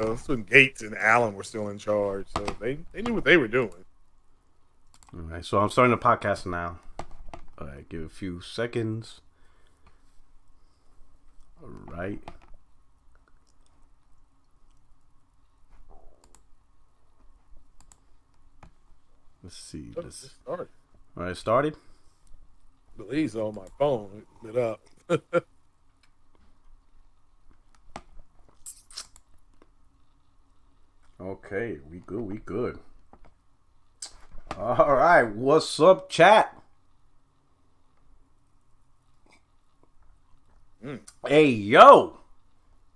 That's when Gates and Allen were still in charge, so they knew what they were doing. All right, so I'm starting the podcast now. All right, give it a few seconds. All right. Let's see. This. All right, started. The leads on my phone lit up. Okay, we good. All right, what's up, chat? Hey, yo!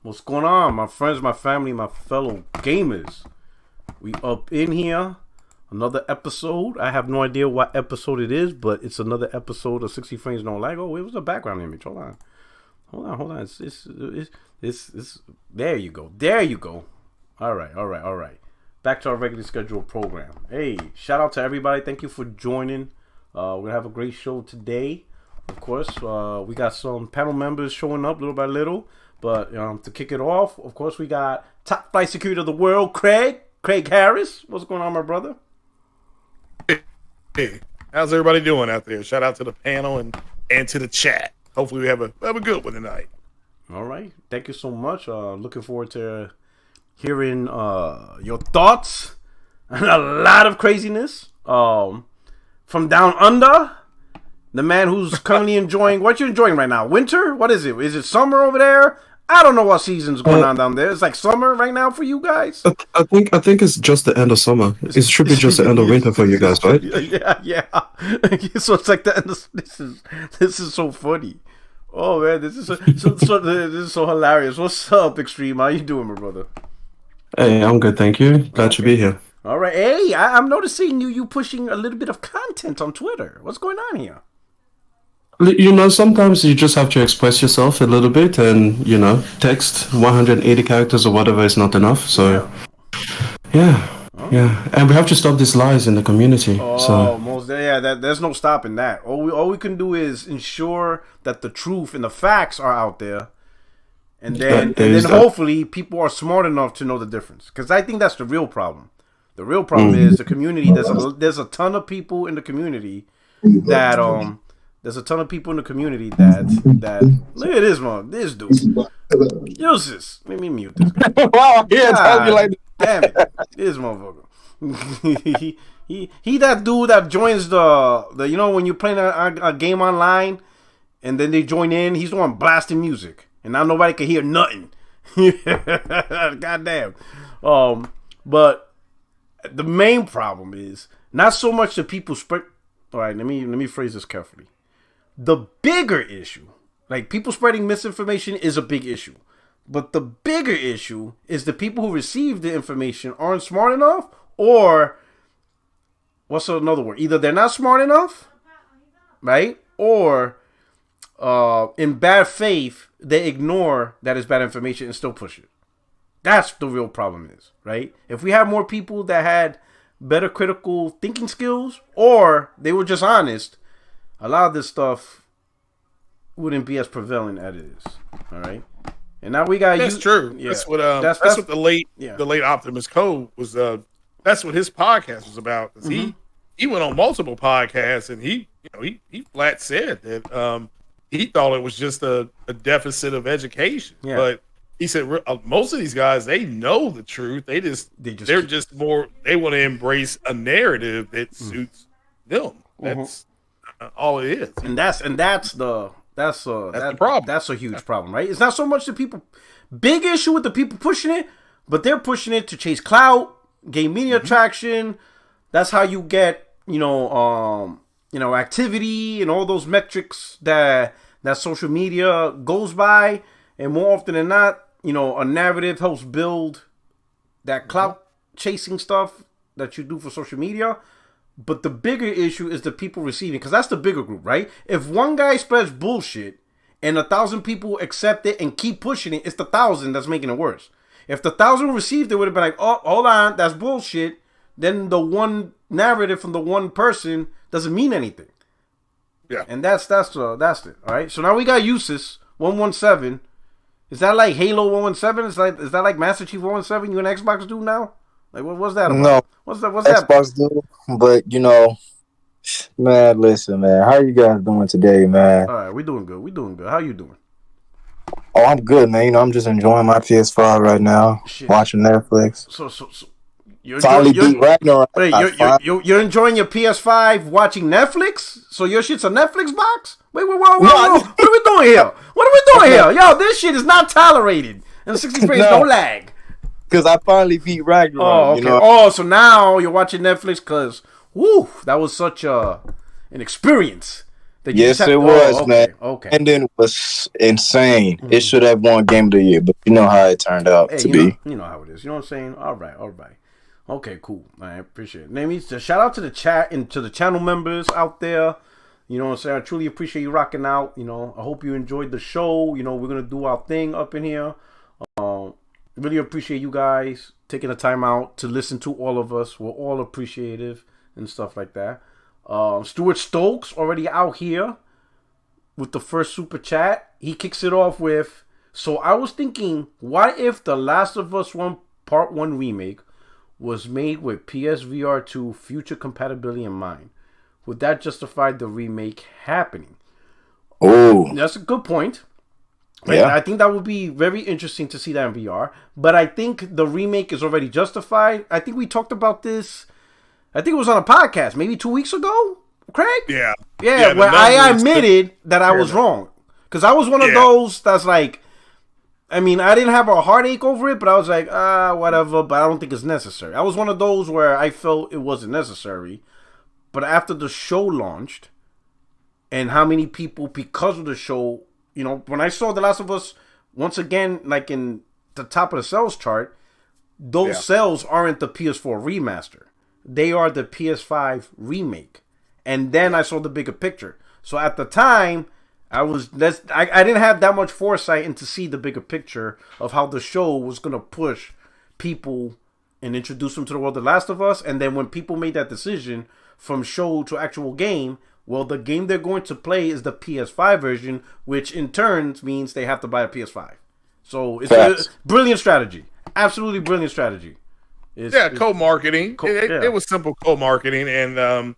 What's going on, my friends, my family, my fellow gamers? We up in here. Another episode. I have no idea what episode it is, but it's another episode of 60 Frames No Lag. Oh, it was a background image. Hold on. It's there you go. All right. Back to our regularly scheduled program. Hey, shout out to everybody. Thank you for joining. We're gonna have a great show today. Of course, we got some panel members showing up little by little. But to kick it off, of course, we got top flight security of the world, Craig Harris. What's going on, my brother? Hey, how's everybody doing out there? Shout out to the panel and to the chat. Hopefully, we have a good one tonight. All right, thank you so much. Looking forward to hearing your thoughts and a lot of craziness from down under. The man who's currently enjoying what you're enjoying right now. Winter? What is it? Is it summer over there? I don't know what season's going on down there. It's like summer right now for you guys. I think it's just the end of summer. It should be just the end of winter for you guys, right? Yeah. So it's like the end of, this is so funny. Oh man, this is so hilarious. What's up, Extreme? How you doing, my brother? Hey, I'm good, thank you. Glad to be here. All right. Hey, I'm noticing you pushing a little bit of content on Twitter. What's going on here? Sometimes you just have to express yourself a little bit, and text 180 characters or whatever is not enough. So, yeah. And we have to stop these lies in the community. There's no stopping that. All we can do is ensure that the truth and the facts are out there, and then hopefully people are smart enough to know the difference. Because I think that's the real problem. The real problem is the community. There's a ton of people in the community that There's a ton of people in the community that look at this dude. Use this. Let me mute this guy. Wow, yeah, like damn it, this motherfucker. he that dude that joins the when you're playing a game online and then they join in. He's the one blasting music and now nobody can hear nothing. Goddamn. But the main problem is not so much the people spread. All right, let me phrase this carefully. The bigger issue, like people spreading misinformation, is a big issue. But the bigger issue is the people who receive the information aren't smart enough, or what's another word? Either they're not smart enough, right? Or in bad faith, they ignore that it's bad information and still push it. That's the real problem is, right? If we have more people that had better critical thinking skills, or they were just honest, a lot of this stuff wouldn't be as prevalent as it is. All right, and now we got. That's true. Yeah. That's what. That's what the late Optimus Code was. That's what his podcast was about. He went on multiple podcasts, and he flat said that he thought it was just a deficit of education. Yeah. But he said most of these guys, they know the truth. They're just more. They want to embrace a narrative that suits them. That's all it is, and that's the problem. That's a huge problem, right? It's not so much the people. Big issue with the people pushing it, but they're pushing it to chase clout, gain media traction. That's how you get activity and all those metrics that social media goes by. And more often than not, a narrative helps build that clout chasing stuff that you do for social media. But the bigger issue is the people receiving, because that's the bigger group, right? If one guy spreads bullshit and 1,000 people accept it and keep pushing it, it's the 1,000 that's making it worse. If the 1,000 received it, would have been like, oh, hold on, that's bullshit. Then the one narrative from the one person doesn't mean anything. Yeah, and that's it. All right. So now we got Usis 117 Is that like Halo 117? Is that like Master Chief 117 you and Xbox do now? Like what's that about? No. What's Xbox do, but man, listen, man. How are you guys doing today, man? All right, we doing good. How you doing? Oh, I'm good, man. I'm just enjoying my PS5 right now, watching Netflix. So you're enjoying your PS5 watching Netflix? So your shit's a Netflix box? Wait, whoa. What are we doing here? Yo, this shit is not tolerated. And 60 frames, no lag. Because I finally beat Ragnarok. Oh, okay. Oh, so now you're watching Netflix because, woo, that was such an experience. Yes, it was, man. Okay. And then it was insane. Mm-hmm. It should have won Game of the Year, but you know how it turned out to be. You know how it is. You know what I'm saying? All right. Okay, cool. I appreciate it. Namie, so shout out to the chat and to the channel members out there. You know what I'm saying? I truly appreciate you rocking out. You know, I hope you enjoyed the show. You know, we're going to do our thing up in here. Really appreciate you guys taking the time out to listen to all of us. We're all appreciative and stuff like that. Stuart Stokes already out here with the first super chat. He kicks it off with, so I was thinking, what if The Last of Us 1 Part 1 Remake was made with PSVR 2 future compatibility in mind? Would that justify the remake happening? Oh, that's a good point. Right? Yeah. I think that would be very interesting to see that in VR. But I think the remake is already justified. I think we talked about this. I think it was on a podcast maybe 2 weeks ago, Craig? Yeah. Where I admitted that I was wrong. Because I was one of those that's like, I mean, I didn't have a heartache over it, but I was like, whatever, but I don't think it's necessary. I was one of those where I felt it wasn't necessary. But after the show launched, and how many people, because of the show, you know, when I saw The Last of Us, once again, like in the top of the sales chart, those sales aren't the PS4 remaster. They are the PS5 remake. And then I saw the bigger picture. So at the time, I didn't have that much foresight into see the bigger picture of how the show was going to push people and introduce them to the world of The Last of Us. And then when people made that decision from show to actual game, well, the game they're going to play is the PS5 version, which in turn means they have to buy a PS5. So it's a brilliant strategy. Absolutely brilliant strategy. Co-marketing. It was simple co-marketing, and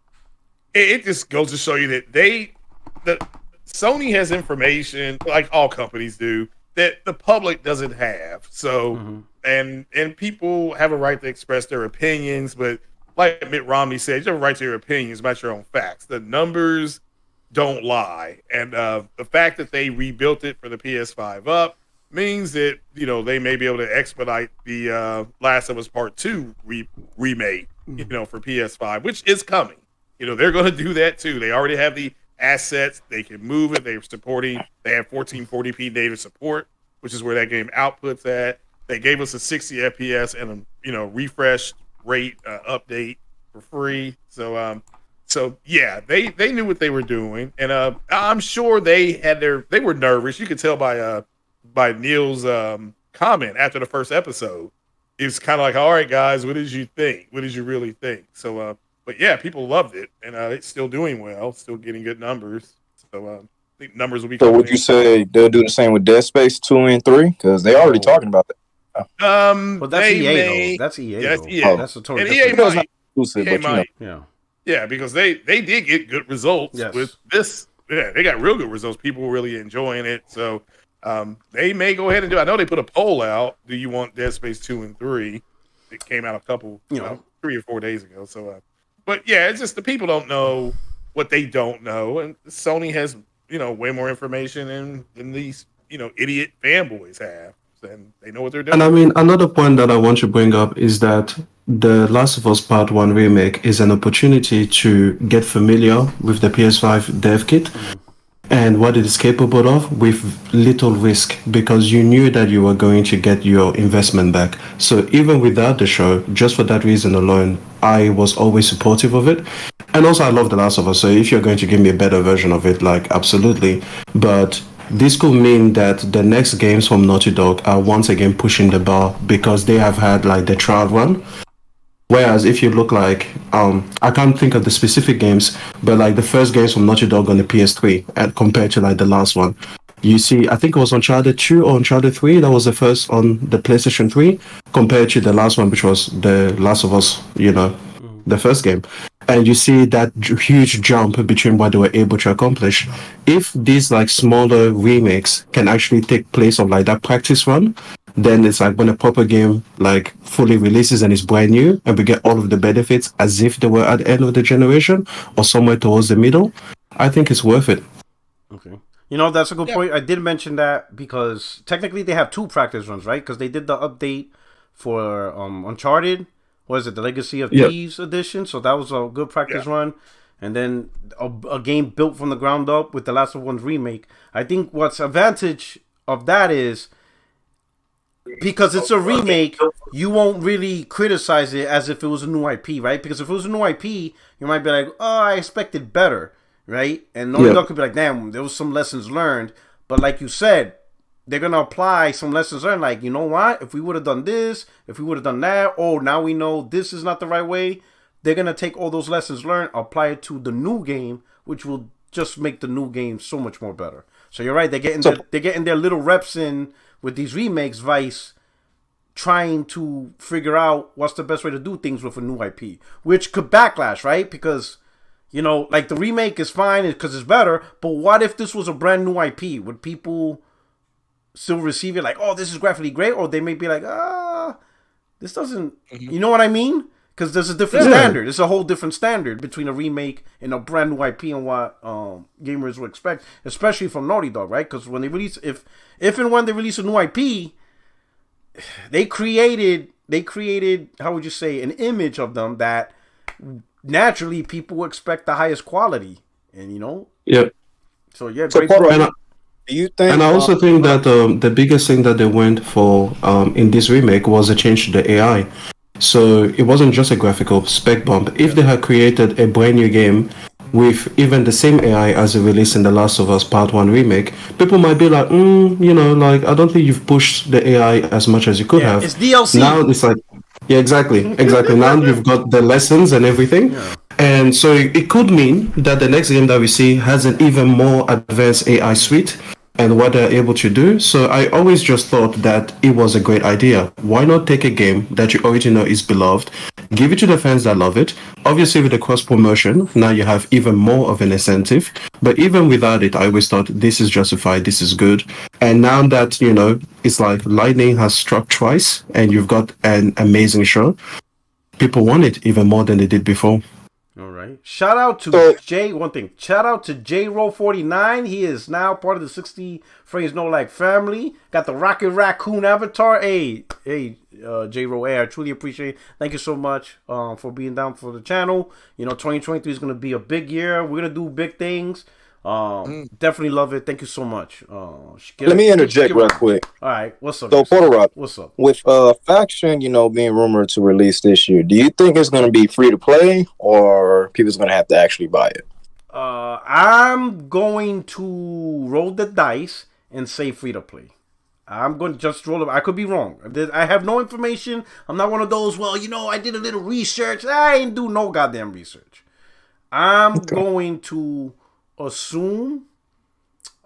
it just goes to show you that Sony has information, like all companies do, that the public doesn't have. So, and people have a right to express their opinions, but like Mitt Romney said, you have a right to your opinions about your own facts. The numbers don't lie, and the fact that they rebuilt it for the PS5 up means that, you know, they may be able to expedite the Last of Us Part 2 remake, you know, for PS5, which is coming. You know, they're going to do that too. They already have the assets. They can move it. They have 1440p native support, which is where that game outputs at. They gave us a 60 FPS and a, you know, refresh rate update for free. So yeah, they knew what they were doing, and I'm sure they were nervous. You could tell by Neil's comment after the first episode. It's kind of like, all right, guys, what did you think? What did you really think? So, but yeah, people loved it, and it's still doing well, still getting good numbers. So I think numbers will be. So would you say they'll do the same with Dead Space 2 and 3? Because they're already talking about that. But that's EA. That's EA. Yeah, that's EA. That's a totally different. EA might. Yeah, because they did get good results with this. Yeah, they got real good results. People were really enjoying it. So they may go ahead and do. I know they put a poll out. Do you want Dead Space 2 and 3? It came out a couple, 3 or 4 days ago. So, but yeah, it's just the people don't know what they don't know, and Sony has, you know, way more information than these, you know, idiot fanboys have. And they know what they're doing. And I mean, another point that I want to bring up is that The Last of Us Part 1 Remake is an opportunity to get familiar with the PS5 dev kit and what it is capable of with little risk, because you knew that you were going to get your investment back. So even without the show, just for that reason alone, I was always supportive of it. And also I love The Last of Us, so if you're going to give me a better version of it, like, absolutely. But this could mean that the next games from Naughty Dog are once again pushing the bar because they have had like the trial run. Whereas if you look like, I can't think of the specific games, but like the first games from Naughty Dog on the PS3 compared to like the last one, you see, I think it was Uncharted 2 or Uncharted 3 that was the first on the PlayStation 3 compared to the last one, which was The Last of Us, the first game. And you see that huge jump between what they were able to accomplish. If these like smaller remakes can actually take place of like that practice run, then it's like when a proper game like fully releases and is brand new and we get all of the benefits as if they were at the end of the generation or somewhere towards the middle, I think it's worth it. Okay. That's a good point. I did mention that because technically they have 2 practice runs, right? Because they did the update for Uncharted. What is it? The Legacy of Thieves edition. So that was a good practice run. And then a game built from the ground up with The Last of Us remake. I think what's advantage of that is because it's a remake, you won't really criticize it as if it was a new IP, right? Because if it was a new IP, you might be like, oh, I expected better. Right? And Naughty Dog could be like, damn, there was some lessons learned. But like you said, they're going to apply some lessons learned. Like, you know what? If we would have done this, if we would have done that, now we know this is not the right way. They're going to take all those lessons learned, apply it to the new game, which will just make the new game so much more better. So you're right. They're getting their little reps in with these remakes, Vice, trying to figure out what's the best way to do things with a new IP, which could backlash, right? Because like the remake is fine because it's better, but what if this was a brand new IP? Would people still receive it like, oh, this is graphically great? Or they may be like, this doesn't, you know what I mean? Because there's a different standard. It's a whole different standard between a remake and a brand new IP and what gamers would expect, especially from Naughty Dog, right? Because when they release, if and when they release a new IP, they created, how would you say, an image of them that naturally people expect the highest quality, and so great. Do you think? And I also think that the biggest thing that they went for in this remake was a change to the AI. So it wasn't just a graphical spec bump. If they had created a brand new game with even the same AI as they released in The Last of Us Part 1 remake, people might be like, like, I don't think you've pushed the AI as much as you could have. It's DLC. Now it's like, yeah, exactly. Now you've got the lessons and everything. Yeah. And so it could mean that the next game that we see has an even more advanced AI suite and what they're able to do. So I always just thought that it was a great idea. Why not take a game that you already know is beloved, give it to the fans that love it? Obviously, with the cross-promotion, now you have even more of an incentive. But even without it, I always thought this is justified, this is good. And now that, it's like lightning has struck twice and you've got an amazing show, people want it even more than they did before. All right. Shout out to Shout out to JRoll49. He is now part of the 60 Frames No Lag family. Got the Rocket Raccoon avatar. Hey, JRoll. Hey, I truly appreciate it. Thank you so much for being down for the channel. 2023 is going to be a big year. We're going to do big things. Definitely love it. Thank you so much. Let me interject real quick. All right, what's up? So, Porter, what's up? With Faction, being rumored to release this year, do you think it's going to be free to play, or people's going to have to actually buy it? I'm going to roll the dice and say free to play. I'm going to just roll it. I could be wrong. I have no information. I'm not one of those. Well, I did a little research. I ain't do no goddamn research. I'm going to assume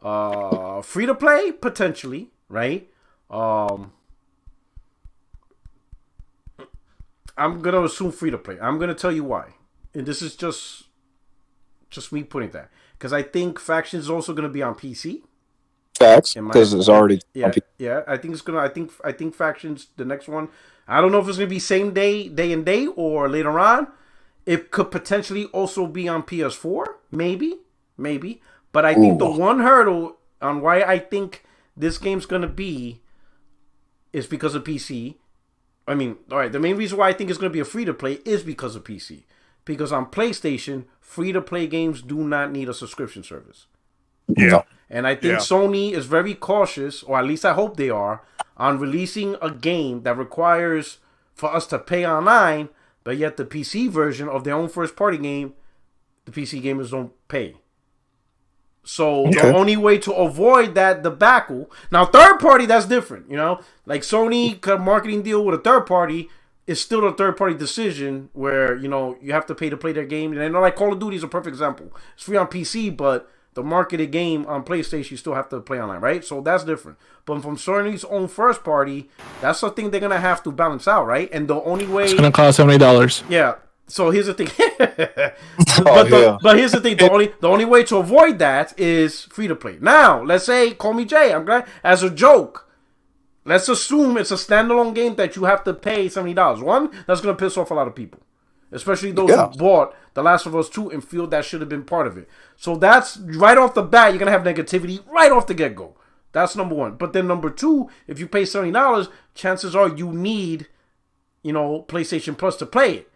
free to play potentially, right? I'm gonna assume free to play. I'm gonna tell you why, and this is just me putting that because I think Faction is also gonna be on PC. Facts, because it's already on PC. Yeah. I think it's gonna. I think Faction's the next one. I don't know if it's gonna be same day and day, or later on. It could potentially also be on PS4, maybe. But I think the one hurdle on why I think this game's going to be is because of PC. I mean, all right, the main reason why I think it's going to be a free-to-play is because of PC. Because on PlayStation, free-to-play games do not need a subscription service. Yeah. And I think Sony is very cautious, or at least I hope they are, on releasing a game that requires for us to pay online, but yet the PC version of their own first-party game, the PC gamers don't pay. So the only way to avoid that debacle, now third party, that's different, like Sony marketing deal with a third party is still a third party decision where, you have to pay to play their game. And I know like Call of Duty is a perfect example. It's free on PC, but the marketed game on PlayStation, you still have to play online, right? So that's different. But from Sony's own first party, that's the thing they're gonna have to balance out, right? And the only way it's gonna cost $70. Yeah. So here's the thing. But here's the thing. The only way to avoid that is free to play. Now, let's say, call me Jay. I'm glad as a joke. Let's assume it's a standalone game that you have to pay $70. One, that's gonna piss off a lot of people, especially those who bought The Last of Us 2 and feel that should have been part of it. So that's right off the bat. You're gonna have negativity right off the get go. That's number one. But then number two, if you pay $70, chances are you need, PlayStation Plus to play it.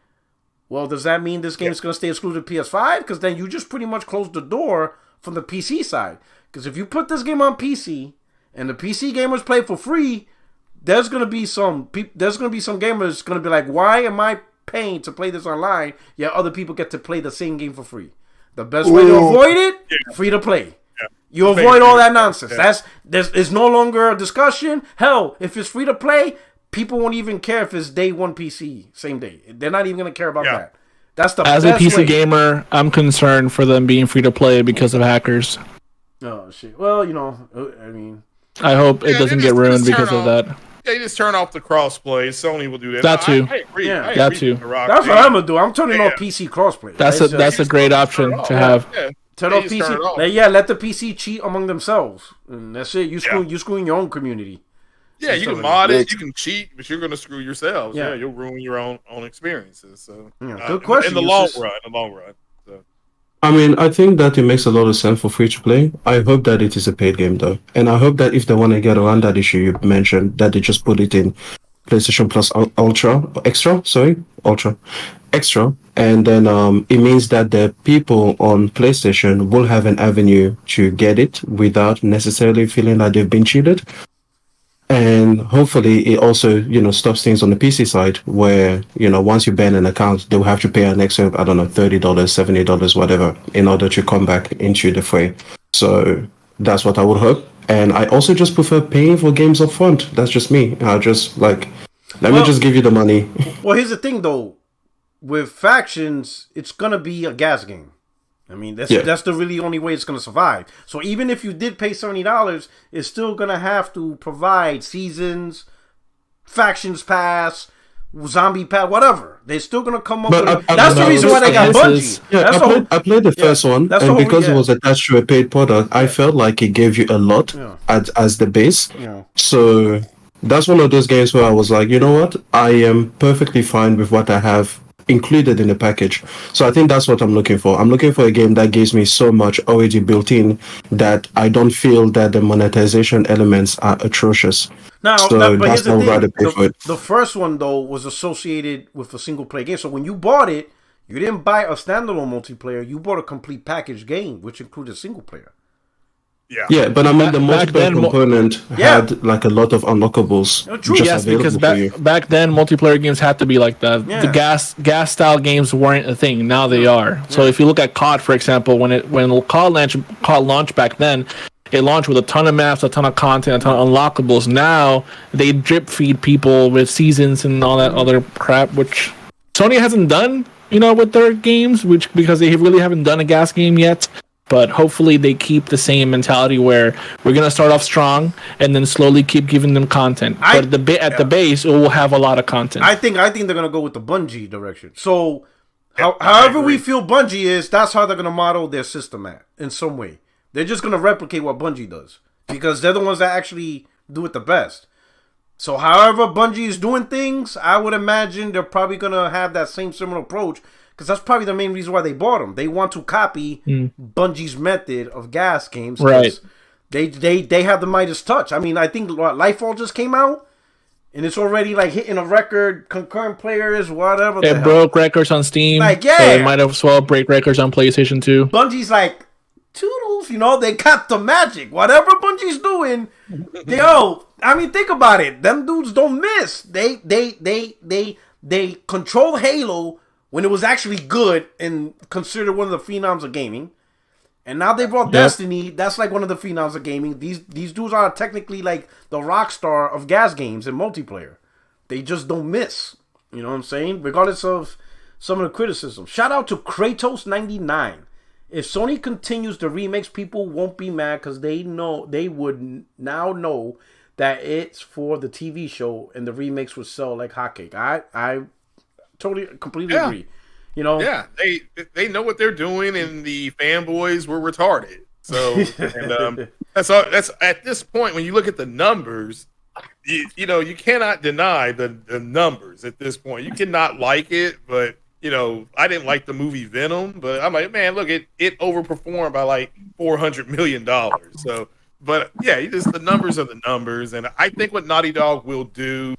Well, does that mean this game is going to stay exclusive to PS5? Because then you just pretty much close the door from the PC side. Because if you put this game on PC and the PC gamers play for free, there's going to be some gamers going to be like, why am I paying to play this online? Yet other people get to play the same game for free. The best way to avoid it, free to play. Yeah. You avoid all that nonsense. Yeah. It's no longer a discussion. Hell, if it's free to play, people won't even care if it's day one PC, same day. They're not even going to care about that. That's the As best a PC way. Gamer, I'm concerned for them being free to play because of hackers. Oh, shit. Well, I hope it doesn't get ruined because of that. Yeah, you just turn off the crossplay. Sony will do that. That too. I agree. Yeah. That too. That's what I'm going to do. I'm turning off PC crossplay. That's a great option to have. Yeah. Turn off PC. Let the PC cheat among themselves. And that's it. You screw in your own community. Yeah, you can mod it, you can cheat, but you're going to screw yourselves. Yeah, you'll ruin your own experiences. So, good question. In the long run. So. I mean, I think that it makes a lot of sense for free to play. I hope that it is a paid game though, and I hope that if they want to get around that issue you mentioned, that they just put it in PlayStation Plus Extra, and then it means that the people on PlayStation will have an avenue to get it without necessarily feeling like they've been cheated. And hopefully it also, stops things on the PC side where, once you ban an account, they'll have to pay an extra, I don't know, $30, $70, whatever, in order to come back into the fray. So that's what I would hope. And I also just prefer paying for games up front. That's just me. I just let me just give you the money. Well, here's the thing though. With factions, it's going to be a gas game. I mean, that's the really only way it's going to survive. So even if you did pay $70, it's still going to have to provide seasons, factions pass, zombie pass, whatever. They're still going to come up with it. That's the reason why they got Bungie. Yeah, I played the first one, and because it was attached to a paid product, I felt like it gave you a lot as the base. Yeah. So that's one of those games where I was like, you know what? I am perfectly fine with what I have included in the package. So I think that's what I'm looking for. I'm looking for a game that gives me so much already built in that I don't feel that the monetization elements are atrocious. But that's how I'd rather pay for it. The first one though was associated with a single player game. So when you bought it, you didn't buy a standalone multiplayer, you bought a complete package game, which included single player. Yeah, but I mean the multiplayer component had like a lot of unlockables. True. Yes, because back then multiplayer games had to be like that. Yeah. The gas style games weren't a thing. Now they are. So if you look at COD, for example, when COD launched back then, it launched with a ton of maps, a ton of content, a ton of unlockables. Now they drip feed people with seasons and all that other crap, which Sony hasn't done, with their games, because they really haven't done a gas game yet. But hopefully they keep the same mentality where we're going to start off strong and then slowly keep giving them content. But at the base, it will have a lot of content. I think they're going to go with the Bungie direction. So however we feel Bungie is, that's how they're going to model their system in some way. They're just going to replicate what Bungie does because they're the ones that actually do it the best. So however Bungie is doing things, I would imagine they're probably going to have that same similar approach. Because that's probably the main reason why they bought them. They want to copy Bungie's method of gas games. Right. They have the Midas touch. I mean, I think Lightfall just came out, and it's already like hitting a record, concurrent players, whatever. It broke records on Steam. So it might as well break records on PlayStation 2. Bungie's like, toodles, they got the magic. Whatever Bungie's doing, think about it. Them dudes don't miss. They control Halo when it was actually good and considered one of the phenoms of gaming. And now they brought Destiny. That's like one of the phenoms of gaming. These dudes are technically like the rock star of gas games and multiplayer. They just don't miss. You know what I'm saying? Regardless of some of the criticism. Shout out to Kratos99. If Sony continues the remakes, people won't be mad because they would now know that it's for the TV show and the remakes would sell like hotcake. I totally, completely agree. You know? Yeah, they know what they're doing, and the fanboys were retarded. So, and that's at this point when you look at the numbers, you cannot deny the numbers at this point. You cannot like it, but I didn't like the movie Venom, but I'm like, man, look, it overperformed by like $400 million. So, but yeah, the numbers are the numbers, and I think what Naughty Dog will do,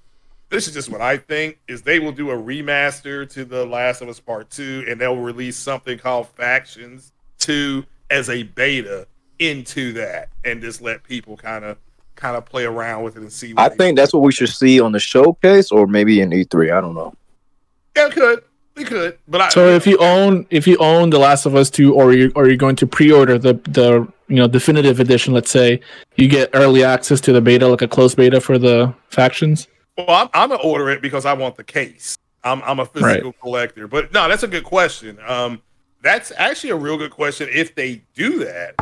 this is just what I think, is they will do a remaster to The Last of Us Part 2, and they'll release something called Factions 2 as a beta into that, and just let people kind of play around with it and see. I think that's what we should see on the showcase, or maybe in E3. I don't know. Yeah, we could. But if you own The Last of Us 2, or you're going to pre-order the definitive edition, let's say, you get early access to the beta, like a closed beta for the Factions. Well, I'm gonna order it because I want the case. I'm a physical collector. But no, that's a good question. That's actually a real good question if they do that.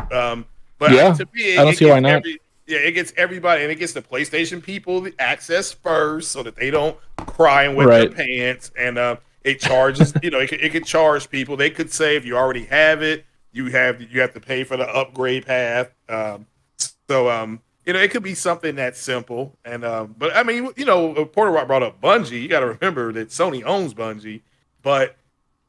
But to me, I don't see why not. It gets everybody, and it gets the PlayStation people the access first, so that they don't cry and wet their pants. And it charges, it could charge people. They could say if you already have it, you have to pay for the upgrade path. It could be something that simple. And but I mean, Porter Rock brought up Bungie. You got to remember that Sony owns Bungie, but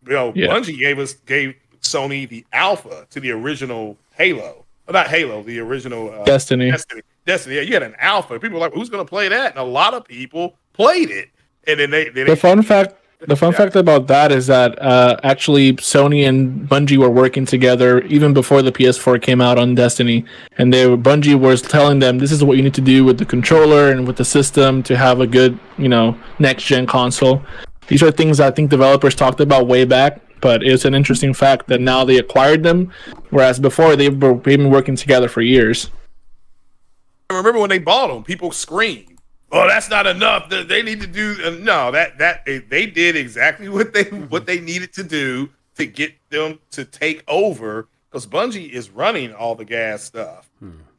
Bungie gave Sony the alpha to the original Halo. Well, not Halo, the original Destiny. Yeah, you had an alpha. People were like, who's going to play that? And a lot of people played it. And then the fun fact about that is that actually Sony and Bungie were working together even before the PS4 came out on Destiny, and Bungie was telling them this is what you need to do with the controller and with the system to have a good next gen console. These are things I think developers talked about way back, but it's an interesting fact that now they acquired them, whereas before they've been working together for years. I remember when they bought them, people screamed, "Oh, that's not enough. They need to do no." That they did exactly what they needed to do to get them to take over, because Bungie is running all the gas stuff,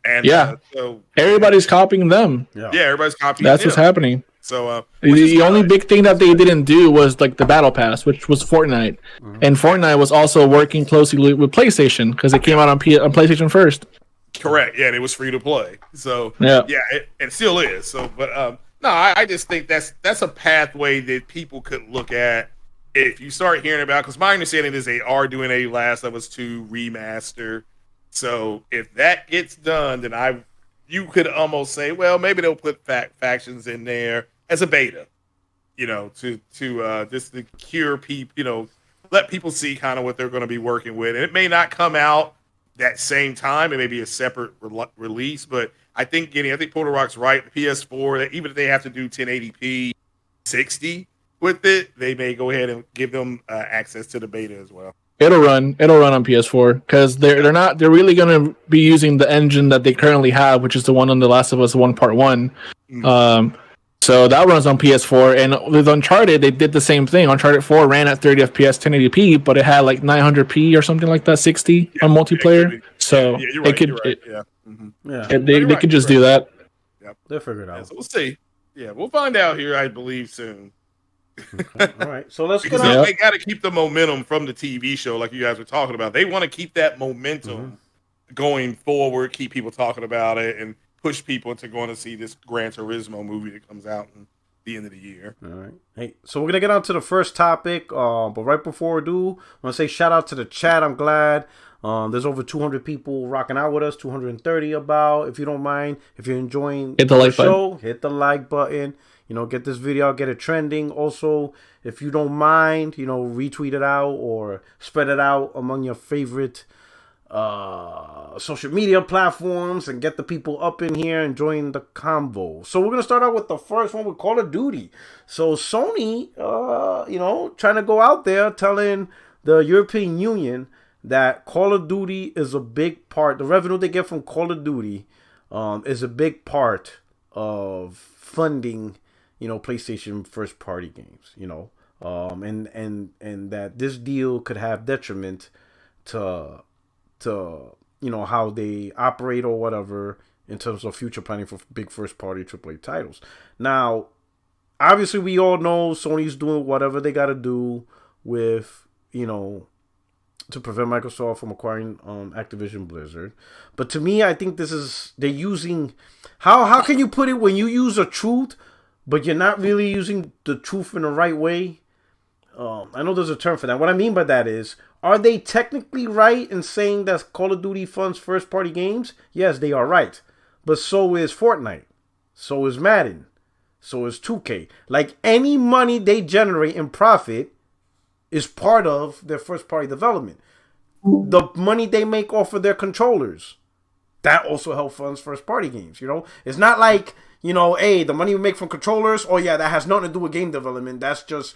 and so everybody's copying them. Yeah, everybody's copying. That's what's happening. So the only big thing that they didn't do was like the Battle Pass, which was Fortnite, and Fortnite was also working closely with PlayStation because it came out on PlayStation first. Correct. Yeah, and it was free to play. So it still is. So, but no, I just think that's a pathway that people could look at if you start hearing about. Because my understanding is they are doing a Last of Us 2 remaster. So if that gets done, then you could almost say, well, maybe they'll put Factions in there as a beta, to just to cure people, let people see kind of what they're going to be working with. And it may not come out that same time. It may be a separate release, but I think Porter Rock's right. The PS4, that even if they have to do 1080p 60 with it, they may go ahead and give them access to the beta as well. It'll run on PS4 because they're really going to be using the engine that they currently have, which is the one on The Last of Us 1 Part 1. So that runs on PS4, and with Uncharted, they did the same thing. Uncharted 4 ran at 30 FPS, 1080p, but it had like 900p or something like that, 60 on multiplayer. So they could just do that. Yep. They'll figure it out. Yeah, so we'll see. Yeah, we'll find out here, I believe, soon. Okay. All right, so let's go. They got to keep the momentum from the TV show, like you guys were talking about. They want to keep that momentum going forward, keep people talking about it, and push people into going to see this Gran Turismo movie that comes out in the end of the year. All right. Hey, so we're gonna get on to the first topic, but right before we do, I want to say shout out to the chat. I'm glad there's over 200 people rocking out with us, 230 about. If you don't mind, if you're enjoying the show, hit the like button. Get this video out, get it trending. Also, if you don't mind, retweet it out or spread it out among your favorite social media platforms and get the people up in here and join the convo. So we're gonna start out with the first one with Call of Duty. So Sony, trying to go out there telling the European Union that Call of Duty is a big part. The revenue they get from Call of Duty is a big part of funding, PlayStation first party games. And that this deal could have detriment to how they operate or whatever in terms of future planning for big first party AAA titles. Now, obviously, we all know Sony's doing whatever they got to do with, to prevent Microsoft from acquiring Activision Blizzard. But to me, I think they're using, how can you put it when you use a truth, but you're not really using the truth in the right way? I know there's a term for that. What I mean by that is, are they technically right in saying that Call of Duty funds first-party games? Yes, they are right. But so is Fortnite. So is Madden. So is 2K. Like, any money they generate in profit is part of their first-party development. The money they make off of their controllers, that also helps funds first-party games, It's not like, hey, the money we make from controllers, oh yeah, that has nothing to do with game development. That's just,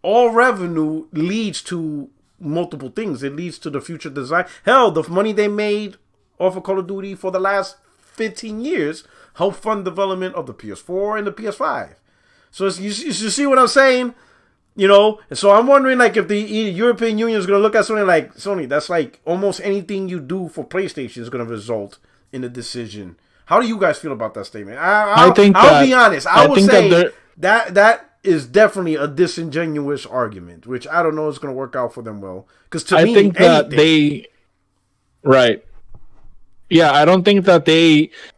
all revenue leads to multiple things. It leads to the future design. Hell, the money they made off of Call of Duty for the last 15 years helped fund development of the PS4 and the PS5. So you see what I'm saying? And so I'm wondering, like, if the European Union is going to look at something like, Sony, that's like almost anything you do for PlayStation is going to result in a decision. How do you guys feel about that statement? I'll be honest. I would say that is definitely a disingenuous argument, which I don't know is going to work out for them well. Because to me, I think that right. Yeah, I don't think that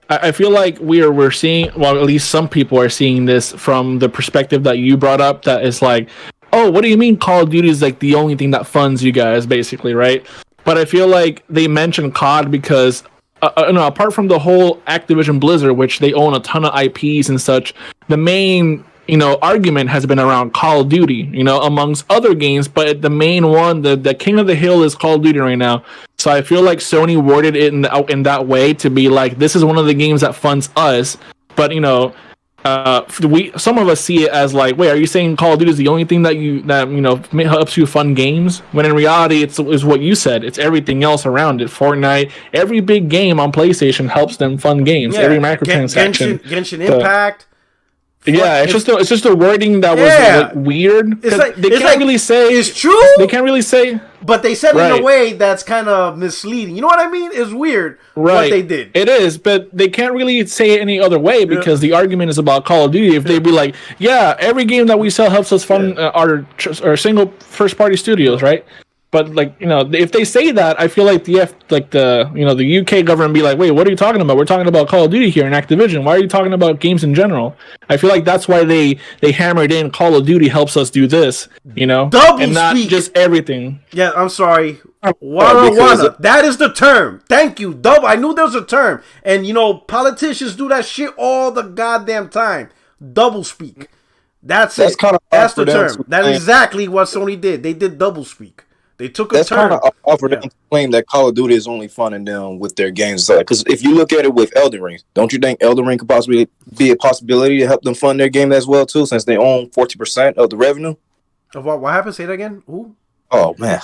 I feel like we're seeing, well, at least some people are seeing this from the perspective that you brought up, that is like, oh, what do you mean Call of Duty is like the only thing that funds you guys, basically, right? But I feel like they mentioned COD because, apart from the whole Activision Blizzard, which they own a ton of IPs and such, the main argument has been around Call of Duty, amongst other games, but the main one, the king of the hill is Call of Duty right now. So I feel like Sony worded it in that way to be like, this is one of the games that funds us, but some of us see it as like, wait, are you saying Call of Duty is the only thing that helps you fund games? When in reality, it's what you said. It's everything else around it. Fortnite, every big game on PlayStation helps them fund games. Yeah, every microtransaction, Genshin Impact. Yeah, it's just a wording that was like weird. It's like, they can't really say it's true. They can't really say, but they said it in a way that's kind of misleading. You know what I mean? It's weird what they did. It is, but they can't really say it any other way because the argument is about Call of Duty. If they'd be like, yeah, every game that we sell helps us fund our single first party studios, right? But like, if they say that, I feel like the UK government be like, wait, what are you talking about? We're talking about Call of Duty here and Activision. Why are you talking about games in general? I feel like that's why they hammered in Call of Duty helps us do this, Double and not just everything. Yeah, I'm sorry. Wana. That is the term. Thank you. Double. I knew there was a term. And politicians do that shit all the goddamn time. Double speak. That's the term. That's exactly what Sony did. They did double speak. They took a That's kind of off for them to claim that Call of Duty is only funding them with their games. Because if you look at it with Elden Ring, don't you think Elden Ring could possibly be a possibility to help them fund their game as well too, since they own 40% of the revenue? What happened? Say that again. Who? Oh man,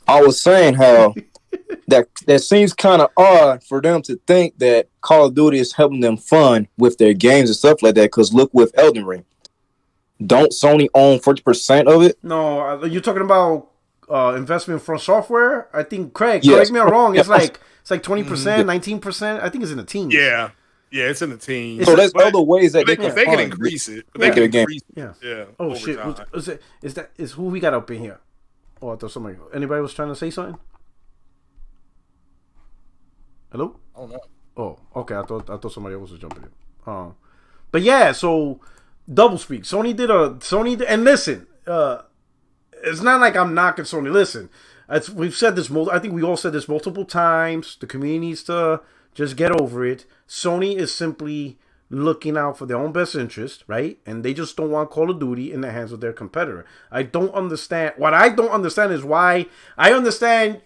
I was saying how that seems kind of odd for them to think that Call of Duty is helping them fund with their games and stuff like that. Because look with Elden Ring, don't Sony own 40% of it? No, you're talking about investment from software. I think correct me if I'm wrong. It's like 20%, 19%. I think it's in the teams. Yeah, it's in the teams. So there's other ways that they can increase it. They can increase it. Yeah. Oh shit! Is who we got up in here? Oh, I thought somebody. Anybody was trying to say something? Hello? Oh no. Oh, okay. I thought somebody else was jumping in. But yeah. So double speak. Sony did, and listen. It's not like I'm knocking Sony. Listen, we've said this. I think we all said this multiple times. The community needs to just get over it. Sony is simply looking out for their own best interest, right? And they just don't want Call of Duty in the hands of their competitor. I don't understand. What I don't understand is why. I understand,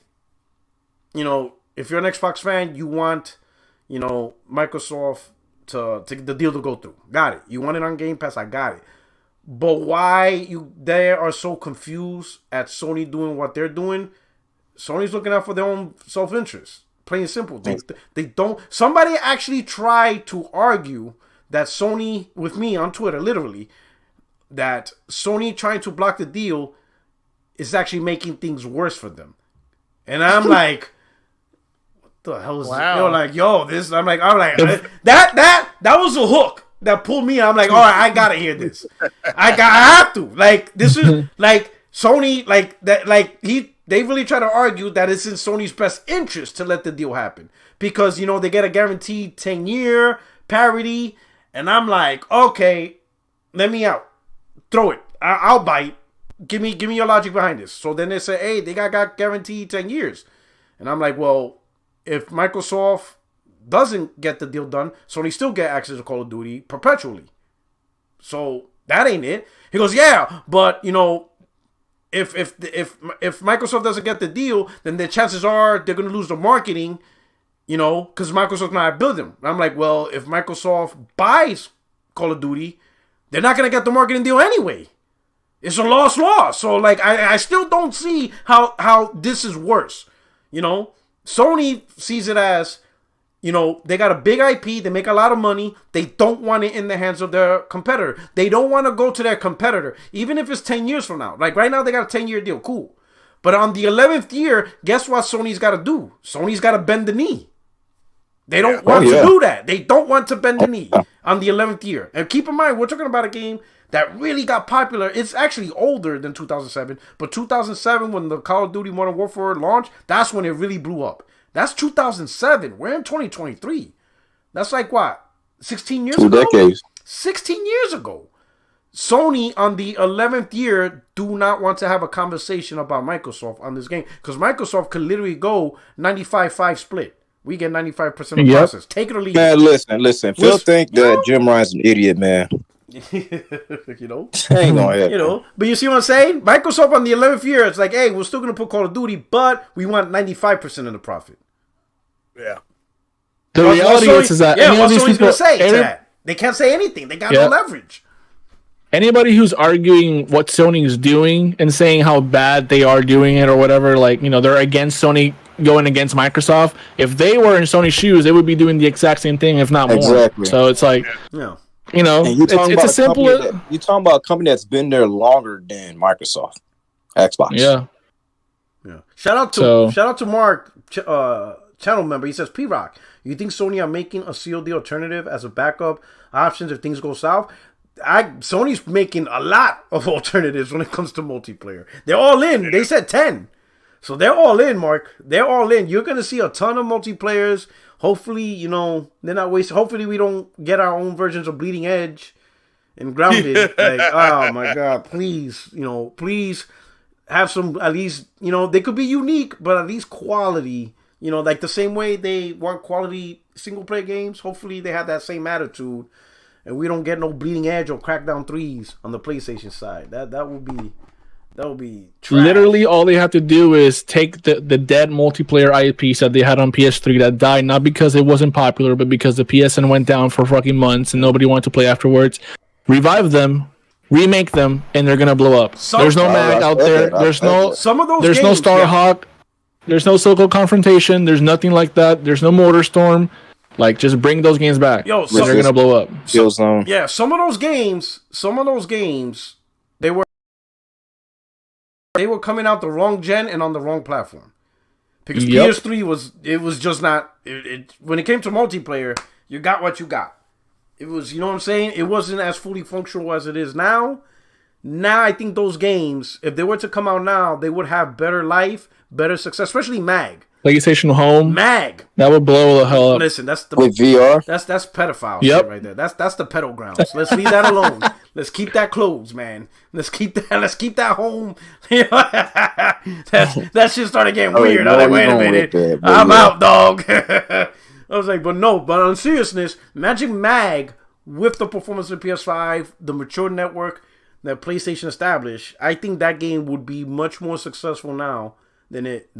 if you're an Xbox fan, you want, Microsoft to the deal to go through. Got it. You want it on Game Pass. I got it. But why they are so confused at Sony doing what they're doing? Sony's looking out for their own self-interest. Plain and simple. They don't. Somebody actually tried to argue that Sony, with me on Twitter, literally, that Sony trying to block the deal is actually making things worse for them. And I'm like, what the hell is this? Yo, like, yo, this. I'm like, that was a hook that pulled me. I'm like, all right, I gotta hear this. I have to. Like, this is like Sony, like that, like they really try to argue that it's in Sony's best interest to let the deal happen because they get a guaranteed 10-year parity, and I'm like, okay, let me out, throw it, I'll bite. Give me your logic behind this. So then they say, hey, they got guaranteed 10 years. And I'm like, well, if Microsoft doesn't get the deal done, Sony still get access to Call of Duty perpetually. So that ain't it. He goes, yeah, but if Microsoft doesn't get the deal, then the chances are they're gonna lose the marketing, because Microsoft's not building them. And I'm like, well, if Microsoft buys Call of Duty, they're not gonna get the marketing deal anyway. It's a loss. So, like, I still don't see how this is worse. Sony sees it as, they got a big IP. They make a lot of money. They don't want it in the hands of their competitor. They don't want to go to their competitor, even if it's 10 years from now. Like, right now, they got a 10-year deal. Cool. But on the 11th year, guess what Sony's got to do? Sony's got to bend the knee. They don't want to do that. They don't want to bend the knee on the 11th year. And keep in mind, we're talking about a game that really got popular. It's actually older than 2007, but 2007, when the Call of Duty Modern Warfare launched, that's when it really blew up. That's 2007. We're in 2023. That's like what? 16 years ago? 2 decades. 16 years ago. Sony, on the 11th year, do not want to have a conversation about Microsoft on this game, because Microsoft could literally go 95-5 split. We get 95% of the process. Take it or leave it. Man, listen. Phil think that Jim Ryan's an idiot, man. Ain't gonna happen. But you see what I'm saying? Microsoft on the 11th year, it's like, hey, we're still gonna put Call of Duty, but we want 95% of the profit. Yeah. The reality is that what's Sony's gonna say to that? They can't say anything. They got no leverage. Anybody who's arguing what Sony is doing and saying how bad they are doing it or whatever, like, they're against Sony going against Microsoft. If they were in Sony's shoes, they would be doing the exact same thing, if not more. Exactly. So it's like, it's a simple. You're talking about a company that's been there longer than Microsoft, Xbox. Yeah. Shout out to Mark, channel member. He says, P-Rock, you think Sony are making a COD alternative as a backup options if things go south? Sony's making a lot of alternatives when it comes to multiplayer. They're all in. They said 10. So they're all in, Mark. They're all in. You're going to see a ton of multiplayers. Hopefully, they're not wasting. Hopefully, we don't get our own versions of Bleeding Edge and Grounded. Like, oh my God, please, please have some, at least, they could be unique, but at least quality, like the same way they want quality single player games. Hopefully, they have that same attitude, and we don't get no Bleeding Edge or Crackdown 3s on the PlayStation side. That would be trash. Literally all they have to do is take the dead multiplayer IPs that they had on PS3 that died, not because it wasn't popular, but because the PSN went down for fucking months and nobody wanted to play afterwards. Revive them, remake them, and they're gonna blow up. There's no Mag out there. There's no Starhawk. There's no Circle Confrontation. There's nothing like that. There's no Motor Storm. Like, just bring those games back. They're gonna blow up. Some of those games, they were coming out the wrong gen and on the wrong platform. Because PS3 was just not when it came to multiplayer, you got what you got. It was, what I'm saying? It wasn't as fully functional as it is now. Now I think those games, if they were to come out now, they would have better life, better success, especially Mag. PlayStation Home. Mag. That would blow the hell up. Listen, that's the with VR. That's pedophile shit right there. That's the pedo grounds. Let's leave that alone. Let's keep that closed, man. Let's keep that home. That shit started getting weird. I'm like, wait a minute. I'm out, dog. I was like, but on seriousness, imagine Mag with the performance of PS5, the mature network that PlayStation established. I think that game would be much more successful now than it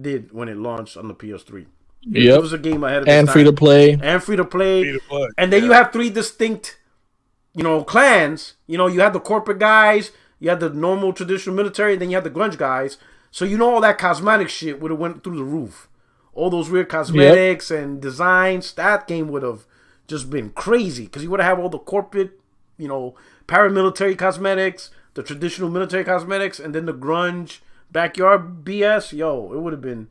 did when it launched on the PS3. It was a game ahead of its time. Free to play. And free to play. And then you have 3 distinct, clans. You had the corporate guys, you had the normal traditional military, and then you had the grunge guys. So all that cosmetic shit would have went through the roof. All those weird cosmetics and designs, that game would have just been crazy because you would have all the corporate, paramilitary cosmetics, the traditional military cosmetics, and then the grunge backyard BS. It would have been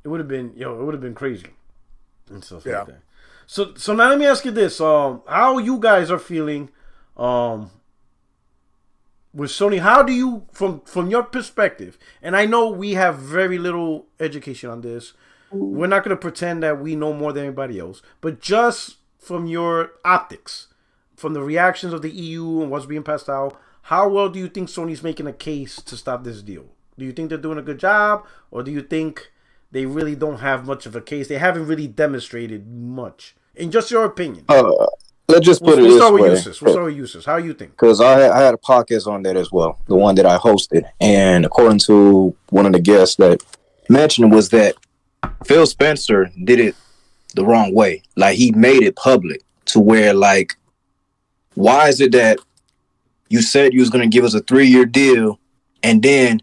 it would have been crazy and stuff like that. So now let me ask you this: how you guys are feeling with Sony? How do you, from your perspective? And I know we have very little education on this. We're not going to pretend that we know more than anybody else, but just from your optics, from the reactions of the EU and what's being passed out, how well do you think Sony's making a case to stop this deal? Do you think they're doing a good job, or do you think they really don't have much of a case? They haven't really demonstrated much. In just your opinion. Let's just put it this way. We'll start with uses. How you think? Because I had a podcast on that as well, the one that I hosted. And according to one of the guests that mentioned was that Phil Spencer did it the wrong way. Like, he made it public to where, like, why is it that you said you was going to give us a 3-year deal and then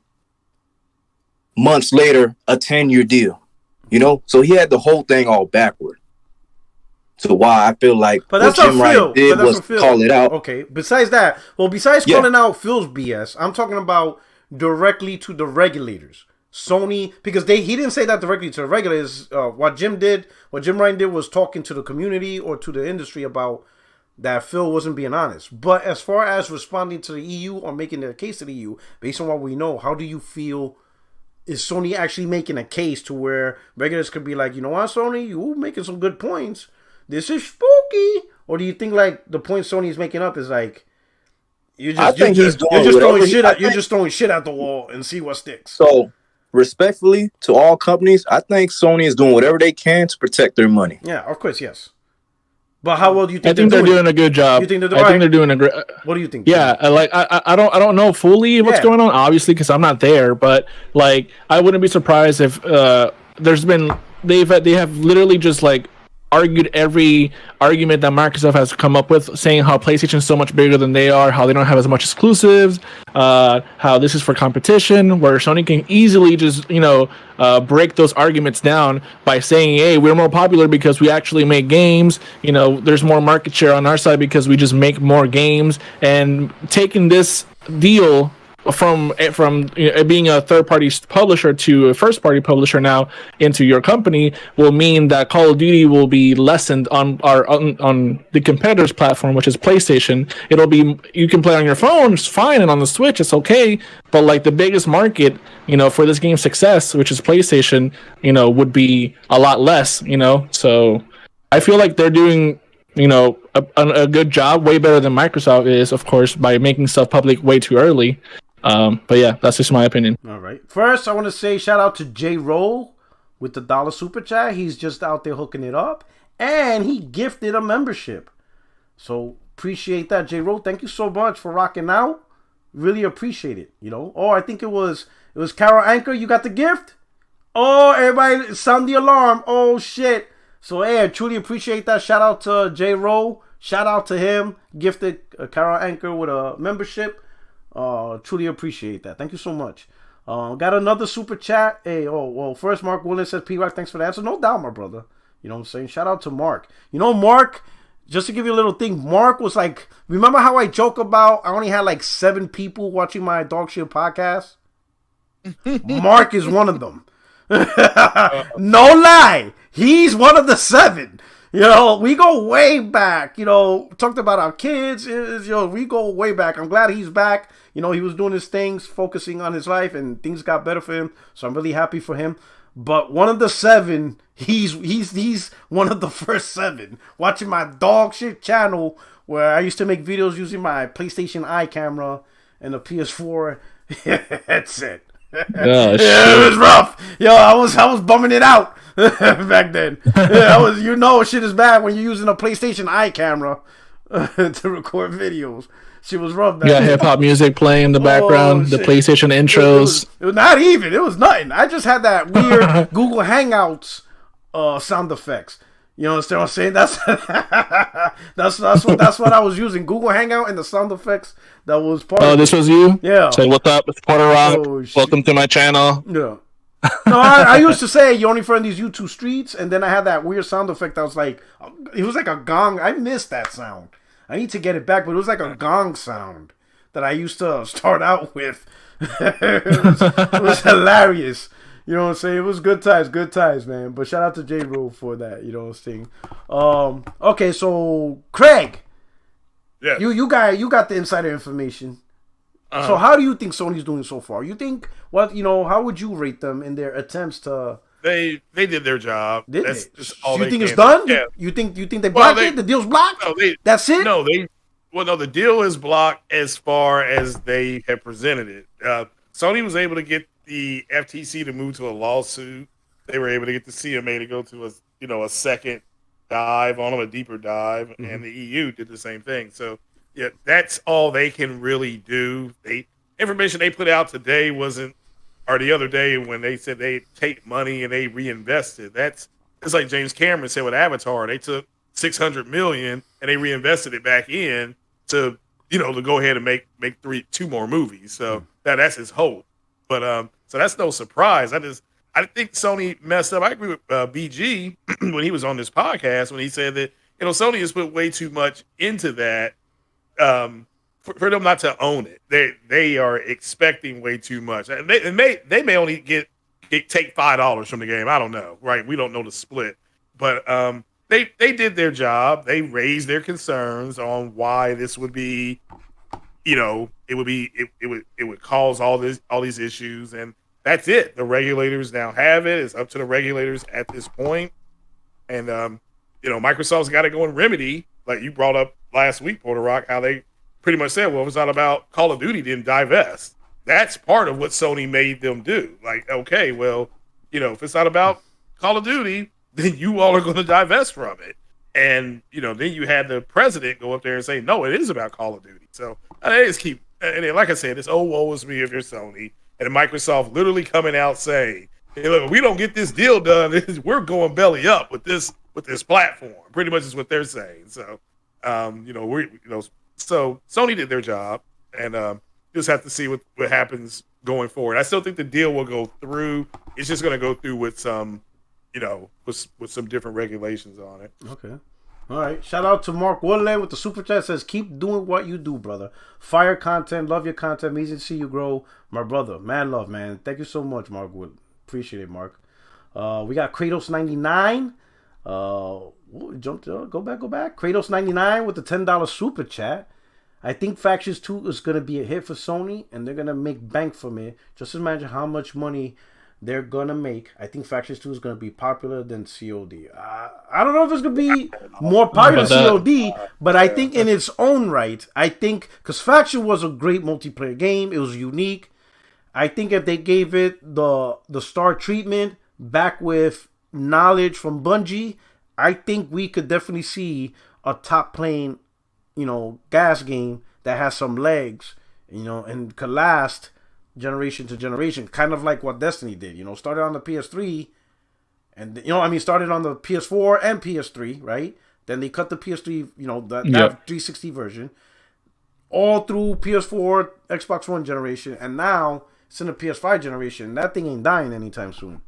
months later, a 10-year deal? You know? So he had the whole thing all backward. So why I feel like what Jim Wright did was call it out. Okay, besides that, calling out Phil's BS, I'm talking about directly to the regulators. Sony, because he didn't say that directly to the regulators. What Jim Ryan did was talking to the community or to the industry about that Phil wasn't being honest. But as far as responding to the EU or making their case to the EU, based on what we know, how do you feel? Is Sony actually making a case to where regulators could be like, you know what, Sony, you making some good points. This is spooky. Or do you think like the point Sony is making up is like you're just throwing shit at the wall and see what sticks? So respectfully to all companies, I think Sony is doing whatever they can to protect their money. Yeah, of course, yes. But how well do you think? I think they're doing a good job. You think they're I think they're doing a great. What do you think? Yeah, I don't know fully what's going on, obviously, because I'm not there. But like, I wouldn't be surprised if they have literally just like argued every argument that Microsoft has come up with, saying how PlayStation is so much bigger than they are, how they don't have as much exclusives, how this is for competition, where Sony can easily just, break those arguments down by saying, hey, we're more popular because we actually make games, there's more market share on our side because we just make more games, and taking this deal from being a third-party publisher to a first-party publisher now into your company will mean that Call of Duty will be lessened on the competitor's platform, which is PlayStation. It'll be, you can play on your phone, it's fine, and on the Switch it's okay, but like the biggest market, for this game's success, which is PlayStation, would be a lot less, So I feel like they're doing a good job, way better than Microsoft is, of course, by making stuff public way too early. But yeah, that's just my opinion. All right. First, I want to say shout out to J Roll with the $1 super chat. He's just out there hooking it up, and he gifted a membership. So appreciate that, J Roll. Thank you so much for rocking out. Really appreciate it. Oh, I think it was Carol Anchor. You got the gift. Oh, everybody, sound the alarm. Oh shit. So hey, I truly appreciate that. Shout out to J Roll. Shout out to him. Gifted Carol Anchor with a membership. Truly appreciate that. Thank you so much. Got another super chat. Hey, first Mark Willis says, P-Rock, thanks for the answer. No doubt, my brother. You know what I'm saying? Shout out to Mark. Mark, just to give you a little thing, Mark was like, remember how I joke about I only had like 7 people watching my Dog Shit podcast? Mark is one of them. No lie. He's one of the 7. We go way back. Talked about our kids. We go way back. I'm glad he's back. He was doing his things, focusing on his life, and things got better for him. So I'm really happy for him. But one of the 7, he's one of the first 7 watching my Dog Shit channel, where I used to make videos using my PlayStation Eye camera and a PS4 headset. Oh, it was rough. I was bumming it out back then. Shit is bad when you're using a PlayStation Eye camera to record videos. She was rough back then. Hip hop music playing in the background, the PlayStation intros. It was not even. It was nothing. I just had that weird Google Hangouts sound effects. You understand what I'm saying? That's what I was using. Google Hangout and the sound effects that was part of it. Oh, this was you? Yeah. Say, what's up? It's Porter Rock. Welcome to my channel. Yeah. No, I used to say, you only friend these YouTube streets, and then I had that weird sound effect. I was like, it was like a gong. I missed that sound. I need to get it back, but it was like a gong sound that I used to start out with. It was hilarious. You know what I'm saying? It was good times, man. But shout out to J. Rule for that. You know what I'm saying? Okay, so Craig, yeah, you got the insider information. So how do you think Sony's doing so far? You think how would you rate them in their attempts to? They did their job. That's just all. You think it's done? Yeah. You think they blocked it? The deal's blocked? No, that's it? No, the deal is blocked as far as they have presented it. Sony was able to get the FTC to move to a lawsuit. They were able to get the CMA to go to a second dive on them, a deeper dive, and the EU did the same thing. So yeah, that's all they can really do. Information they put out today or the other day when they said they take money and they reinvested. It's like James Cameron said with Avatar. They took $600 million and they reinvested it back in to go ahead and make two more movies. So that's his hope. But so that's no surprise. I think Sony messed up. I agree with BG when he was on this podcast when he said that Sony has put way too much into that for them not to own it. They are expecting way too much. And they may only take $5 from the game. I don't know. Right? We don't know the split. But they did their job. They raised their concerns on why this would be, it would cause all these issues, and that's it. The regulators now have it. It's up to the regulators at this point. And Microsoft's got to go and remedy, like you brought up last week, Porter Rock, how they pretty much said, well, it's not about Call of Duty didn't divest. That's part of what Sony made them do. Like, okay, well, if it's not about Call of Duty, then you all are going to divest from it. And, then you had the president go up there and say, no, it is about Call of Duty. So they just keep, and like I said, it's woe is me if you're Sony. And Microsoft literally coming out saying, hey, look, if we don't get this deal done, we're going belly up with this platform. Pretty much is what they're saying. So, so Sony did their job, and just have to see what happens going forward. I still think the deal will go through. It's just going to go through with some, with some different regulations on it. Okay. All right. Shout out to Mark Woodland with the super chat. Says, keep doing what you do, brother. Fire content. Love your content. Amazing to see you grow, my brother. Man, love, man. Thank you so much, Mark Wood. Appreciate it, Mark. We got Kratos99. Go back. Kratos99 with the $10 super chat. I think Factions 2 is going to be a hit for Sony, and they're going to make bank from it. Just imagine how much money they're going to make. I think Factions 2 is going to be popular than COD. I don't know if it's going to be more popular than COD, but I think in its own right, because Faction was a great multiplayer game. It was unique. I think if they gave it the star treatment back with knowledge from Bungie, I think we could definitely see a top playing, gas game that has some legs, and could last generation to generation, kind of like what Destiny did. Started on the PS3, and started on the PS4 and PS3, right? Then they cut the PS3, that 360 version, all through PS4, Xbox One generation, and now it's in the PS5 generation. That thing ain't dying anytime soon.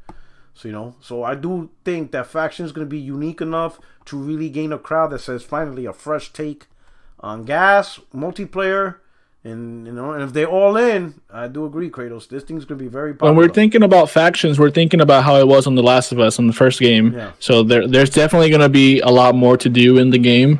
So I do think that Faction is going to be unique enough to really gain a crowd that says finally a fresh take on gas multiplayer, and and if they're all in, I do agree, Kratos. This thing's going to be very popular. When we're thinking about Factions, we're thinking about how it was on The Last of Us on the first game. Yeah. So there's definitely going to be a lot more to do in the game.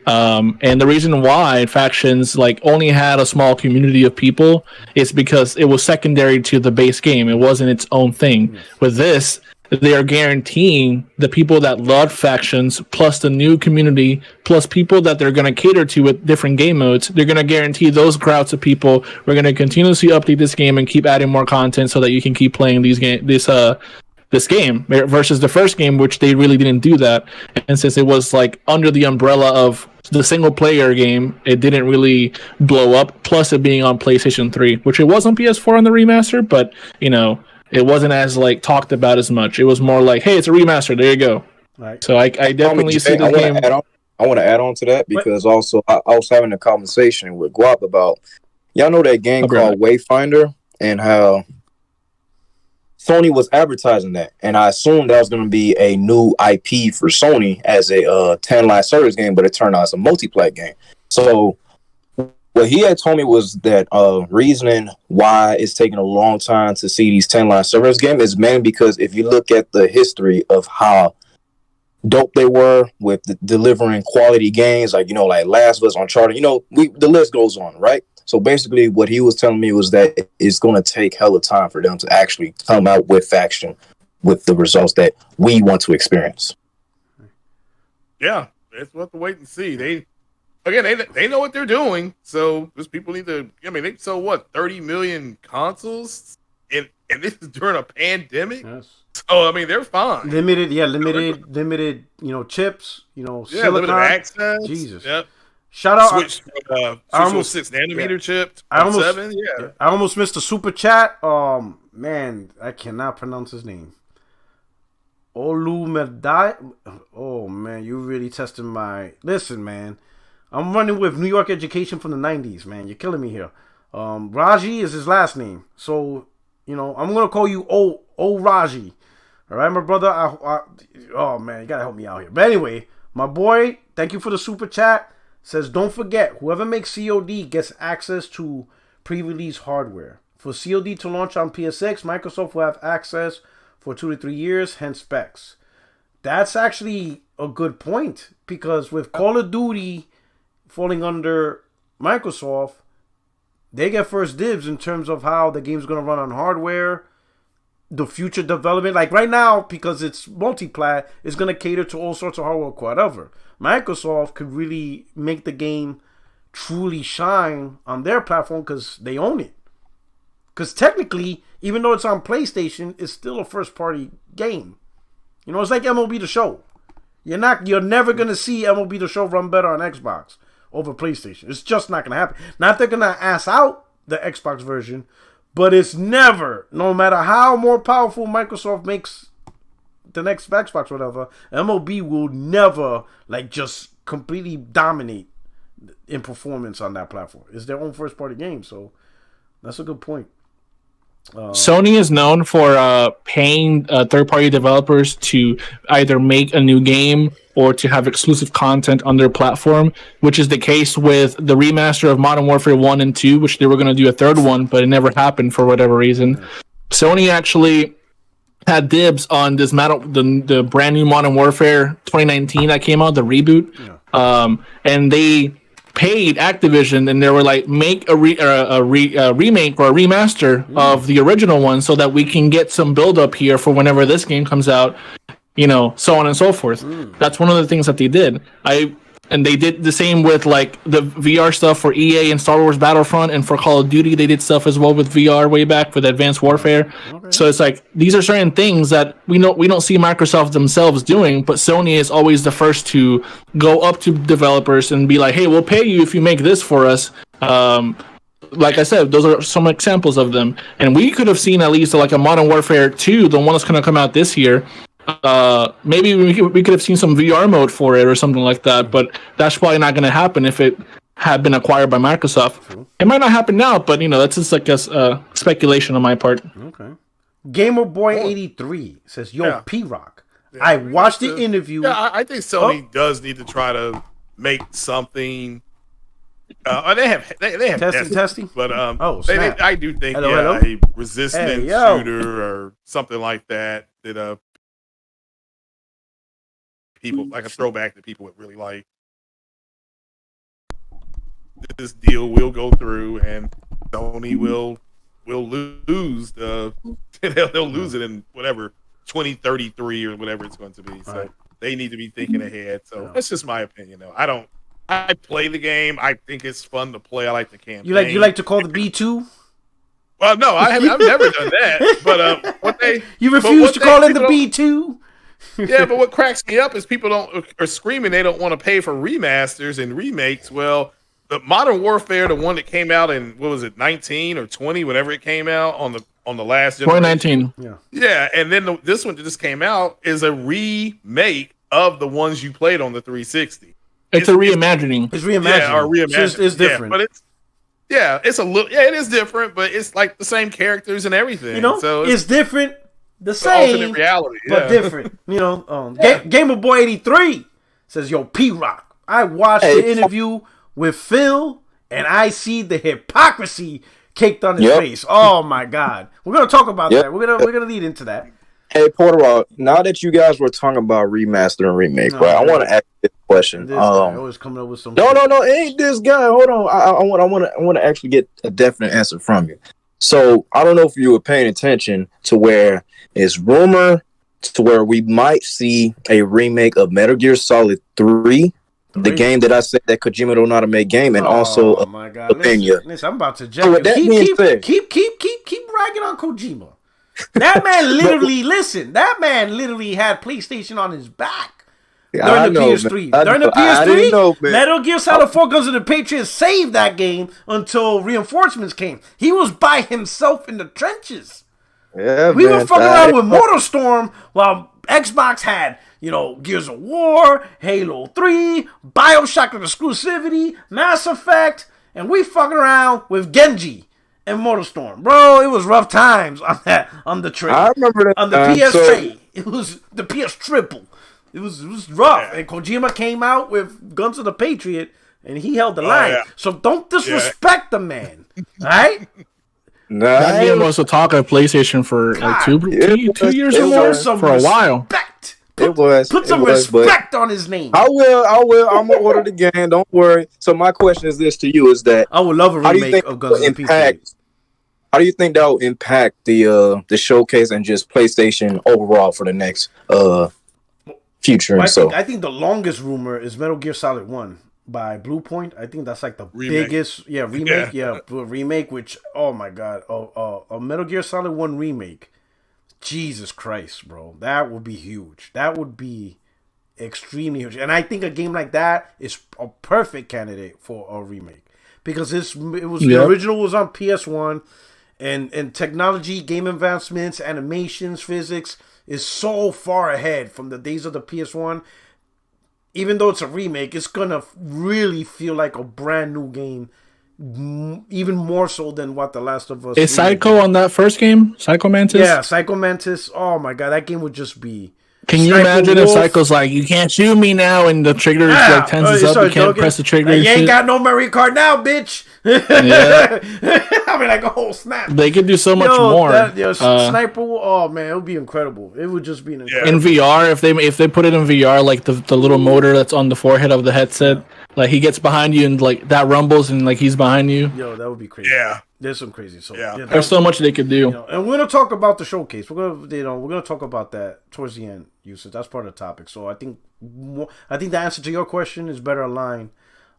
Mm-hmm. And the reason why Factions only had a small community of people is because it was secondary to the base game. It wasn't its own thing. Mm-hmm. With this, they are guaranteeing the people that love Factions plus the new community plus people that they're going to cater to with different game modes. They're going to guarantee those crowds of people. We're going to continuously update this game and keep adding more content so that you can keep playing this game versus the first game, which they really didn't do that. And since it was under the umbrella of the single player game, it didn't really blow up, plus it being on PlayStation 3, which it was on PS4 on the remaster, but it wasn't as talked about as much. It was more hey, it's a remaster, there you go. Right. So I definitely see the game. I want to add on to that because also I was having a conversation with Guap about, y'all know that game called Wayfinder, and how Sony was advertising that, and I assumed that was going to be a new IP for Sony as a 10 live service game, but it turned out as a multiplayer game. So What he had told me was that reasoning why it's taking a long time to see these 10-line servers game is mainly because if you look at the history of how dope they were with delivering quality games, like, you know, like Last of Us, Uncharted, you know, the list goes on, right? So basically what he was telling me was that it's going to take hella time for them to actually come out with Faction with the results that we want to experience. Yeah, that's what to wait and see. They know what they're doing, so those people need to. I mean, they sold what 30 million consoles, and this is during a pandemic. Yes. So I mean, they're fine. Limited. You know, chips. You know, yeah, limited access. Jesus. Yep. Shout out. Switch to a 6nm chip. I almost 7. Yeah. I almost missed a super chat. Man, I cannot pronounce his name. Olumedai. Oh man, you really tested my. Listen, man. I'm running with New York education from the 90s, man. You're killing me here. Raji is his last name. So, you know, I'm going to call you O Raji. All right, my brother? Oh, man, you got to help me out here. But anyway, my boy, thank you for the super chat. Says, don't forget, whoever makes COD gets access to pre-release hardware. For COD to launch on PS6, Microsoft will have access for 2 to 3 years, hence specs. That's actually a good point, because with Call of Duty falling under Microsoft, they get first dibs in terms of how the game's going to run on hardware, the future development. Like right now, because it's multiplat, it's going to cater to all sorts of hardware, whatever. Microsoft could really make the game truly shine on their platform because they own it. Because technically, even though it's on PlayStation, it's still a first-party game. You know, it's like MLB The Show. You're never going to see MLB The Show run better on Xbox over PlayStation. It's just not going to happen. Not they're going to ass out the Xbox version, but it's never, no matter how more powerful Microsoft makes the next Xbox or whatever, MLB will never like just completely dominate in performance on that platform. It's their own first party game, so that's a good point. Sony is known for paying third-party developers to either make a new game or to have exclusive content on their platform, which is the case with the remaster of Modern Warfare 1 and 2, which they were going to do a third one, but it never happened for whatever reason. Sony actually had dibs on this the brand new Modern Warfare 2019 that came out, the reboot, and they paid Activision, and they were like, make a remake or a remaster of the original one so that we can get some build up here for whenever this game comes out, you know, so on and so forth. That's one of the things that they did. And they did the same with like the VR stuff for EA and Star Wars Battlefront, and for Call of Duty they did stuff as well with VR way back with Advanced Warfare. Okay. So it's like these are certain things that we don't see Microsoft themselves doing, but Sony is always the first to go up to developers and be like, "Hey, we'll pay you if you make this for us." Like I said, those are some examples of them, and we could have seen at least like a Modern Warfare 2, the one that's going to come out this year. Maybe we could have seen some VR mode for it or something like that, but that's probably not going to happen if it had been acquired by Microsoft. It might not happen now, but you know, that's just like a speculation on my part. Okay. Gamerboy83 says, "Yo, P-Rock, I watched the interview." Yeah, I think Sony does need to try to make something. They have testing, but I do think hello. A resistant shooter or something like that people like a throwback that people would really like. This deal will go through, and Sony will lose they'll lose it in whatever 2033 or whatever it's going to be. So they need to be thinking ahead. So that's just my opinion, though. I play the game. I think it's fun to play. I like the campaign. You like to call the B2? Well, no, I've never done that. But you refuse to call it the B2? Yeah, but what cracks me up is people are screaming they don't want to pay for remasters and remakes. Well, the Modern Warfare, the one that came out in what was it, 19 or 20, whenever it came out on the last generation. 2019. Yeah, and then this one that just came out is a remake of the ones you played on the 360. It's a reimagining. It's reimagining. Yeah, or reimagining. It's different. Yeah, but it's a little. Yeah, it is different, but it's like the same characters and everything. You know, so it's different. The same, alternate reality, but different. You know, Gamerboy83 says, "Yo, P-Rock, I watched the interview with Phil and I see the hypocrisy caked on his face. Oh my God, we're gonna talk about that. We're gonna lead into that. Hey, Porter, now that you guys were talking about remaster and remake, right? I want to ask you a question. This guy always coming up with some. No, it ain't this guy. Hold on, I want to actually get a definite answer from you. So I don't know if you were paying attention to where it's rumor to where we might see a remake of Metal Gear Solid 3. The game that I said that Kojima don't know how to make game, and also my God, listen, I'm about to jump. So keep ragging on Kojima. That man literally, that man literally had PlayStation on his back during the PS3. During the PS3, Metal Gear Solid 4 Guns of the Patriots saved that game until reinforcements came. He was by himself in the trenches. Yeah, we were fucking around with MotorStorm while Xbox had, Gears of War, Halo 3, BioShock exclusivity, Mass Effect, and we fucking around with Genji and MotorStorm. Bro, it was rough times on the tray. I remember that on the PS tray. It was the PS triple. It was rough. And Kojima came out with Guns of the Patriot, and he held the line. Yeah. So don't disrespect the man. All right? That game was the talk of PlayStation for like two years or more, for a while. Put some respect on his name. I will. I'm gonna order the game. Don't worry. So my question is this to you: is that I would love a remake of Guns of the Patriot. How do you think that will impact the showcase and just PlayStation overall for the next future? I think the longest rumor is Metal Gear Solid 1 by Blue Point. I think that's like the biggest remake. Yeah, remake. Which, oh my God, a Metal Gear Solid 1 remake. Jesus Christ, bro, that would be huge. That would be extremely huge. And I think a game like that is a perfect candidate for a remake because the original was on PS1, and technology, game advancements, animations, physics is so far ahead from the days of the PS1. Even though it's a remake, it's gonna really feel like a brand new game, even more so than what The Last of Us. Is Psycho on that first game? Psycho Mantis? Yeah, Psycho Mantis. Oh my God, that game would just be. Can you imagine if Psycho's like, you can't shoot me now, and the trigger like tenses up, you can't press the trigger. Like, you ain't got no memory card now, bitch. Yeah. I mean, like, oh snap. They could do so much more. Sniper. Oh man, it would be incredible. It would just be incredible. In VR, if they put it in VR, like the little motor that's on the forehead of the headset, like he gets behind you and like that rumbles and like he's behind you. Yo, that would be crazy. Yeah. There's some crazy. So there's so much they could do. And we're gonna talk about the showcase. We're gonna talk about that towards the end, Yusuf. That's part of the topic. So I think the answer to your question is better aligned.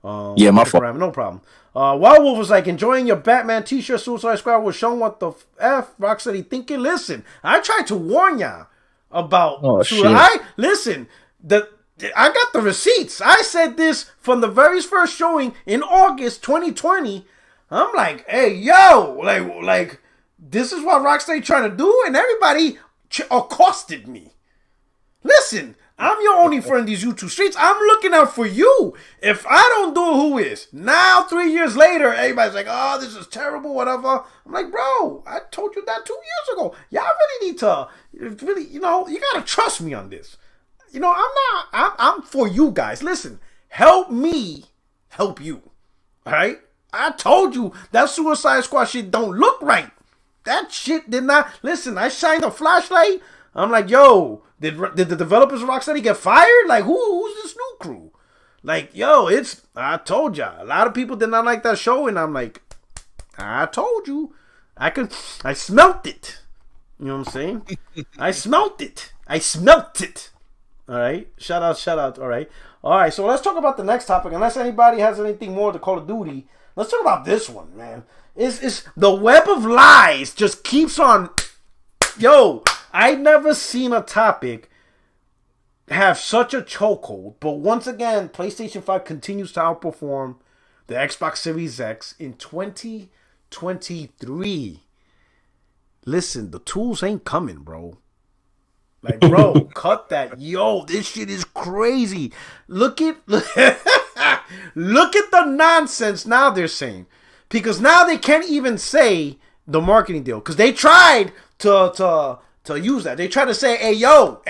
My fault. No problem. Wild Wolf was like, enjoying your Batman t-shirt. Suicide Squad was showing what the F. Rocksteady thinking. Listen, I tried to warn ya about. Oh shit! I got the receipts. I said this from the very first showing in August 2020. I'm like, hey, yo, like, this is what Rocksteady trying to do, and everybody accosted me. Listen, I'm your only friend in these YouTube streets. I'm looking out for you. If I don't do it, who is? Now, 3 years later, everybody's like, oh, this is terrible, whatever. I'm like, bro, I told you that 2 years ago. Y'all really need to, you got to trust me on this. I'm for you guys. Listen, help me help you. All right? I told you that Suicide Squad shit don't look right. That shit did not. Listen, I shined a flashlight. I'm like, yo, did the developers of Rocksteady get fired? Like, who's this new crew? Like, yo, I told ya. A lot of people did not like that show, and I'm like, I told you. I smelt it. You know what I'm saying? I smelt it. All right. Shout out. All right. So let's talk about the next topic. Unless anybody has anything more to Call of Duty, let's talk about this one, man. It's the web of lies just keeps on. Yo, I never seen a topic have such a chokehold. But once again, PlayStation 5 continues to outperform the Xbox Series X in 2023. Listen, the tools ain't coming, bro. Like, bro, cut that. Yo, this shit is crazy. Look at the nonsense now they're saying. Because now they can't even say the marketing deal. Because they tried to use that. They tried to say, hey, yo,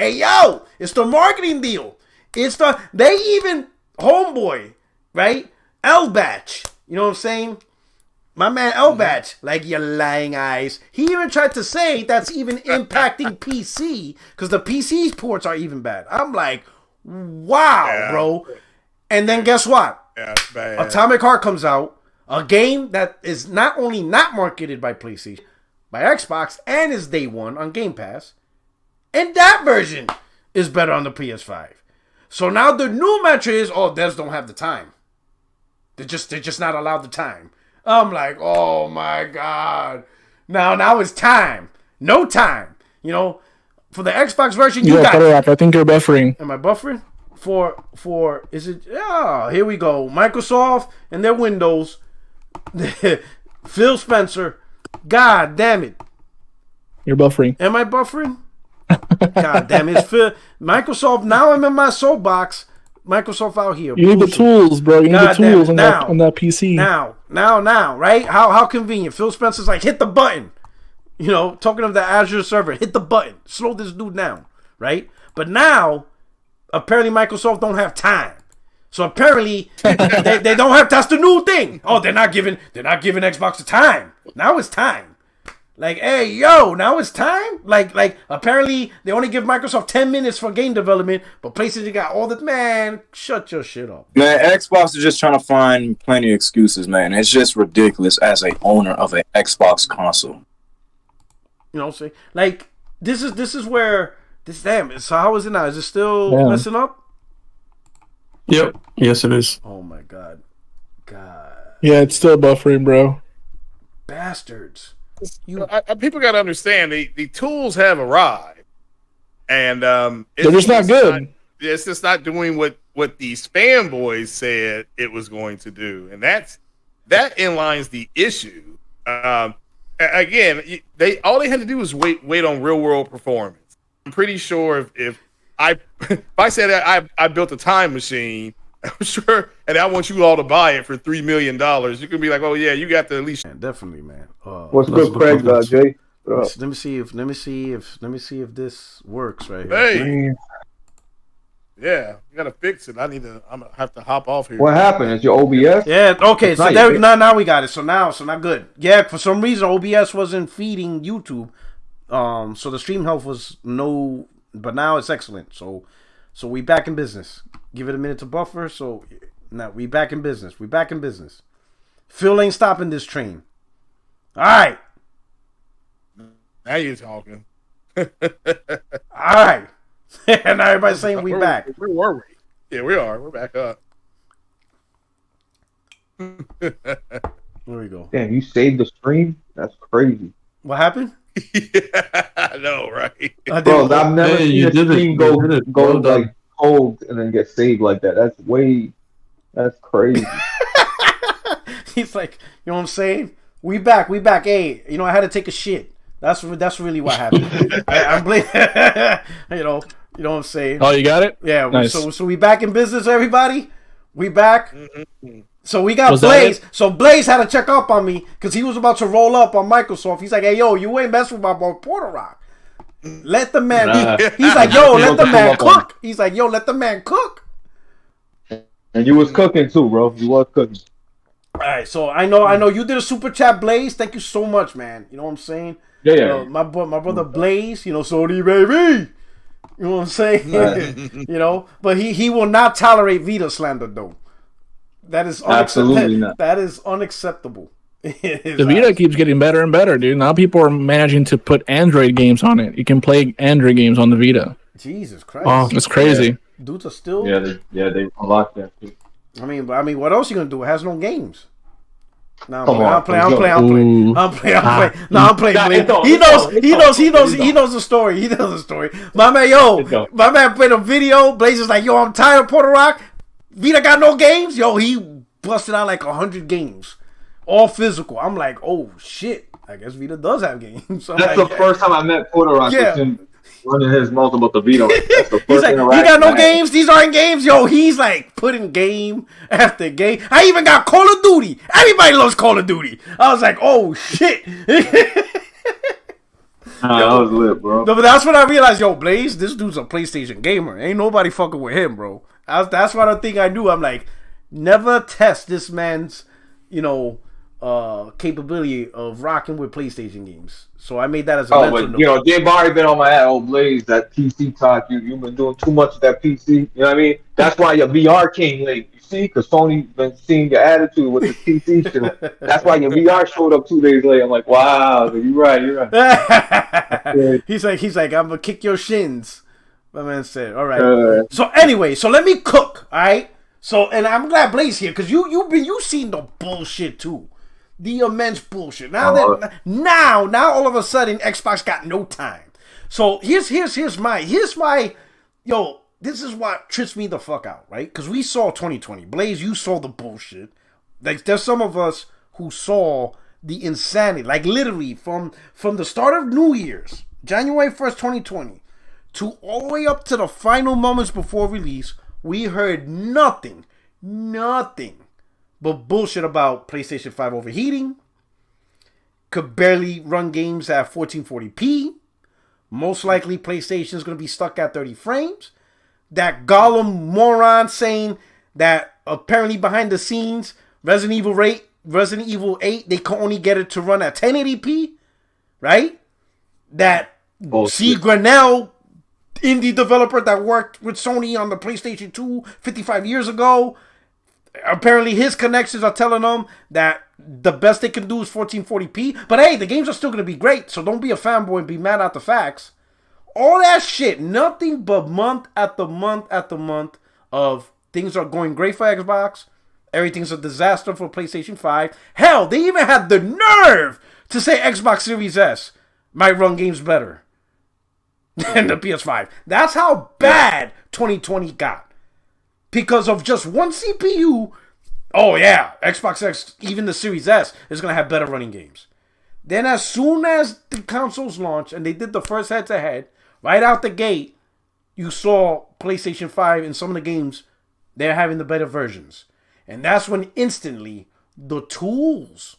it's the marketing deal. They even, homeboy, right? L-Batch, You know what I'm saying? My man Elbatch, like your lying eyes. He even tried to say that's even impacting PC because the PC's ports are even bad. I'm like, wow, bro. And then guess what? Yeah, it's bad. Atomic Heart comes out, a game that is not only not marketed by PlayStation, by Xbox, and is day one on Game Pass, and that version is better on the PS5. So now the new mantra is, devs don't have the time. They're just not allowed the time. I'm like, oh my god. Now it's time. No time. You know, for the Xbox version, you got it. I think you're buffering. Am I buffering? For is it? Yeah, here we go. Microsoft and their Windows. Phil Spencer. God damn it. You're buffering. Am I buffering? God damn it. It's Phil. Microsoft. Now I'm in my soapbox. Microsoft out here. You need the tools, bro. You need the tools on that PC. Now, right? How convenient. Phil Spencer's like, hit the button. You know, talking of the Azure server, hit the button. Slow this dude down, right? But now, apparently Microsoft don't have time. So apparently they don't have. That's the new thing. Oh, they're not giving Xbox the time. Now it's time. Like, hey, yo, now it's time? Like apparently they only give Microsoft 10 minutes for game development, but PlayStation got all the... Man, shut your shit up. Man, Xbox is just trying to find plenty of excuses, man. It's just ridiculous as a owner of an Xbox console. You know what I'm saying? Like, this is where... So how is it now? Is it still messing up? Yep. Yes, it is. Oh, my God. Yeah, it's still buffering, bro. Bastards. People got to understand the tools have arrived, and they're just not good. It's just not doing what these fanboys said it was going to do, and that inlines the issue. Again, all they had to do was wait on real world performance. I'm pretty sure if I said that I built a time machine, I'm sure, and I want you all to buy it for $3 million. You can be like, oh yeah, you got to at least. Man, definitely, man. What's good, Craig? Jay? Let me see if this works right here. Hey, yeah, you gotta fix it. I'm gonna have to hop off here. What happened? Is your OBS? Yeah. Okay. So now we got it. So not good. Yeah. For some reason, OBS wasn't feeding YouTube. So the stream health was no, but now it's excellent. So we back in business. Give it a minute to buffer. So now we back in business. Phil ain't stopping this train. All right. Now you're talking. All right. And now everybody's saying we back. Where were we? Yeah, we are. We're back up. There we go. Damn, you saved the stream? That's crazy. What happened? Yeah, I know, right? Bro, I've never seen a stream go like cold and then get saved like that. That's crazy. He's like, you know what I'm saying? We back. Hey, you know, I had to take a shit. That's really what happened. I'm blaming. you know what I'm saying? Oh, you got it? Yeah. Nice. So we back in business, everybody. We back. Mm-hmm. So we got Blaze. So Blaze had to check up on me because he was about to roll up on Microsoft. He's like, hey, yo, you ain't messing with my boy Porter Rock. Let the man. He's like, yo, let the man cook. He's like, yo, let the man cook. And you was cooking too, bro. You was cooking. All right, so I know you did a super chat, Blaze. Thank you so much, man. You know what I'm saying? Yeah. My brother Blaze, you know, Sony baby. You know what I'm saying? Right. You know, but he will not tolerate Vita slander though. That is absolutely not. That is unacceptable. The Vita keeps getting better and better, dude. Now people are managing to put Android games on it. You can play Android games on the Vita. Jesus Christ. Oh, it's crazy. Yeah. Dudes are still. They unlocked that too. I mean, what else are you gonna do? It has no games. No, I'm playing. No, I'm playing. He knows the story. My man played a video. Blaze is like, yo, I'm tired of Porter Rock. Vita got no games. Yo, he busted out like 100 games, all physical. I'm like, oh shit. I guess Vita does have games. So that's like, the first time I met Porter Rock. Yeah. Running his mouth about the Vita. That's the first he's like, you got no games? These aren't games? Yo, he's like putting game after game. I even got Call of Duty. Everybody loves Call of Duty. I was like, oh shit. That was lit, bro. No, but that's when I realized, yo, Blaze, this dude's a PlayStation gamer. Ain't nobody fucking with him, bro. That's one of the thing I knew. I'm like, never test this man's, capability of rocking with PlayStation games. So I made that as a mental note. You know, Jay Barry been on my ass. Oh, Blaze, that PC talk. You've been doing too much of that PC. You know what I mean? That's why your VR came late. You see, because Sony been seeing your attitude with the PC shit. That's why your VR showed up 2 days later. I'm like, wow, you're right. He's like, I'm gonna kick your shins. My man said, all right. So anyway, so let me cook. All right. So, and I'm glad Blaze here because you seen the bullshit too. The immense bullshit. Now all of a sudden Xbox got no time. So here's my this is what trips me the fuck out, right? Because we saw 2020. Blaze, you saw the bullshit. Like there's some of us who saw the insanity. Like literally from the start of New Year's, January 1st, 2020, to all the way up to the final moments before release, we heard nothing but bullshit about PlayStation 5 overheating, could barely run games at 1440p, most likely PlayStation is going to be stuck at 30 frames, that Gollum moron saying that apparently behind the scenes, Resident Evil 8, they can only get it to run at 1080p, right? That C. Granell, indie developer that worked with Sony on the PlayStation 2 55 years ago, apparently his connections are telling them that the best they can do is 1440p. But hey, the games are still going to be great, so don't be a fanboy and be mad at the facts. All that shit, nothing but month after month after month of things are going great for Xbox. Everything's a disaster for PlayStation 5. Hell, they even had the nerve to say Xbox Series S might run games better than the PS5. That's how bad 2020 got. Because of just one CPU, oh yeah, Xbox X, even the Series S, is going to have better running games. Then as soon as the consoles launched and they did the first head-to-head, right out the gate, you saw PlayStation 5 in some of the games, they're having the better versions. And that's when instantly the tools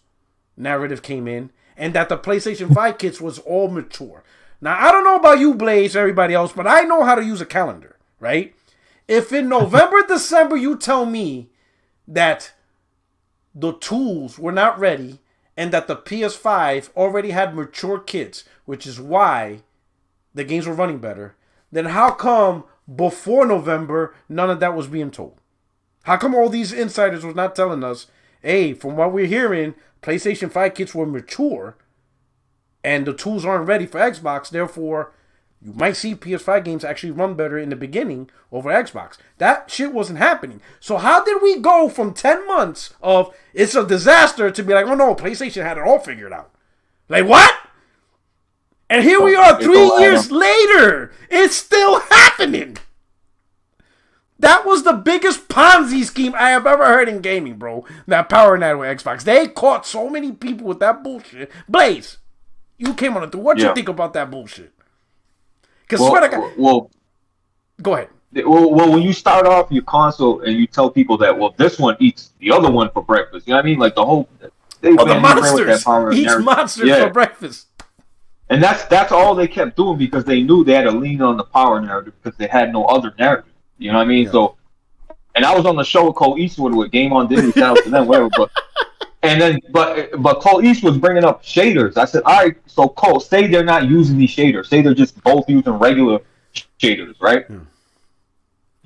narrative came in and that the PlayStation 5 kits was all mature. Now, I don't know about you, Blaze, or everybody else, but I know how to use a calendar, right? If in November, December, you tell me that the tools were not ready and that the PS5 already had mature kits, which is why the games were running better, then how come before November, none of that was being told? How come all these insiders was not telling us, hey, from what we're hearing, PlayStation 5 kits were mature and the tools aren't ready for Xbox, therefore you might see PS5 games actually run better in the beginning over Xbox. That shit wasn't happening. So how did we go from 10 months of it's a disaster to be like, oh no, PlayStation had it all figured out? Like what? And here we are 3 years later. It's still happening. That was the biggest Ponzi scheme I have ever heard in gaming, bro. That Power Night with Xbox. They caught so many people with that bullshit. Blaze, you came on it. What you think about that bullshit? Because go ahead. Well, when you start off your console and you tell people that, well, this one eats the other one for breakfast. You know what I mean? Like the whole the monsters eats monsters for breakfast. And that's all they kept doing because they knew they had to lean on the power narrative because they had no other narrative. You know what I mean? Yeah. So, and I was on the show with Cole Eastwood with Game On Disney, shout out to them, whatever. But Cole Eastwood was bringing up shaders. I said, all right, so Cole, say they're not using these shaders. Say they're just both using regular shaders, right? I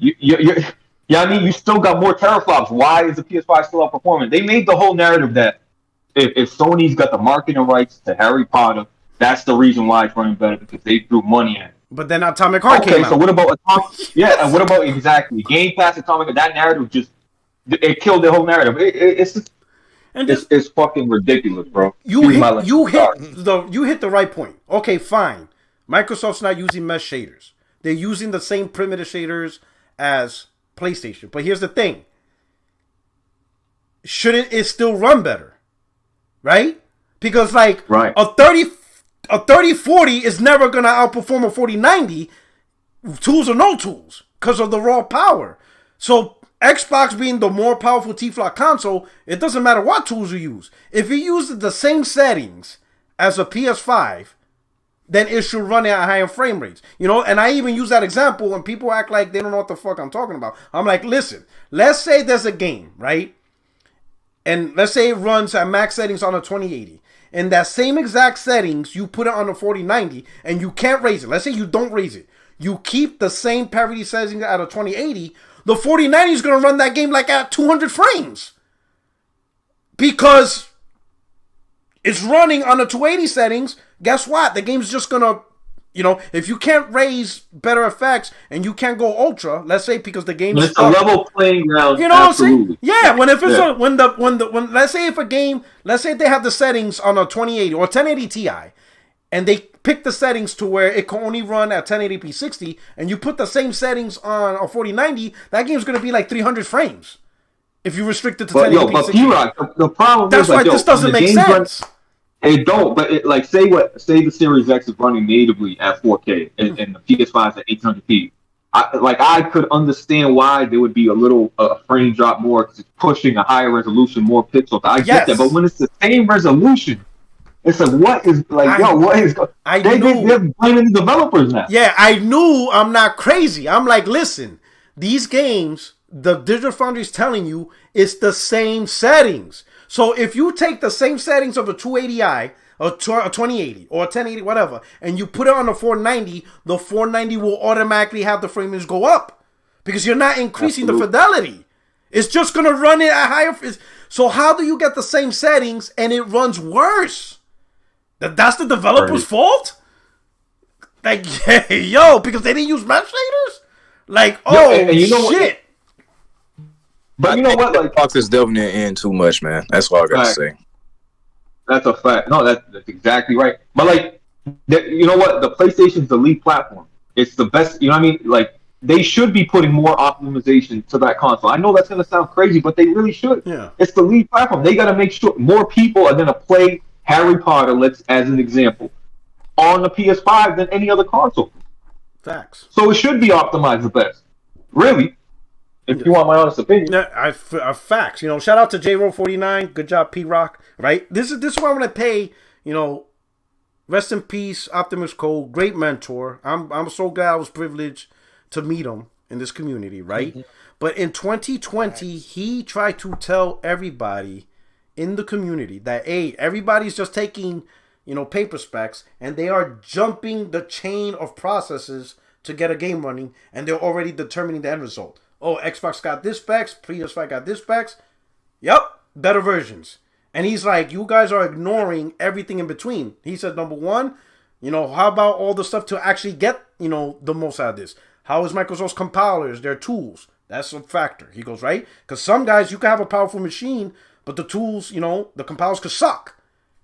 mean, you still got more teraflops. Why is the PS5 still outperforming? They made the whole narrative that if Sony's got the marketing rights to Harry Potter, that's the reason why it's running better because they threw money at it. But then Atomic Heart came out. Okay, so what about Atomic? Yeah, and what about exactly Game Pass, Atomic? That narrative it killed the whole narrative. It's fucking ridiculous, bro. You hit the right point. Okay, fine. Microsoft's not using mesh shaders. They're using the same primitive shaders as PlayStation. But here's the thing. Shouldn't it still run better? Right? Because a 3040 is never going to outperform a 4090, tools or no tools, because of the raw power. So Xbox being the more powerful T-Flock console, it doesn't matter what tools you use. If you use the same settings as a PS5, then it should run at higher frame rates. You know, and I even use that example when people act like they don't know what the fuck I'm talking about. I'm like, listen, let's say there's a game, right? and let's say it runs at max settings on a 2080. And that same exact settings, you put it on a 4090, and you can't raise it. Let's say you don't raise it. You keep the same parity settings at a 2080. The 4090 is going to run that game like at 200 frames. Because it's running on the 280 settings. Guess what? The game's just going to, if you can't raise better effects and you can't go ultra, let's say because the game is a level playing ground. You know absolutely. What I'm saying? Yeah. When let's say if a game, let's say they have the settings on a 2080 or 1080 Ti, and they pick the settings to where it can only run at 1080p 60, and you put the same settings on a 4090, that game's going to be like 300 frames. If you restrict it to 1080p 60. P-Rock, the problem that's is why this doesn't make sense. It don't, but say the Series X is running natively at 4K and the PS5 is at 800p. I could understand why there would be a little frame drop more because it's pushing a higher resolution, more pixels. I get that, but when it's the same resolution, it's like what is they're blaming the developers now. Yeah, I knew I'm not crazy. I'm like, listen, these games, the Digital Foundry is telling you it's the same settings. So if you take the same settings of a 280i, or 2080, or 1080, whatever, and you put it on a 490, the 490 will automatically have the frame rates go up. Because you're not increasing the fidelity. It's just going to run it at higher... So how do you get the same settings and it runs worse? That's the developer's fault? Like, because they didn't use mesh shaders? Like, and you know shit. But you know what? Like, Xbox is delving in too much, man. That's all I got to say. That's a fact. No, that's exactly right. But you know what? The PlayStation's the lead platform. It's the best. You know what I mean? Like, they should be putting more optimization to that console. I know that's going to sound crazy, but they really should. Yeah. It's the lead platform. They got to make sure more people are going to play Harry Potter, as an example, on the PS5 than any other console. Facts. So it should be optimized the best. Really. If you want my honest opinion. Yeah, facts. Shout out to JRO49. Good job, P-Rock. Right? This is what I'm going to pay, rest in peace, Optimus Cole. Great mentor. I'm so glad I was privileged to meet him in this community, right? Mm-hmm. But in 2020, he tried to tell everybody in the community that, hey, everybody's just taking, paper specs, and they are jumping the chain of processes to get a game running, and they're already determining the end result. Oh, Xbox got this specs, PS5 got this specs. Yep, better versions. And he's like, you guys are ignoring everything in between. He said, number one, how about all the stuff to actually get, the most out of this? How is Microsoft's compilers, their tools? That's a factor. He goes, right? Because some guys, you can have a powerful machine, but the tools, the compilers could suck.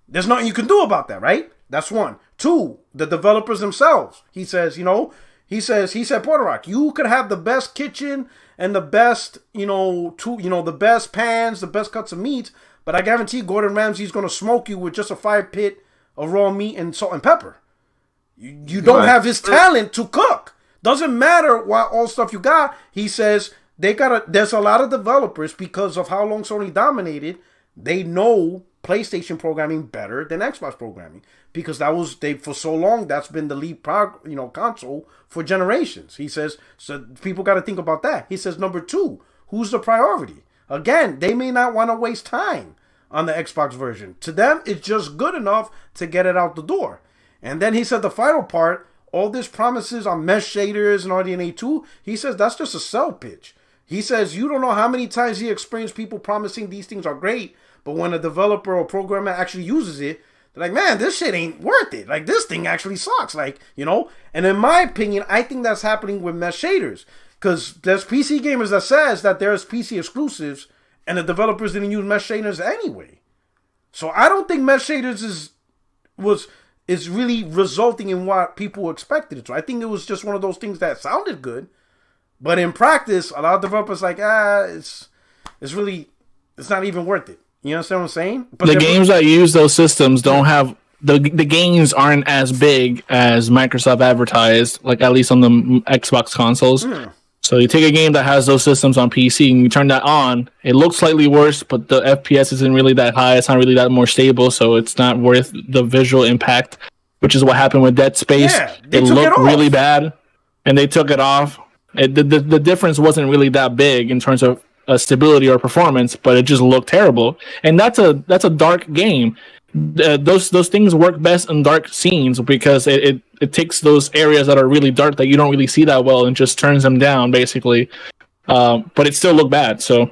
There's nothing you can do about that, right? That's one. Two, the developers themselves. He says, he said, Puerto Rock, you could have the best kitchen and the best, the best pans, the best cuts of meat, but I guarantee Gordon Ramsay's going to smoke you with just a fire pit of raw meat and salt and pepper. You don't have his talent to cook. Doesn't matter what all stuff you got. He says there's a lot of developers, because of how long Sony dominated, they know PlayStation programming better than Xbox programming, because for so long that's been the lead console for generations. He says, so people got to think about that. He says, number two, who's the priority? Again, they may not want to waste time on the Xbox version. To them, it's just good enough to get it out the door. And then he said the final part, all this promises on mesh shaders and RDNA 2, he says that's just a sell pitch. He says you don't know how many times he experienced people promising these things are great, but when a developer or programmer actually uses it, they're like, man, this shit ain't worth it. Like, this thing actually sucks. Like, And in my opinion, I think that's happening with mesh shaders. Because there's PC gamers that says that there's PC exclusives and the developers didn't use mesh shaders anyway. So I don't think mesh shaders is really resulting in what people expected it to. I think it was just one of those things that sounded good. But in practice, a lot of developers like, it's not even worth it. You understand what I'm saying? But the games that use those systems don't have the games aren't as big as Microsoft advertised, like at least on the Xbox consoles. So you take a game that has those systems on PC and you turn that on, it looks slightly worse, but the FPS isn't really that high. It's not really that more stable, so it's not worth the visual impact, which is what happened with Dead Space. Yeah, it looked really bad, and they took it off. The difference wasn't really that big in terms of stability or performance, but it just looked terrible. And that's a dark game. Those things work best in dark scenes because it takes those areas that are really dark that you don't really see that well and just turns them down basically. But it still looked bad. So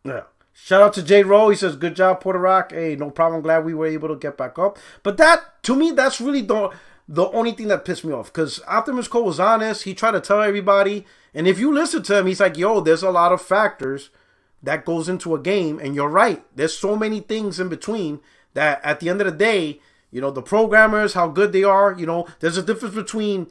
yeah. Shout out to J Rowe. He says, "Good job, Puerto Rock. Hey, no problem. Glad we were able to get back up." But that, to me, that's really the only thing that pissed me off, because Optimus Cole was honest. He tried to tell everybody, and if you listen to him, he's like, "Yo, there's a lot of factors that goes into a game," and you're right. There's so many things in between that at the end of the day, you know, the programmers, how good they are, you know, there's a difference between,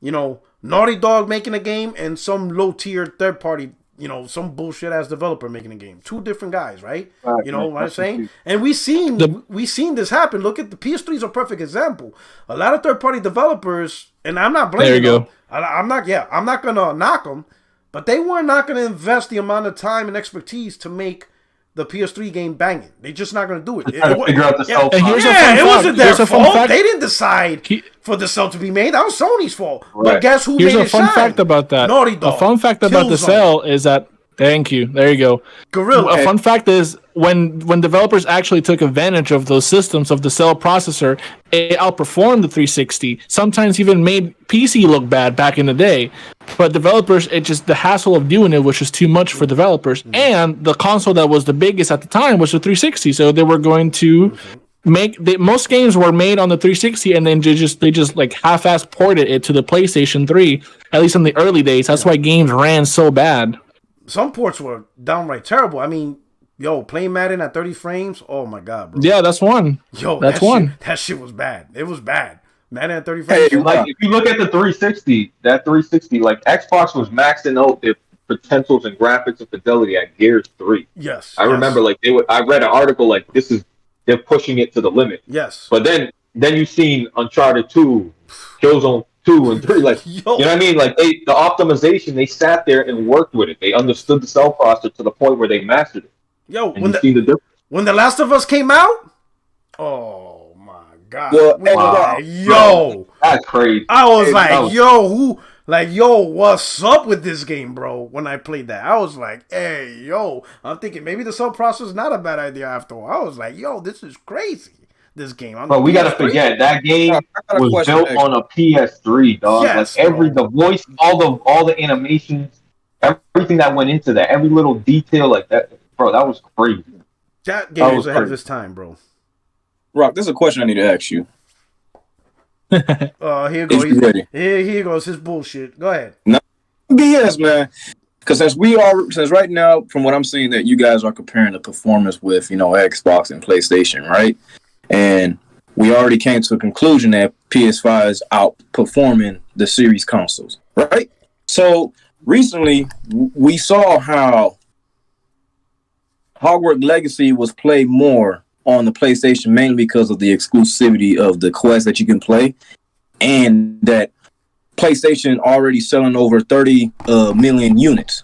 you know, Naughty Dog making a game and some low-tier third-party, you know, some bullshit-ass developer making a game. Two different guys, right? You know what I'm saying? And we seen this happen. Look at the PS3 is a perfect example. A lot of third-party developers, and I'm not blaming them. I'm not going to knock them, but they were not going to invest the amount of time and expertise to make the PS3 game banging. They're just not going to do it. Figure out the cell. It wasn't their fault. They didn't decide for the cell to be made. That was Sony's fault. Right. But guess who made it shine? Here's a fun fact about that. Naughty Dog. A fun fact about the cell is that, thank you, there you go. Gorilla. A fun fact is when developers actually took advantage of those systems of the cell processor, it outperformed the 360. Sometimes even made PC look bad back in the day. But developers, the hassle of doing it was just too much for developers. And the console that was the biggest at the time was the 360. So they were going to most games were made on the 360, and then they just like half-ass ported it to the PlayStation 3, at least in the early days. That's why games ran so bad. Some ports were downright terrible. I mean, playing Madden at 30 frames, oh my god, bro. Yeah, that's one. That's one. That shit was bad. It was bad. Madden at 30 frames. Hey, like if you look at the 360, like Xbox was maxing out their potentials and graphics and fidelity at Gears 3. Yes. I remember I read an article like they're pushing it to the limit. Yes. But then you seen Uncharted 2, Killzone 2 and 3, like you know what I mean? Like the optimization, they sat there and worked with it. They understood the cell processor to the point where they mastered it. When The Last of Us came out, oh my god! That's crazy. I was what's up with this game, bro? When I played that, I was like, hey, I'm thinking maybe the cell processor is not a bad idea after all. I was like, this is crazy. This game, but we gotta forget that game was built on a PS3, dog. Yes, like the voice, all the animations, everything that went into that, every little detail like that, bro. That was crazy. That game was ahead of its time, bro. Rock, there's a question I need to ask you. Here goes. Here goes his bullshit. Go ahead. No BS, man. Because since right now, from what I'm seeing, that you guys are comparing the performance with Xbox and PlayStation, right? And we already came to a conclusion that PS5 is outperforming the series consoles, right? So recently, we saw how Hogwarts Legacy was played more on the PlayStation, mainly because of the exclusivity of the Quest that you can play, and that PlayStation already selling over 30 million units,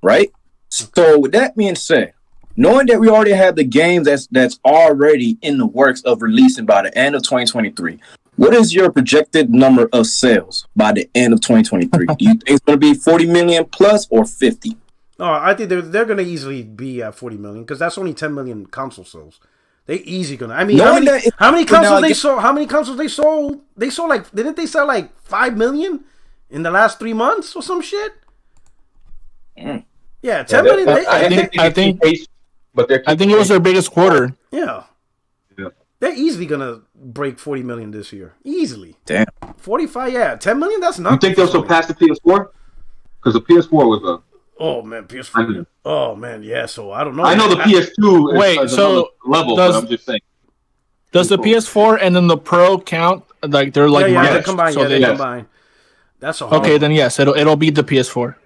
right? So with that being said, knowing that we already have the games that's already in the works of releasing by the end of 2023, what is your projected number of sales by the end of 2023? Do you think it's going to be 40 million plus or 50? Oh, I think they're going to easily be at 40 million because that's only 10 million console sales. They easy gonna. I mean, how many consoles they sold? How many consoles they sold? They sold didn't they sell 5 million in the last 3 months or some shit? Yeah, 10 million. I think it was their biggest quarter. Yeah. They're easily gonna break 40 million this year. Easily. Damn. 45. Yeah, 10 million. That's nothing. You think they'll surpass the PS4? Because the PS4 was a. Oh man, PS4. Oh man, yeah. So I don't know. I know the PS2 is another level, but I'm just saying. Does the PS4 and then the Pro count? Like they're like they combine. So they combine. That's a okay. Then yes, it'll beat the PS4.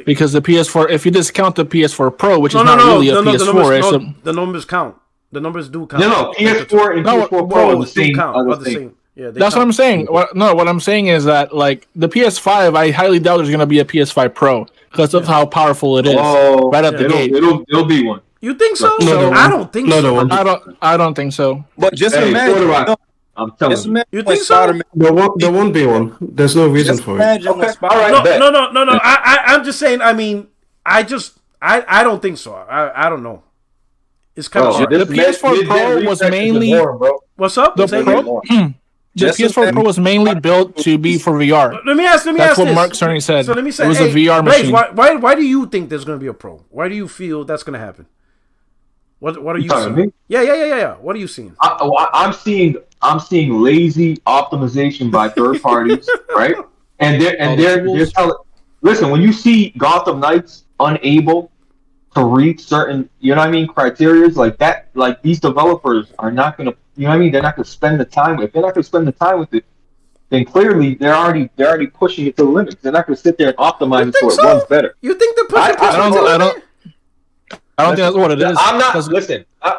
Because the PS4, if you discount the PS4 Pro, which is not really a PS4, the numbers count. The numbers do count. No, PS4 and PS4 Pro are the same. Yeah, that's what I'm saying. What I'm saying is that like the PS5, I highly doubt there's going to be a PS5 Pro because of how powerful it is right at the gate. It'll be one. You think so? I don't think so. I don't think so. But just imagine. I'm telling you. You think so? There won't be one. There's no reason for it. Okay. All right. No. I'm just saying. I mean, I I don't think so. I don't know. It's kind of hard. The PS4 Pro was mainly. What's up? The PS4 Pro was mainly built to be for VR. Let me ask. That's what Mark Cerny said. So let me say, it was a VR Blaze, machine. Why do you think there's going to be a Pro? Why do you feel that's going to happen? What are you seeing? Yeah. What are you seeing? I'm seeing lazy optimization by third parties, right? And they're telling. Listen, when you see Gotham Knights unable to reach certain, criteria like that, like these developers are not going to, they're not going to spend the time with. If they're not going to spend the time with it, then clearly they're already pushing it to the limits. They're not going to sit there and optimize it so it runs better. You think they're pushing? I don't think that's what it is. I'm not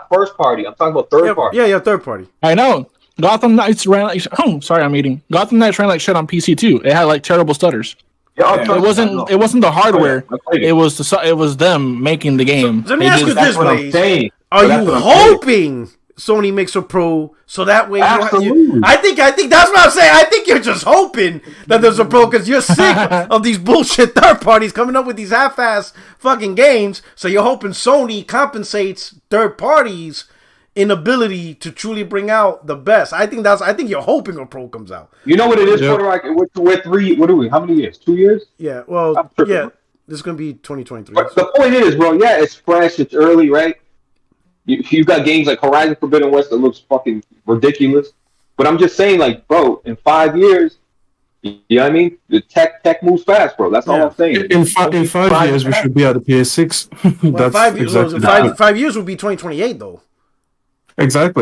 first party. I'm talking about third party. Yeah, third party. I know. Gotham Knights ran like sorry, I'm eating. Gotham Knights ran like shit on PC too. It had like terrible stutters. Yeah, it wasn't the hardware. It was them making the game. Let me ask you this, Blaze. Are you hoping Sony makes a Pro so that way I think that's what I'm saying. I think you're just hoping that there's a Pro because you're sick of these bullshit third parties coming up with these half-ass fucking games. So you're hoping Sony compensates third parties' inability to truly bring out the best. I think you're hoping a Pro comes out. You know what it is, Puerto Rico? We're 3. What are we? How many years? 2 years? Yeah. Well, yeah. This is gonna be 2023. But the point is, bro. Yeah, it's fresh. It's early, right? You've got games like Horizon Forbidden West that looks fucking ridiculous. But I'm just saying, like, bro, in 5 years, you know what I mean? The tech moves fast, bro. That's all I'm saying. In 5 years, we should be at the PS6. Well, 5 years would be 2028, though. That's next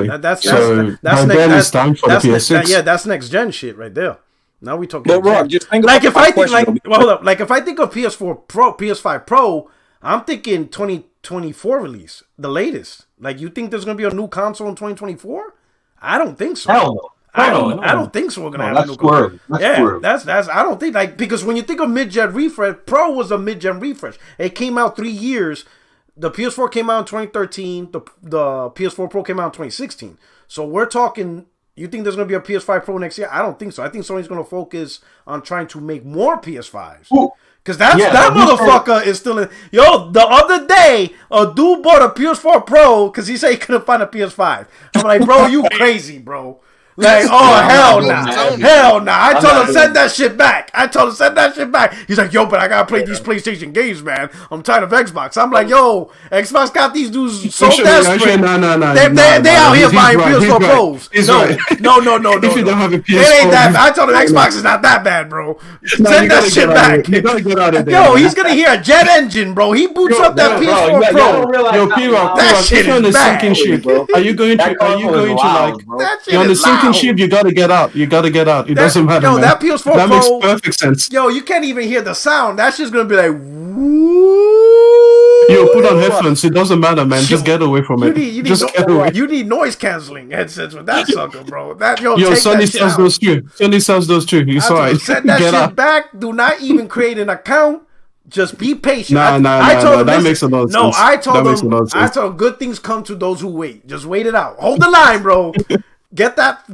time for the PS6. That's next gen shit right there. Now we talking. But Rob, just think like if I think hold up, like if I think of PS4 Pro, PS5 Pro, I'm thinking 2024 release, the latest. Like you think there's gonna be a new console in 2024? I don't think so. Hell no. I don't think so. We're gonna have a new console. That's I don't think because when you think of mid-gen refresh, Pro was a mid-gen refresh. It came out 3 years. The PS4 came out in 2013. The PS4 Pro came out in 2016. So we're talking. You think there's going to be a PS5 Pro next year? I don't think so. I think Sony's going to focus on trying to make more PS5s. Because that motherfucker is still in. Yo, the other day, a dude bought a PS4 Pro because he said he couldn't find a PS5. I'm like, bro, you crazy, bro. Like, hell nah. I told him send that shit back. He's like, yo, but I gotta play these PlayStation games, man. I'm tired of Xbox. I'm like, yo, Xbox got these dudes so desperate. They out here buying PS4 Pros. No. If you don't have a PS4, it ain't that bad. I told him Xbox is not that bad, bro. Send that shit back. You gotta get out of there. Yo, he's gonna hear a jet engine, bro. He boots up that PS4 Pro. Yo, P-Rock, that shit on the is bad. sinking ship. Are you going to like? You're on the sinking ship. You gotta get out. It doesn't matter. Yo, man. that PS4 that Pro makes perfect sense. Yo, you can't even hear the sound. That's just gonna be like, woo. Yo, put on headphones. It doesn't matter, man. Just get away from it. Get away. You need noise canceling headsets with that sucker, bro. Sony sells those too. You saw it. Send that shit back. Do not even create an account. Just be patient. That makes a lot of sense. No, I told him good things come to those who wait. Just wait it out. Hold the line, bro. Get that.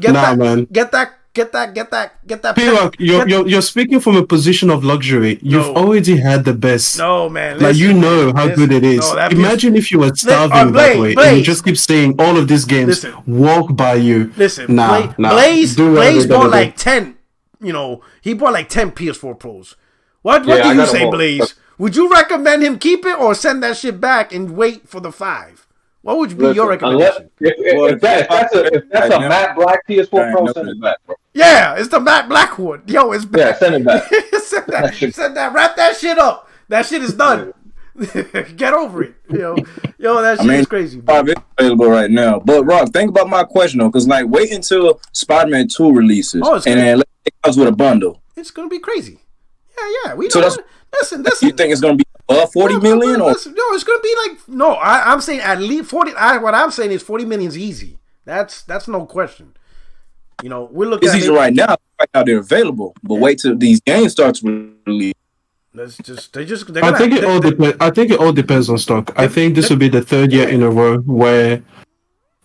P-Rock, you're speaking from a position of luxury. You've already had the best. No, man. Like you know how good it is. Imagine if you were starving that way and you just keep saying all of these games walk by you. Blaze bought like 10. He bought like 10 PS4 Pros. What do you say, Blaze? Would you recommend him keep it or send that shit back and wait for the 5? What would be your recommendation? If that's a matte black PS4 Pro, send it back, bro. Yeah, it's the matte black one. Yo, it's back. Yeah, send it back. send that. Wrap that shit up. That shit is done. Get over it. Yo, that shit is crazy. It's available right now. But Rock, think about my question though, because like wait until Spider-Man 2 releases, and then it comes with a bundle. It's gonna be crazy. Yeah. Listen. You think it's gonna be above 40 million? No, it's gonna be like I'm saying at least 40. What I'm saying is 40 million is easy. That's no question. We're looking. It's easy right now. Right now they're available, but wait till these games start to release. I think it all depends on stock. I think this will be the third year in a row where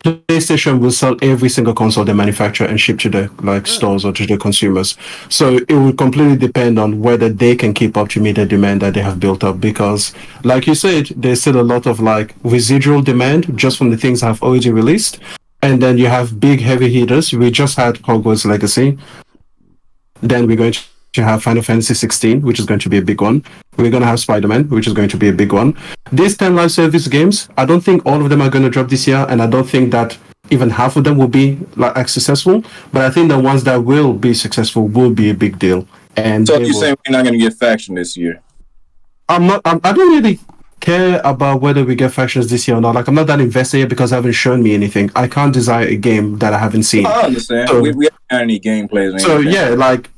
PlayStation will sell every single console they manufacture and ship to the stores or to the consumers. So it will completely depend on whether they can keep up to meet the demand that they have built up. Because, like you said, there's still a lot of residual demand just from the things that have already released, and then you have big heavy hitters. We just had Hogwarts Legacy. Then we're going to have Final Fantasy 16, which is going to be a big one. We're going to have Spider-Man, which is going to be a big one. These 10 live service games, I don't think all of them are going to drop this year, and I don't think that even half of them will be successful. But I think the ones that will be successful will be a big deal. And so you're saying we're not going to get Faction this year? I don't really care about whether we get Factions this year or not. I'm not that invested yet because they haven't shown me anything. I can't desire a game that I haven't seen. I understand. So, we haven't had any gameplays. So yeah,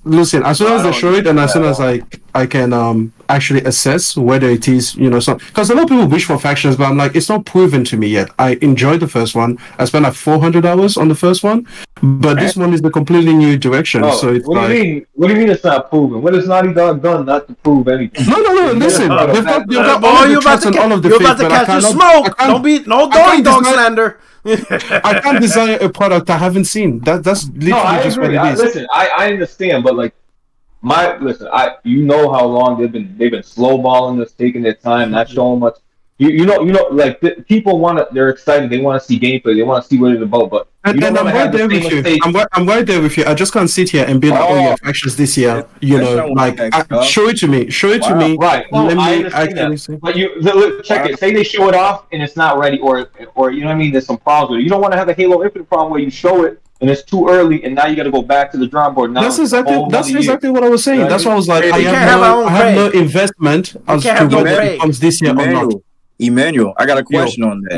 listen, as soon as they show it and as soon as I can actually assess whether it is, because a lot of people wish for Factions, but I'm like, it's not proven to me yet. I enjoyed the first one. I spent 400 hours on the first one, but this one is the completely new direction. So it's what do you mean? What do you mean it's not proven? What has Naughty Dog done not to prove anything? No. Listen, you're about to catch your smoke. Don't be dog slander. I can't desire a product I haven't seen. That's literally just what it is. Listen, I understand, but you know how long they've been slowballing this, taking their time, not showing much. People they're excited. They want to see gameplay. They want to see what it's about. But I'm right there with you. I'm right there with you. I just can't sit here and be like, "Oh yeah, Factions this year." Show it to me. Show it to me. Right. No, I understand that. But check it. Say they show it off and it's not ready, or you know what I mean. There's some problems with it. You don't want to have a Halo Infinite problem where you show it and it's too early, and now you got to go back to the drawing board. Now that's exactly what I was saying. Right? That's why I was like, I have no investment as to whether it comes this year or not. Emmanuel, I got a question on that.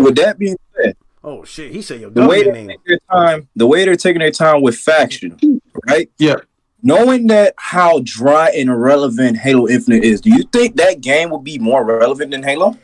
With that being said, oh shit, he said your the way they're taking their time with Faction, right? Yeah. Knowing that how dry and irrelevant Halo Infinite is, do you think that game will be more relevant than Halo?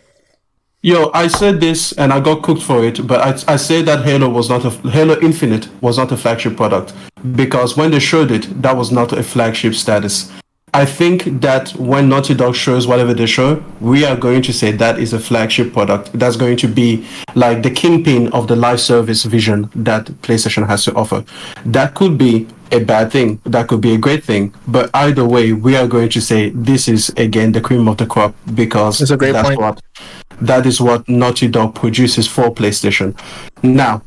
Yo, I said this and I got cooked for it, but I said that Halo Infinite was not a flagship product because when they showed it, that was not a flagship status. I think that when Naughty Dog shows whatever they show, we are going to say that is a flagship product. That's going to be like the kingpin of the live service vision that PlayStation has to offer. That could be a bad thing. That could be a great thing. But either way, we are going to say this is, again, the cream of the crop because that is what Naughty Dog produces for PlayStation. Now,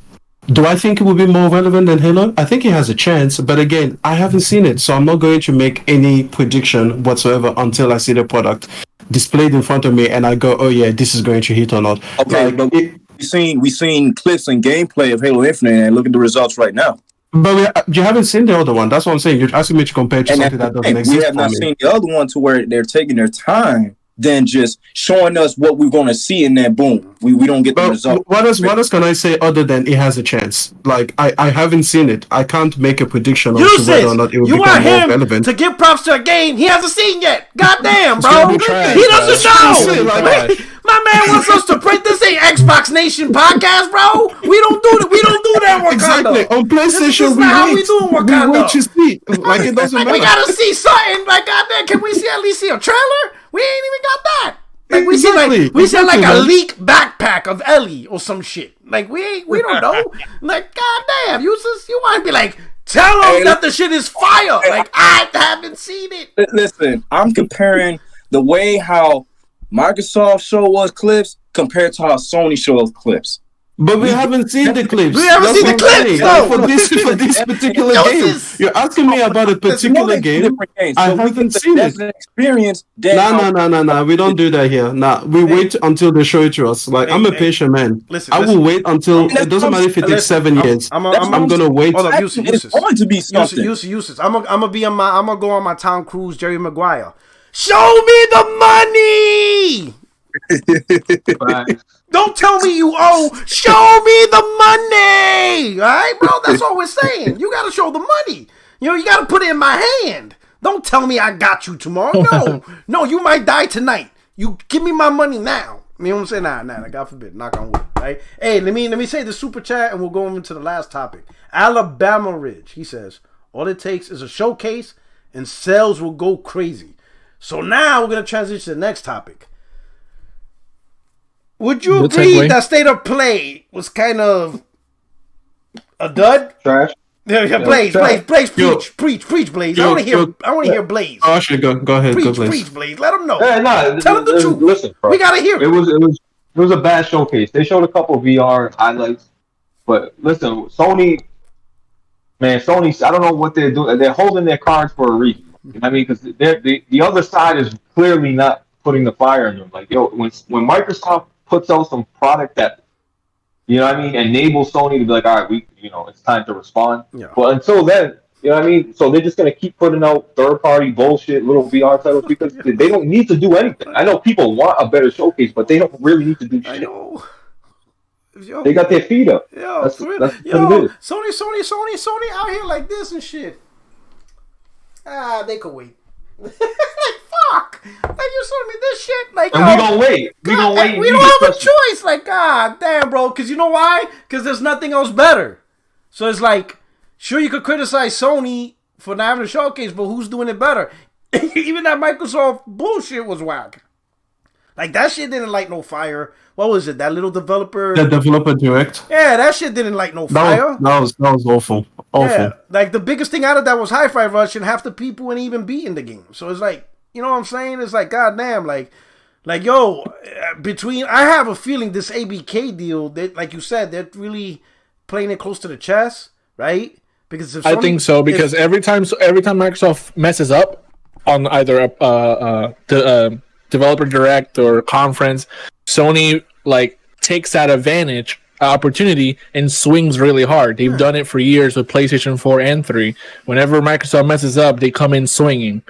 do I think it will be more relevant than Halo? I think it has a chance, but again, I haven't seen it, so I'm not going to make any prediction whatsoever until I see the product displayed in front of me and I go, oh yeah, this is going to hit or not. Okay, but we've seen clips and gameplay of Halo Infinite and look at the results right now. But you haven't seen the other one. That's what I'm saying. You're asking me to compare to something that doesn't exist. We have not seen the other one to where they're taking their time than just showing us what we're going to see and then boom, we don't get the result. What else can I say other than it has a chance? I haven't seen it. I can't make a prediction on whether or not it will become more relevant. To give props to a game he hasn't seen yet. Goddamn, bro. He doesn't know. My man wants us to print this ain't Xbox Nation podcast, bro. We don't do that. Wakanda. Exactly. On PlayStation, we wait to see. It doesn't matter. We gotta see something. Goddamn, can we at least see a trailer? We ain't even got that. We see a leak backpack of Ellie or some shit. We don't know. Goddamn, you want to be like, tell them that the shit is fire. I haven't seen it. Listen, I'm comparing the way how Microsoft show us clips compared to how Sony shows clips. But we haven't seen the clips. We haven't seen the clips, though. For this particular game. You're asking me about a particular game. I haven't seen it. Experience. No. We don't do that here. We wait until they show it to us. I'm a patient man. I will wait until, it doesn't matter if it takes 7 years. I'm going to wait. Hold up, it's going to be something. Uses. I'm going to go on my Tom Cruise, Jerry Maguire. Show me the money! Don't tell me you owe. Show me the money. All right, bro? That's all we're saying. You got to show the money. You got to put it in my hand. Don't tell me I got you tomorrow. No, you might die tonight. You give me my money now. You know what I'm saying? Nah, God forbid. Knock on wood, right? Hey, let me say the super chat and we'll go into the last topic. Alabama Ridge, he says, all it takes is a showcase and sales will go crazy. So now we're going to transition to the next topic. Would you agree that State of Play was kind of a dud? Trash. Yeah, Blaze, preach, Blaze. I want to hear Blaze. Oh, actually, go ahead, preach, Blaze. Let them know. Yeah, tell them the truth. Listen, bro. We gotta hear it. It was a bad showcase. They showed a couple of VR highlights, but listen, Sony. I don't know what they're doing. They're holding their cards for a reason. You know what I mean? Because the other side is clearly not putting the fire in them. Like, when Microsoft puts out some product that, you know what I mean, enables Sony to be like, all right, it's time to respond. Yeah. But until then, you know what I mean? So they're just going to keep putting out third-party bullshit, little VR titles, because they don't need to do anything. I know people want a better showcase, but they don't really need to do shit. I know. Yo, they got their feet up. That's what it is. Sony out here like this and shit. They could wait. Like, fuck. Like, you're showing me this shit. Like, and we gonna wait. We gonna wait. We don't have a choice. Like, god damn, bro. Because you know why? Because there's nothing else better. So it's like, sure, you could criticize Sony for not having a showcase, but who's doing it better? Even that Microsoft bullshit was whack. Like, that shit didn't light no fire. What was it? That little developer? The developer direct. Yeah, that shit didn't light no fire. That was awful. Yeah, like the biggest thing out of that was Hi-Fi Rush, and half the people wouldn't even be in the game. So it's like, you know what I'm saying? It's like, goddamn, like yo, I have a feeling this ABK deal, that, like you said, they're really playing it close to the chest, right? Because I think so, because every time Microsoft messes up on either the developer direct or conference, Sony like takes that opportunity and swings really hard. They've done it for years with PlayStation 4 and 3. Whenever Microsoft messes up, they come in swinging.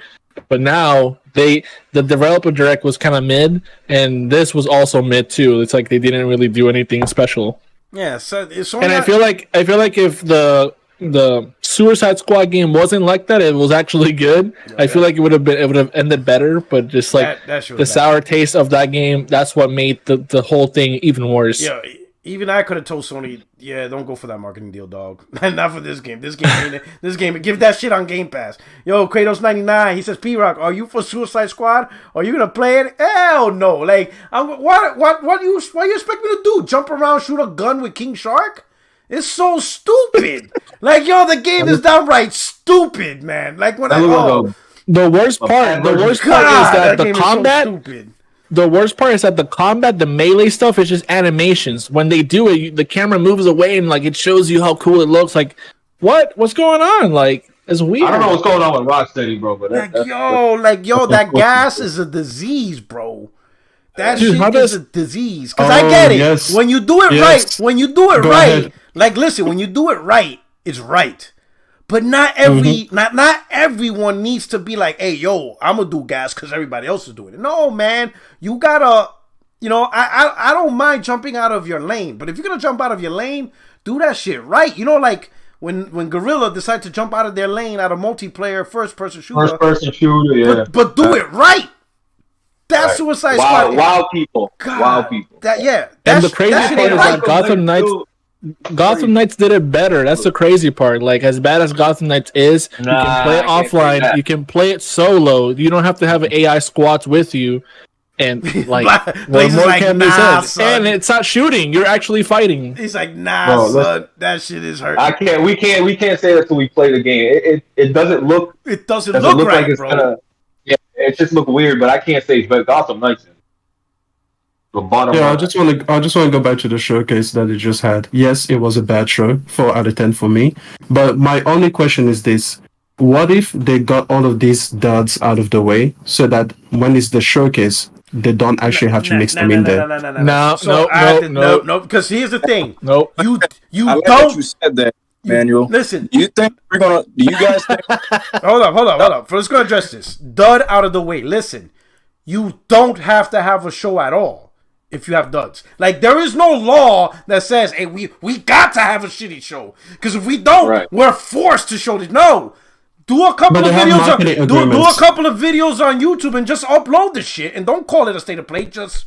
But now the developer direct was kind of mid, and this was also mid too. It's like they didn't really do anything special. Yeah, so I feel like if the Suicide Squad game wasn't like that, it was actually good. I feel like it would have ended better, but just like the sour taste of that game, that's what made the whole thing even worse. Yeah, even I could have told Sony, yeah, don't go for that marketing deal, dog. Not for this game. This game, give that shit on Game Pass. Yo, Kratos99, he says, P-Rock, are you for Suicide Squad? Are you gonna play it? Hell no. Like, what do you expect me to do? Jump around, shoot a gun with King Shark? It's so stupid. Like, yo, the game is downright stupid, man. Like, when the worst part is that the combat. The worst part is that the combat, the melee stuff, is just animations. When they do it, the camera moves away and like it shows you how cool it looks. Like, what's going on? Like, it's weird. I don't know what's going on with Rocksteady, bro. But that gas is a disease, bro. That shit is a disease. Because I get it. Yes. When you do it right, when you do it right, it's right. But not everyone needs to be like, hey, yo, I'm gonna do gas because everybody else is doing it. No, man, you gotta, I don't mind jumping out of your lane, but if you're gonna jump out of your lane, do that shit right. You know, like when Guerrilla decided to jump out of their lane out of multiplayer first-person shooter, yeah. But do it right. That's right. Suicide Squad. Wild people. And the crazy part is that Gotham Knights did it better. That's the crazy part. Like, as bad as Gotham Knights is, you can play it offline. You can play it solo. You don't have to have AI squads with you. And like, and it's not shooting. You're actually fighting. He's like, nah, son, that shit is hurting. We can't say that until we play the game. It doesn't look. It doesn't look right, like it's bro. It just look weird. But I can't say it's better. Gotham Knights. I just want to go back to the showcase that it just had. Yes, it was a bad show, 4 out of 10 for me. But my only question is this: what if they got all of these duds out of the way so that when it's the showcase, they don't actually have to mix them in there? No. Because here's the thing. No, you I like don't. That you said that, Manuel. Listen. You think we're gonna? Do you guys think? Hold up. Let's go address this. Dud out of the way. Listen, you don't have to have a show at all. If you have duds. Like, there is no law that says, hey, we got to have a shitty show. Because if we don't, we're forced to show this. No. Do a couple of videos do a couple of videos on YouTube and just upload the shit and don't call it a state of play. Just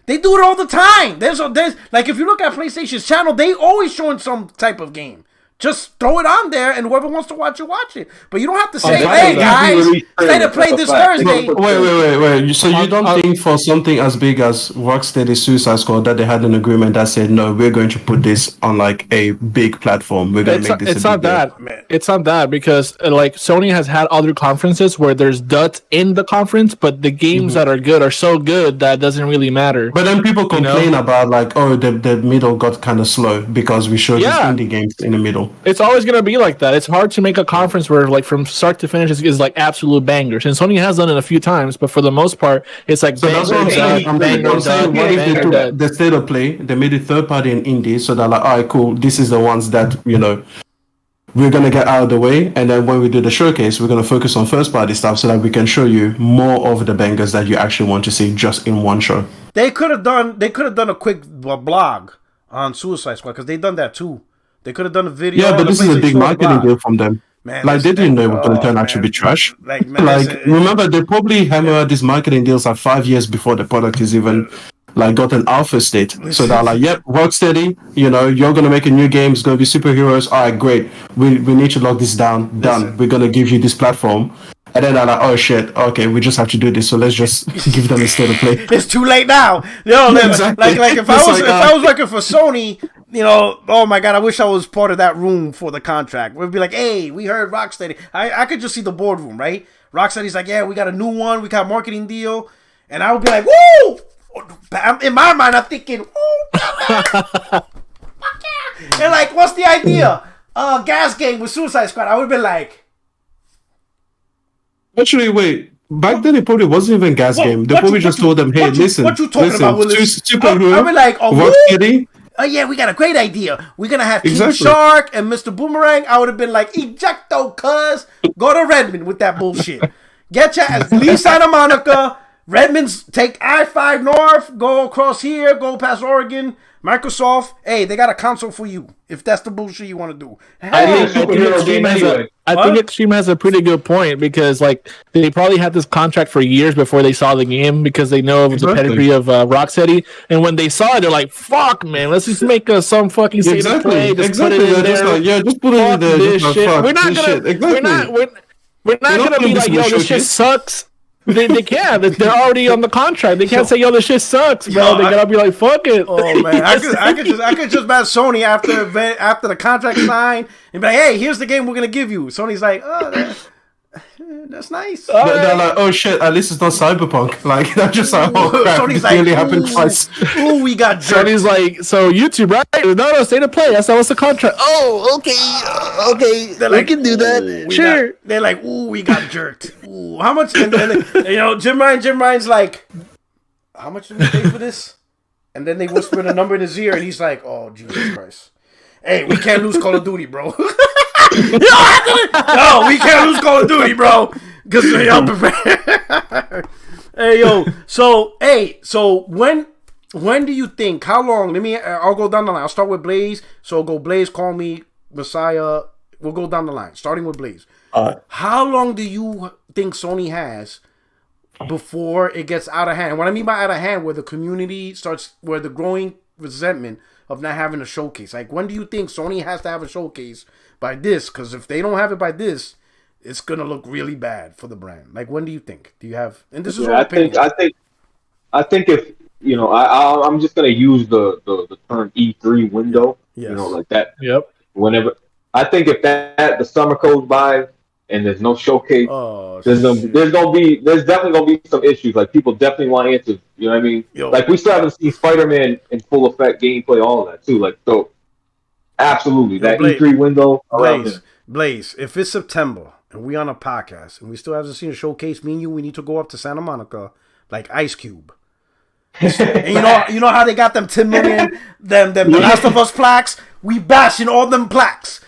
they do it all the time. There's like, if you look at PlayStation's channel, they always showing some type of game. Just throw it on there, and whoever wants to watch it. But you don't have to say, "Hey guys, stay to play this Thursday." Wait. So you don't think for something as big as Rocksteady Suicide Squad that they had an agreement that said, "No, we're going to put this on like a big platform. We're going to make this." It's not that. It's not that because like Sony has had other conferences where there's duds in the conference, but the games that are good are so good that it doesn't really matter. But then people complain about like, oh, the middle got kind of slow because we showed these indie games in the middle. It's always going to be like that. It's hard to make a conference where like from start to finish is like absolute bangers. And Sony has done it a few times, but for the most part, it's like so that's what I'm saying. I'm saying, what if they took the state of play, they made it third party and indie, so they're like, all right, cool. This is the ones that we're gonna get out of the way, and then when we do the showcase, we're gonna focus on first party stuff so that we can show you more of the bangers that you actually want to see just in one show. They could have done a quick blog on Suicide Squad because they've done that too. They could have done a video. Yeah, but this is a big marketing deal from them. Man, like they didn't know it was going to turn out to be trash. Remember, they probably hammer these marketing deals like 5 years before the product is even like got an alpha state. So they're like, "Yep, Rocksteady, you're going to make a new game. It's going to be superheroes. All right, great. We need to lock this down. Done. We're going to give you this platform." And then they're like, "Oh shit, okay, we just have to do this. So let's just give them a state of play." It's too late now. Exactly. Like if I was working for Sony, oh my god, I wish I was part of that room for the contract. We'd be like, "Hey, we heard Rocksteady." I could just see the boardroom, right? Rocksteady's like, "Yeah, we got a new one. We got a marketing deal," and I would be like, "Woo!" In my mind, I'm thinking, "Woo!" And like, what's the idea? Gas game with Suicide Squad. I would have been like. Actually, wait. Back then, it probably wasn't even gas game. They probably just told them, "Hey, listen, what you talking about, Willis?" Superhero, I was like, Rocksteady. Oh yeah, we got a great idea. We're gonna have King Shark and Mr. Boomerang. I would have been like, "Ejecto, cuz go to Redmond with that bullshit. Get your ass, leave Santa Monica. Redmond's take I-5 north, go across here, go past Oregon. Microsoft, hey, they got a console for you if that's the bullshit you want to do." I think Extreme has a pretty good point because like they probably had this contract for years before they saw the game because they know of the pedigree of Rocksteady, and when they saw it, they're like, "Fuck, man, let's just make some fucking state of play. Just put it in there. Just put it in there. This shit. We're not gonna be like, yo, this shit sucks." They can't. They're already on the contract. They can't say, "Yo, this shit sucks, bro." They gotta be like, "Fuck it." Oh man, I could just match Sony after the contract signed and be like, "Hey, here's the game we're gonna give you." Sony's like, "Oh, that's nice." They're like, "Oh shit, at least it's not Cyberpunk." Like that's just like, "Oh crap, Sony's this really happened twice." Ooh, we got jerked. Sony's like, "So YouTube, right? No, state of play. That's the contract." Oh, okay. We can do that. Sure. They're like, "Ooh, we got jerked." Ooh, how much? And Jim Ryan's like, "How much did we pay for this?" And then they whispered a number in his ear, and he's like, "Oh Jesus Christ! Hey, we can't lose Call of Duty, bro." No, we can't lose Call of Duty, bro. Because Hey, yo. So when do you think? How long? I'll go down the line. I'll start with Blaze. So go Blaze, Call Me, Messiah. We'll go down the line, starting with Blaze. How long do you think Sony has before it gets out of hand? What I mean by out of hand, where the community starts, where the growing resentment of not having a showcase. Like, when do you think Sony has to have a showcase by this? Because if they don't have it by this, it's gonna look really bad for the brand. Like, when do you think? Do you have? And this is I think if I'm just gonna use the term E3 window. Yes. Like that. Yep. Whenever I think if the summer goes by and there's no showcase, there's definitely gonna be some issues. Like people definitely want answers. You know what I mean? Like we still haven't seen Spider-Man in full effect gameplay, all of that too. Like so, absolutely that E3 window. Blaze, if it's September and we on a podcast and we still haven't seen a showcase, me and you, we need to go up to Santa Monica like Ice Cube. And you know how they got them 10 million, them Last of Us plaques. We bashing all them plaques.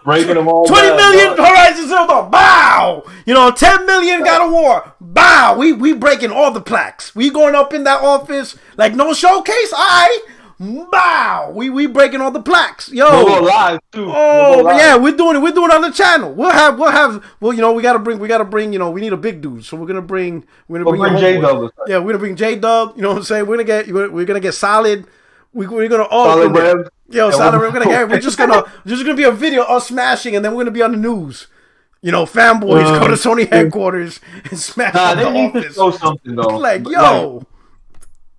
Breaking them all 20 million Horizon Zero Dawn. Bow. 10 million God of War. Bow. We breaking all the plaques. We going up in that office like no showcase. Bow. We breaking all the plaques. Yo. We'll go live too. Oh yeah, we're doing it. We're doing it on the channel. We'll have. Well, we gotta bring. We need a big dude. So we're gonna bring J-Dub. Yeah, we're gonna bring J-Dub. You know what I'm saying? We're gonna get solid. we're gonna all Solid Web. Yo, Solid Web. We're just gonna be a video of us smashing, and then we're gonna be on the news. You know, fanboys go to Sony headquarters and smash they the need office. to show something though. Like, yo.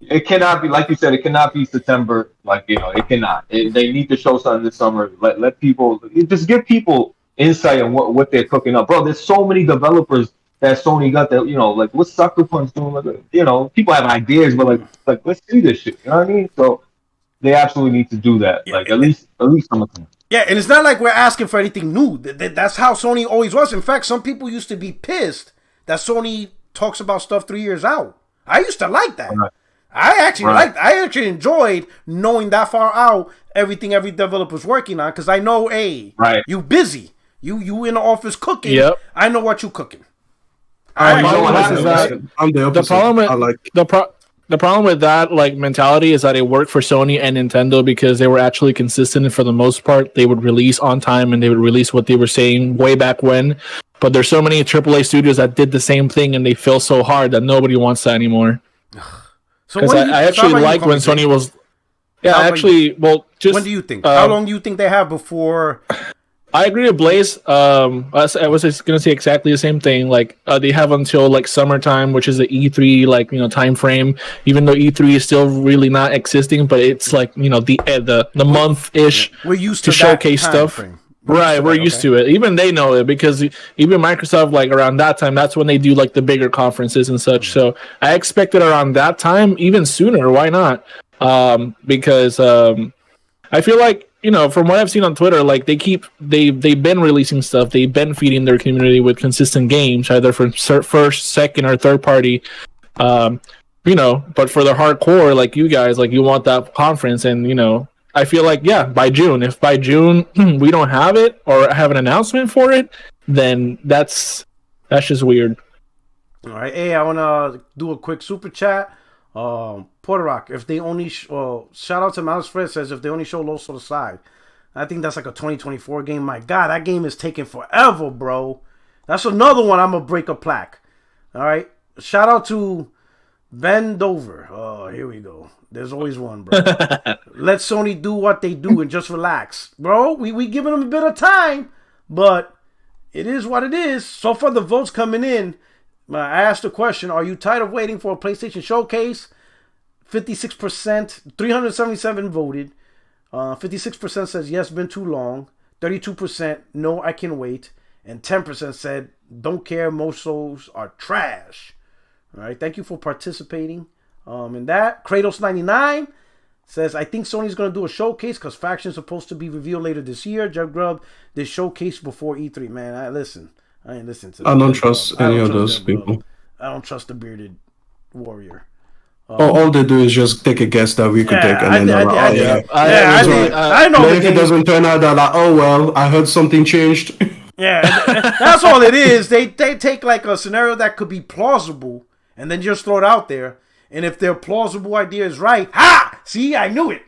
It cannot be, like you said, it cannot be September. Like, you know, it cannot. They need to show something this summer. Let people, just give people insight on what they're cooking up. Bro, there's so many developers that Sony got that, you know, like, what's Sucker Punch doing? Like, you know, people have ideas, but like let's see this shit. You know what I mean? So they absolutely need to do that. Like, at least some of them. Yeah, and it's not like we're asking for anything new. That's how Sony always was. In fact, some people used to be pissed that Sony talks about stuff 3 years out. I used to like that. Right. I actually enjoyed knowing that far out everything every developer's working on, because I know, hey, you busy. You in the office cooking. Yep. I know what you cooking. The problem with that like mentality is that it worked for Sony and Nintendo because they were actually consistent, and for the most part they would release on time and they would release what they were saying way back when. But there's so many AAA studios that did the same thing and they fail so hard that nobody wants that anymore. So I actually liked when Sony was. Yeah, actually, well, just when do you think? How long do you think they have before? I agree with Blaze. I was just gonna say exactly the same thing. Like they have until like summertime, which is the E3 time frame. Even though E3 is still really not existing, but it's like the month ish. We're used to showcase stuff. We're used to it. Even they know it because even Microsoft, like around that time, that's when they do like the bigger conferences and such. So I expected around that time, even sooner. Why not? Because I feel like from what I've seen on Twitter, like they've been releasing stuff. They've been feeding their community with consistent games, either from first, second, or third party. But for the hardcore, like you guys, like you want that conference, and I feel like by June. If by June we don't have it or have an announcement for it, then that's just weird. All right, hey, I wanna do a quick super chat. Puerto Rock, if they only shout out to Mouse Fred, says if they only show Los Side. I think that's like a 2024 game. My God, that game is taking forever, bro. That's another one I'm gonna break a plaque. All right, shout out to Ben Dover. Oh, here we go. There's always one, bro. Let Sony do what they do and just relax, bro. We giving them a bit of time, but it is what it is. So far, the votes coming in. I asked the question: are you tired of waiting for a PlayStation showcase? 56%, 377 voted. 56% says yes, been too long. 32% no, I can wait, and 10% said don't care. Most shows are trash. All right, thank you for participating. In that, Kratos99 says, I think Sony's going to do a showcase because Faction's supposed to be revealed later this year. Jeff Grubb, this showcase before E3. Man, I ain't listening to that. I don't trust any of those people. I don't trust the bearded warrior. All they do is just take a guess that we could take, and then I know. If it doesn't turn out, they're like, oh well, I heard something changed. Yeah, that's all it is. They take like a scenario that could be plausible and then just throw it out there. And if their plausible idea is right, see, I knew it.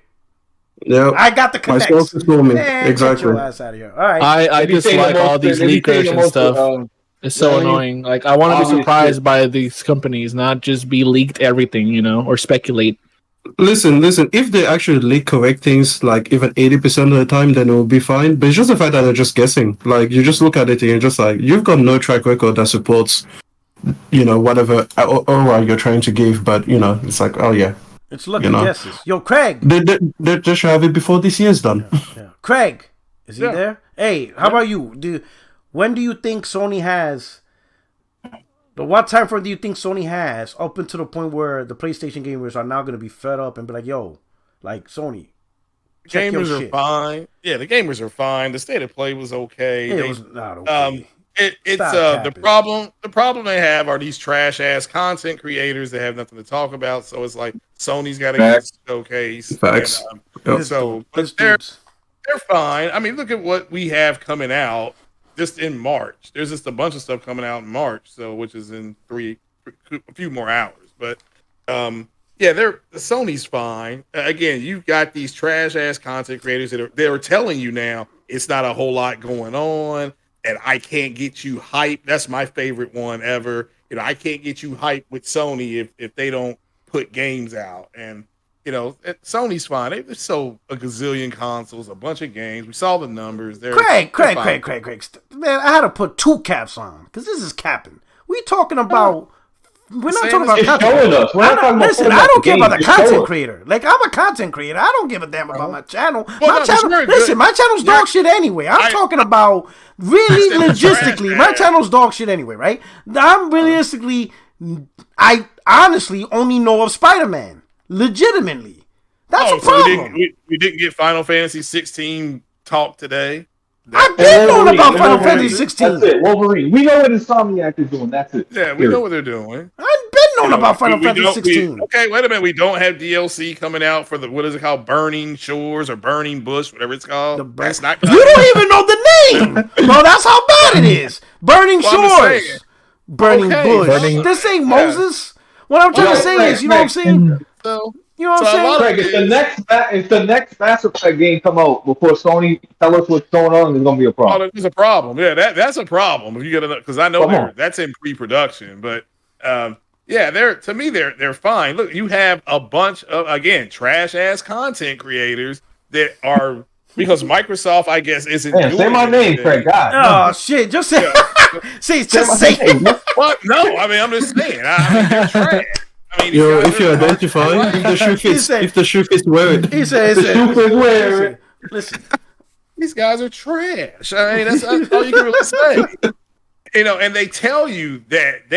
Yeah, I got the connects. My sources told me. Exactly. Get your ass out of here. All right. I dislike all these leakers and stuff. It's so annoying. Like, I want to be surprised by these companies, not just be leaked everything, or speculate. Listen. If they actually leak correct things, like even 80% of the time, then it will be fine. But it's just the fact that they're just guessing. Like, you just look at it and you're just like, you've got no track record that supports, whatever or you're trying to give. But it's like, oh yeah, it's lucky guesses. Yo, Craig, they should have it before this year's done. Yeah. Craig, is he there? Hey, how about you? When do you think Sony has? What time frame do you think Sony has up until the point where the PlayStation gamers are now going to be fed up and be like, "Yo, like Sony, gamers are fine." Yeah, the gamers are fine. The state of play was okay. It was not okay. It's the problem. The problem they have are these trash ass content creators that have nothing to talk about. So it's like Sony's got to get a showcase. Facts. But they're fine. I mean, look at what we have coming out. Just in March, there's just a bunch of stuff coming out in March, which is in a few more hours. But Sony's fine. Again, you've got these trash ass content creators that are telling you now it's not a whole lot going on, and I can't get you hyped. That's my favorite one ever. I can't get you hyped with Sony if they don't put games out. And Sony's fine. They sold a gazillion consoles, a bunch of games. We saw the numbers. Craig. Man, I had to put 2 caps on because this is capping. We talking about. We're not talking about content. Listen, I don't care about the content creator. Like, I'm a content creator. I don't give a damn about my channel. My channel's dog shit anyway. I'm talking about really logistically. My channel's dog shit anyway, right? I honestly only know of Spider-Man. Legitimately. That's a problem. We didn't get Final Fantasy 16 talk today. I've been knowing about Final Fantasy 16. That's it. Wolverine. We know what Insomniac is doing. That's it. Yeah, we know what they're doing. I've been knowing about Final Fantasy 16. Okay, wait a minute. We don't have DLC coming out for what is it called? Burning Shores or Burning Bush, whatever it's called. That's not. You don't even know the name. Bro, that's how bad it is. Burning Shores. Burning Bush. This ain't Moses. What I'm trying to say is, you know what I'm saying? You know what I'm saying? Craig, if the next Mass Effect game come out before Sony tell us what's going on, there's gonna be a problem. Oh, there's a problem. Yeah, that's a problem. If you get because I know that's in pre-production, but they're fine. Look, you have a bunch of trash ass content creators that are because Microsoft, I guess, isn't. Man, say my name, Craig. God. Oh shit! Just say. Say. What? No, I mean I'm just saying. They're trash. If you identify, if the shoe fits, wear it. He said, listen, these guys are trash. I mean, that's all you can really say. And they tell you that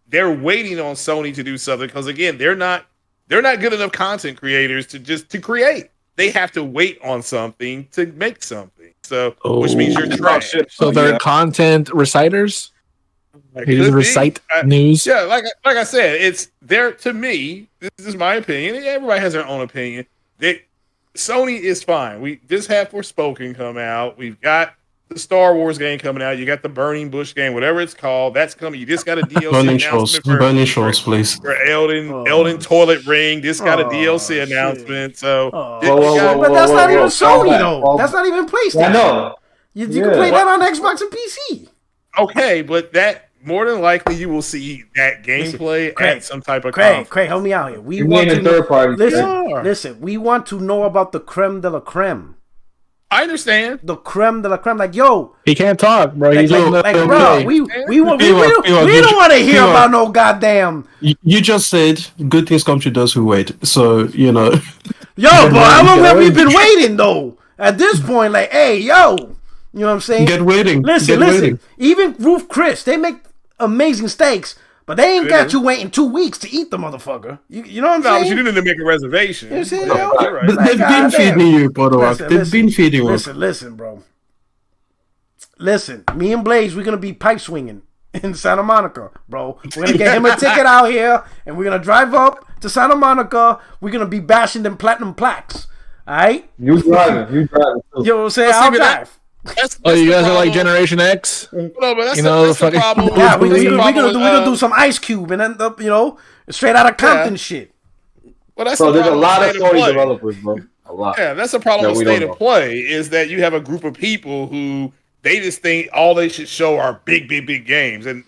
they're waiting on Sony to do something because again, they're not good enough content creators to create. They have to wait on something to make something. So, which means you're trash. So they're content reciters. They just recite news. Yeah, like I said, it's there to me. This is my opinion. Everybody has their own opinion. Sony is fine. We just had Forspoken come out. We've got the Star Wars game coming out. You got the Burning Bush game, whatever it's called. That's coming. You just got a DLC announcement. Burning Shores, please. For Elden Toilet Ring. Just got a DLC announcement. So, but that's not even Sony though. That's not even PlayStation. I know. You can play that on Xbox and PC. Okay, but that. More than likely, you will see that gameplay at some type of Craig, help me out here. We want to third party. Listen. We want to know about the creme de la creme. I understand the creme de la creme. Like, yo, he can't talk, bro. He's like bro. We don't want to hear about no goddamn. You just said good things come to those who wait. So Yo, but how long have we been waiting though? At this point, like, hey, yo, you know what I'm saying? Get waiting. Listen. Even Roof Chris, they make amazing steaks, but they ain't got you waiting 2 weeks to eat the motherfucker. You know what I'm saying? No, but you didn't make a reservation. You see, right. But they've been feeding you, Podowak. They've been feeding you. Listen, bro. Listen, me and Blaze, we're gonna be pipe swinging in Santa Monica, bro. We're gonna get him a ticket out here, and we're gonna drive up to Santa Monica. We're gonna be bashing them platinum plaques. All right? You driving? You know what I'm saying? I'll drive. That's you guys are like Generation X. No, but that's the problem. Yeah, we're gonna do some Ice Cube and end up, straight out of Compton shit. Well, that's there's a lot of Sony developers, bro. A lot. Yeah, that's the problem with State of Play is that you have a group of people who they just think all they should show are big games, and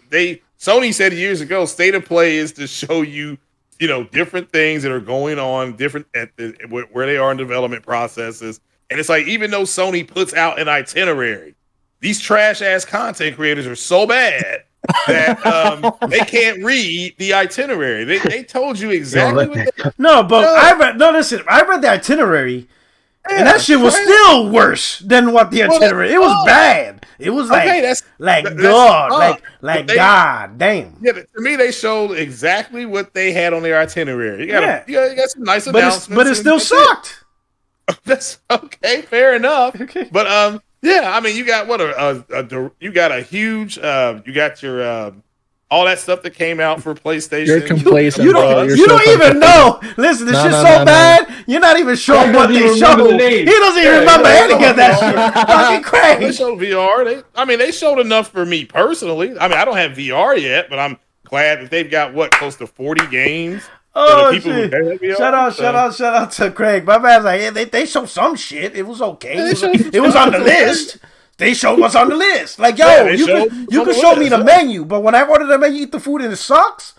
Sony said years ago, State of Play is to show you, different things that are going on, different where they are in development processes. And it's like, even though Sony puts out an itinerary, these trash ass content creators are so bad that they can't read the itinerary. They told you exactly what they... No, but I read the itinerary, and that shit was still worse than what the itinerary. It was bad. It was God damn. Yeah, to me, they showed exactly what they had on their itinerary. You got some nice announcements, but it still sucked. That's okay, fair enough. Okay. But I mean, you got you got a huge you got your all that stuff that came out for PlayStation. You're complacent. You don't even know. Listen, this shit's so bad. You're not even sure what they showed. He doesn't even remember any of that shit. Fucking crazy. They showed VR. They showed enough for me personally. I mean, I don't have VR yet, but I'm glad that they've got close to 40 games. Oh shit! Shout out to Craig. My man's like, they showed some shit. It was okay. It was on the list. They showed what's on the list. Like, yo, you can show me the menu, but when I order the menu, eat the food and it sucks.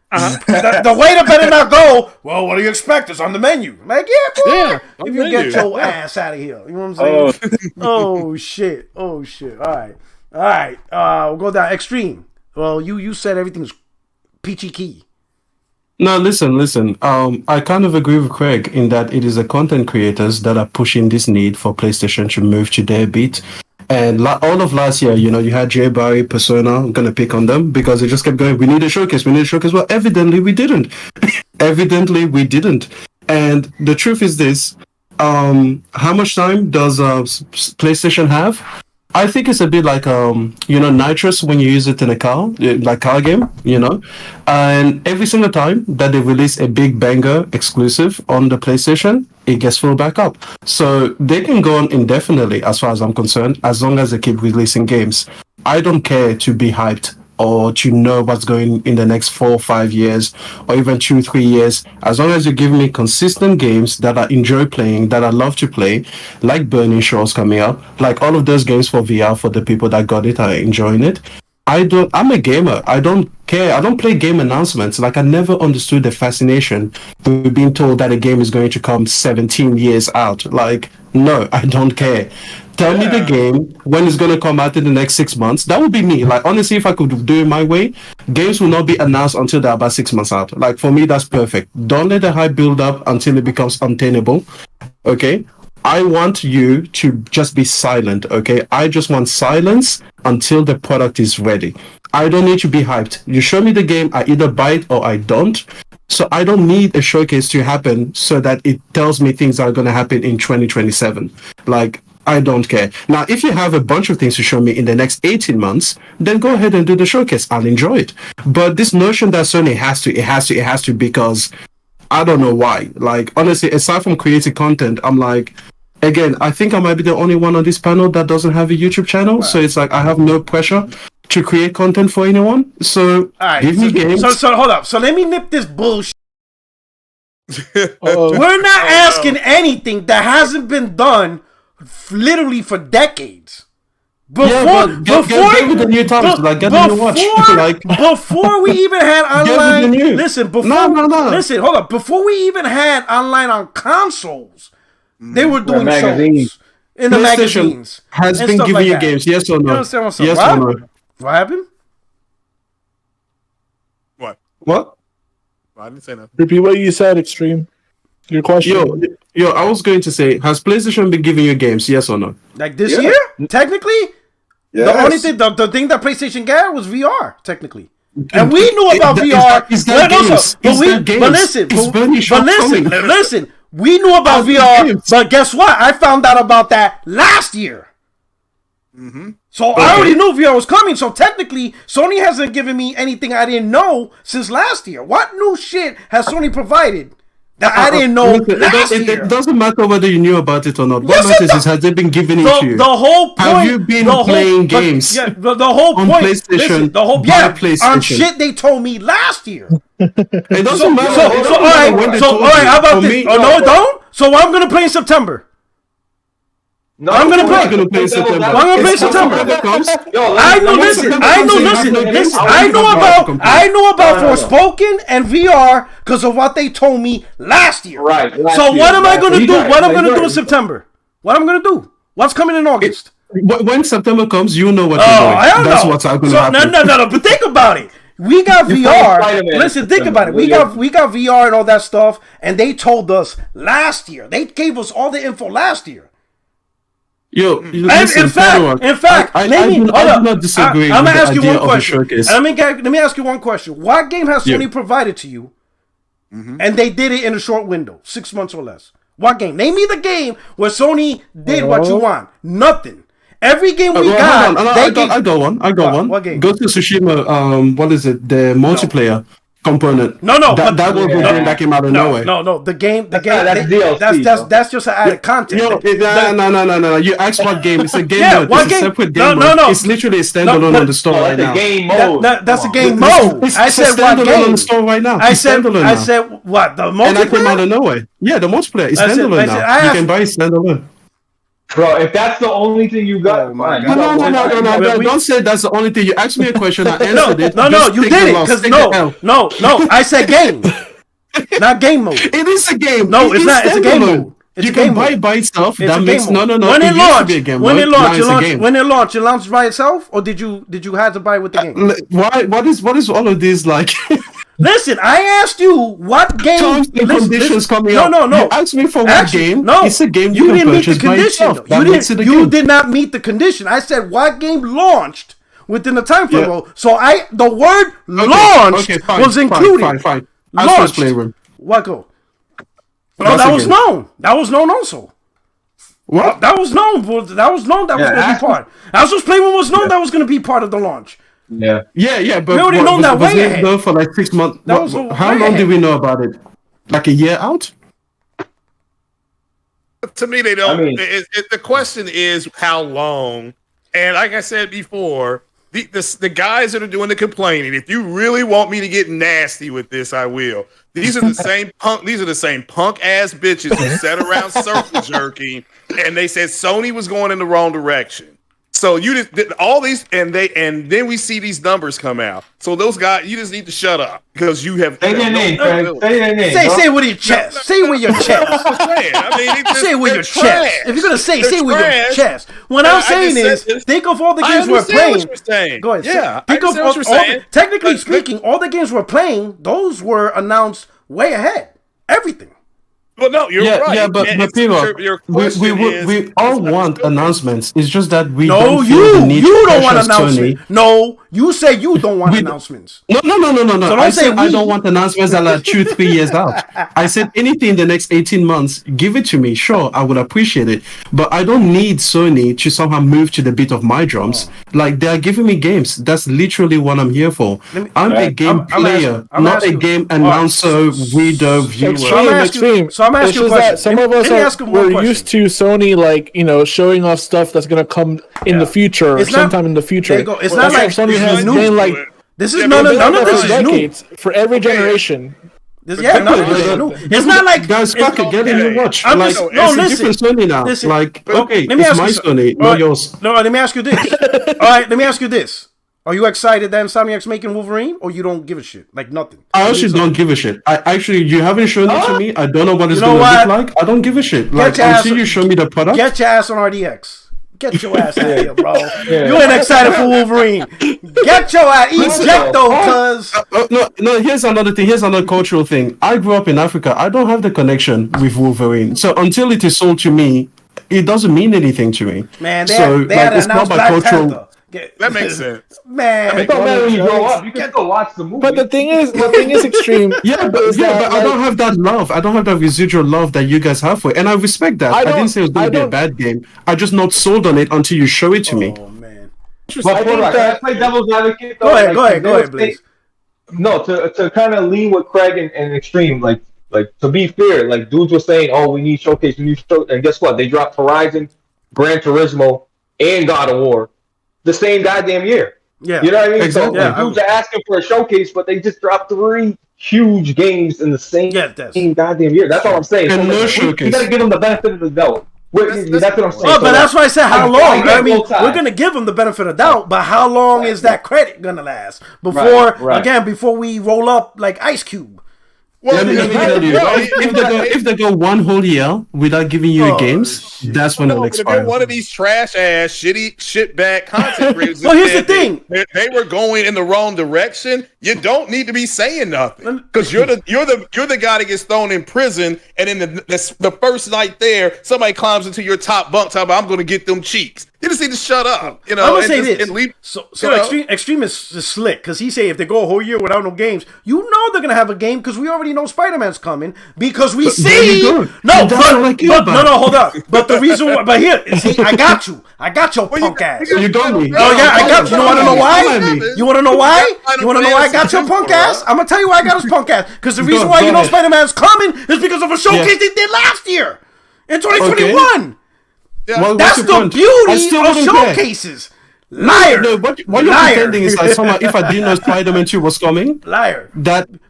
The waiter better not go, well, what do you expect? It's on the menu. Like, yeah, boy. Yeah, if you get your ass out of here. You know what I'm saying? Oh, shit. All right. We'll go down. Extreme. Well, you said everything's peachy key. No, listen. I kind of agree with Craig in that it is the content creators that are pushing this need for PlayStation to move to their beat. And all of last year, you had Jay Barry, Persona. I'm gonna pick on them because they just kept going. We need a showcase. Well, evidently we didn't. And the truth is this: how much time does PlayStation have? I think it's a bit like nitrous when you use it in a car, like car game, and every single time that they release a big banger exclusive on the PlayStation, it gets filled back up. So they can go on indefinitely as far as I'm concerned, as long as they keep releasing games. I don't care to be hyped or to know what's going in the next 4 or 5 years or even 2-3 years, as long as you give me consistent games that I enjoy playing, that I love to play, like Burning Shores coming up, like all of those games for VR for the people that got it are enjoying it. I'm a gamer. I don't care. I don't play game announcements. Like, I never understood the fascination with being told that a game is going to come 17 years out. Like, no, I don't care. Tell me the game, when it's going to come out in the next 6 months. That would be me. Like, honestly, if I could do it my way, games will not be announced until they're about 6 months out. Like, for me, that's perfect. Don't let the hype build up until it becomes untenable. Okay? I want you to just be silent, okay? I just want silence until the product is ready. I don't need to be hyped. You show me the game, I either buy it or I don't. So I don't need a showcase to happen so that it tells me things are going to happen in 2027. Like, I don't care. Now, if you have a bunch of things to show me in the next 18 months, then go ahead and do the showcase. I'll enjoy it. But this notion that Sony has to because I don't know why. Like, honestly, aside from creating content, I'm like, again, I think I might be the only one on this panel that doesn't have a YouTube channel. Right. So it's like I have no pressure to create content for anyone. So give me games. So hold up. So let me nip this bullshit. We're not asking anything that hasn't been done literally for decades. Before we even had online, listen, hold up. Before we even had online on consoles, they were doing shows in the magazines. Has been giving you games, yes or no? Yes or no? What happened? What? I didn't say nothing. Repeat what you said, Extreme. Your question. Yo, I was going to say, has PlayStation been giving you games, yes or no? Like this year? Technically? Yes. The only thing, the thing that PlayStation got was VR, technically. And we knew about VR. Listen, we knew about VR, but guess what? I found out about that last year. Mm-hmm. So I already knew VR was coming. So technically, Sony hasn't given me anything I didn't know since last year. What new shit has Sony provided that I didn't know last year? It doesn't matter whether you knew about it or not. What matters is, has they been giving it to you? The whole point. Have you been playing games? The whole point. On PlayStation. PlayStation. On shit they told me last year. It doesn't matter. All right. How about this? No, it don't. So I'm gonna play in September. No, I'm gonna play. I'm gonna play in September. I know about Forspoken and VR because of what they told me last year. Right. So what am I gonna do? What I'm gonna do in September? What I'm gonna do? What's coming in August? When September comes, you know what you're doing. That's what's going to happen. No. But think about it. We got VR. Listen, think about it. We got VR and all that stuff, and they told us last year. They gave us all the info last year. Yo, listen, in fact, I do not disagree with the idea of the showcase. Let me ask you one question. What game has Sony provided to you, and they did it in a short window, 6 months or less? What game? Name me the game where Sony did what you want. Nothing. Every game we got, I got one. What game? Go to Tsushima. What is it? The multiplayer component. No. That was the game that came out of nowhere. No. The game. That's DLC. That's just an added content. No. You asked what game? It's a game mode. It's a separate game mode. It's literally a standalone on the store right now. Game mode. That's a game mode. I said what game? On the store right now. I said what? The multiplayer. And that came out of nowhere. Yeah, the multiplayer is standalone now. You can buy it standalone. Bro, if that's the only thing you got, fine. No. Don't say that's the only thing. You asked me a question, I answered it. No, you did it. Because no. I said game. Not game mode. It is a game. No, it's not. It's a game mode. You can buy it by itself. That makes no. When it launched, it launched by itself, or did you have to buy it with the game? Why? What is all of this like? Listen, I asked you what game. Terms and conditions coming up. No. You asked me for what game. No, it's a game you didn't meet the condition. You did not meet the condition. I said what game launched within the time frame. Yeah. So the word launched was included. Fine. Launched. Playroom. What go? No, that was known. That was known also. What? That was known. That was known. That was going to be part. As was Playroom was known that was going to be part of the launch. Yeah. But we already know that way ahead. Known for like 6 months. How long did we know about it? Like a year out? To me, they don't. I mean, the question is how long. And like I said before, the guys that are doing the complaining, if you really want me to get nasty with this, I will. These are the same punk. These are the same punk ass bitches who sat around circle jerking, and they said Sony was going in the wrong direction. So you just did all these, and then we see these numbers come out. So those guys, you just need to shut up because you have. Say their name, Craig. Say their name. Say it with your chest. Say it with your chest. Say it with your chest. If you're gonna say it with your chest. What I'm saying is, think of all the games we're playing. Go ahead. Yeah. Think of all. Technically speaking, all the games we're playing, those were announced way ahead. Everything. Well, no, you're right. Yeah, but people, we all want announcements. It's just that we don't feel the need you don't want announcements. No, you say you don't want announcements. No. So I don't want announcements that are 2-3 years out. I said anything in the next 18 months, give it to me. Sure, I would appreciate it. But I don't need Sony to somehow move to the beat of my drums. Like, they are giving me games. That's literally what I'm here for. I'm a game player, not a game announcer, reader, viewer. Extreme. I'm asking you a question. Some of us we're used to Sony, like, showing off stuff that's gonna come in the future, sometime in the future. It's not like Sony has been like this is none of this is new for every generation. It's not like guys, fuck it, get in your watch. I'm just, listen. Sony now. Listen, like, okay, it's my Sony, not yours. No, let me ask you this. All right, let me ask you this. Are you excited that Insomniac's making Wolverine, or you don't give a shit? Like nothing. I actually don't give a shit. You haven't shown it to me. I don't know what it's going to look like. I don't give a shit. Like, until you show me the product. Get your ass on RDX. Get your ass out of here, bro. You ain't excited for Wolverine. Get your ass. Ejecto, cuz. No, here's another thing. Here's another cultural thing. I grew up in Africa. I don't have the connection with Wolverine. So until it is sold to me, it doesn't mean anything to me. Man, it's not my cultural. Panther. That makes sense. Man, it don't matter when you grow up. You can still watch the movie. But the thing is extreme. but I don't have that love. I don't have that residual love that you guys have for it, and I respect that. I didn't say it was going to be a bad game. I just not sold on it until you show it to me. Oh man. But can I play devil's advocate? Go ahead, please. No, to kind of lean with Craig and Extreme, like to be fair, like dudes were saying, oh, we need showcase, and guess what? They dropped Horizon, Gran Turismo, and God of War the same goddamn year. Yeah, you know what I mean. Exactly. So dudes are asking for a showcase, but they just dropped 3 huge games in the same goddamn year. That's all I'm saying. And no showcase. You gotta give them the benefit of the doubt. That's what I'm saying. But that's why I said how long. I mean, we're gonna give them the benefit of doubt, but how long is that credit gonna last before we roll up like Ice Cube? Well, let me tell you, if they go one whole year without giving you games, that's when it'll expire. If you're one of these trash ass, shitbag content creators, well, here's the thing: they were going in the wrong direction. You don't need to be saying nothing because you're the guy that gets thrown in prison, and in the first night there, somebody climbs into your top bunk, talking about, I'm going to get them cheeks. You just need to shut up. I'm gonna say this. Extreme is slick because he say if they go a whole year without no games, they're gonna have a game because we already know Spider-Man's coming because we see. Hold up. But the reason why, I got you. I got your punk ass. You got me. Oh yeah, I got you. You want to know why? You want to know why? You want to know why I got your punk ass? I'm gonna tell you why I got his punk ass. Because the reason why Spider-Man's coming is because of a showcase they did last year in 2021. Yeah. Well, that's the beauty of showcases. Liar! No, what you're pretending is like somehow if I didn't know Spider-Man 2 was coming, liar.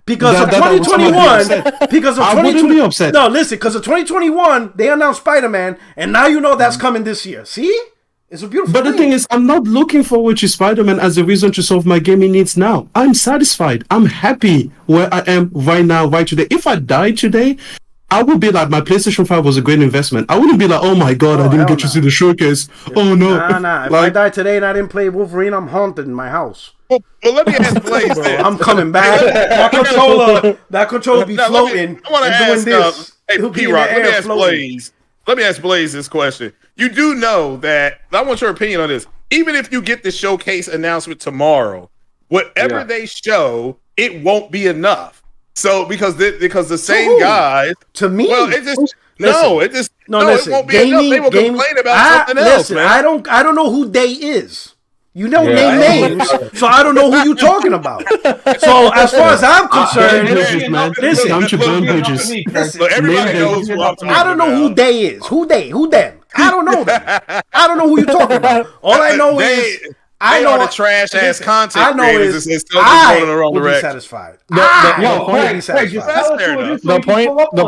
Because of 2021. Because of I wouldn't be upset. No, listen, because of 2021, they announced Spider-Man, and now you know that's coming this year. See? It's a beautiful But the thing is, I'm not looking forward to Spider-Man as a reason to solve my gaming needs now. I'm satisfied. I'm happy where I am right now, right today. If I died today, I would be like, my PlayStation 5 was a great investment. I wouldn't be like, oh my god, I didn't get to see the showcase. Oh no. Nah. If I die today and I didn't play Wolverine, I'm haunted in my house. Well, let me ask Blaze this. I'm coming back. that controller be floating. I want to ask, hey, P-Rock, let me ask Blaze this question. You do know that, I want your opinion on this. Even if you get the showcase announcement tomorrow, whatever they show, it won't be enough. So because the same guys, to me, well, it just listen, it won't be gaming, enough. They will complain about something else, man. I don't know who they is. You don't name names, so I don't know who you're talking about. So as far as I'm concerned, listen, everybody knows who I'm talking about. I don't know who they is. Who them? I don't know them. I don't know who you're talking about. All I know is I know the trash ass content. I know is I will be satisfied. The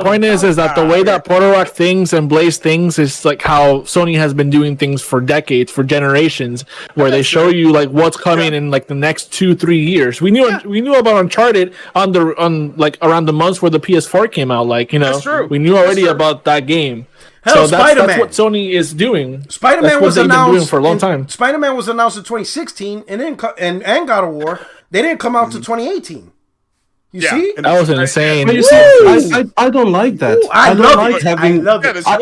point is that the way that Portal Rock thinks and Blaze thinks is like how Sony has been doing things for decades, for generations, where they show you like what's coming in like the next 2-3 years. We knew about Uncharted on around the months where the PS4 came out. Like, you know, we knew already about that game. Hell, so that's what Sony is doing. Spider-Man was announced for a long time. Spider-Man was announced in 2016, and then and God of War, they didn't come out to 2018. You see, that was insane. But you see, I don't like that. Ooh, I love it. I love it. I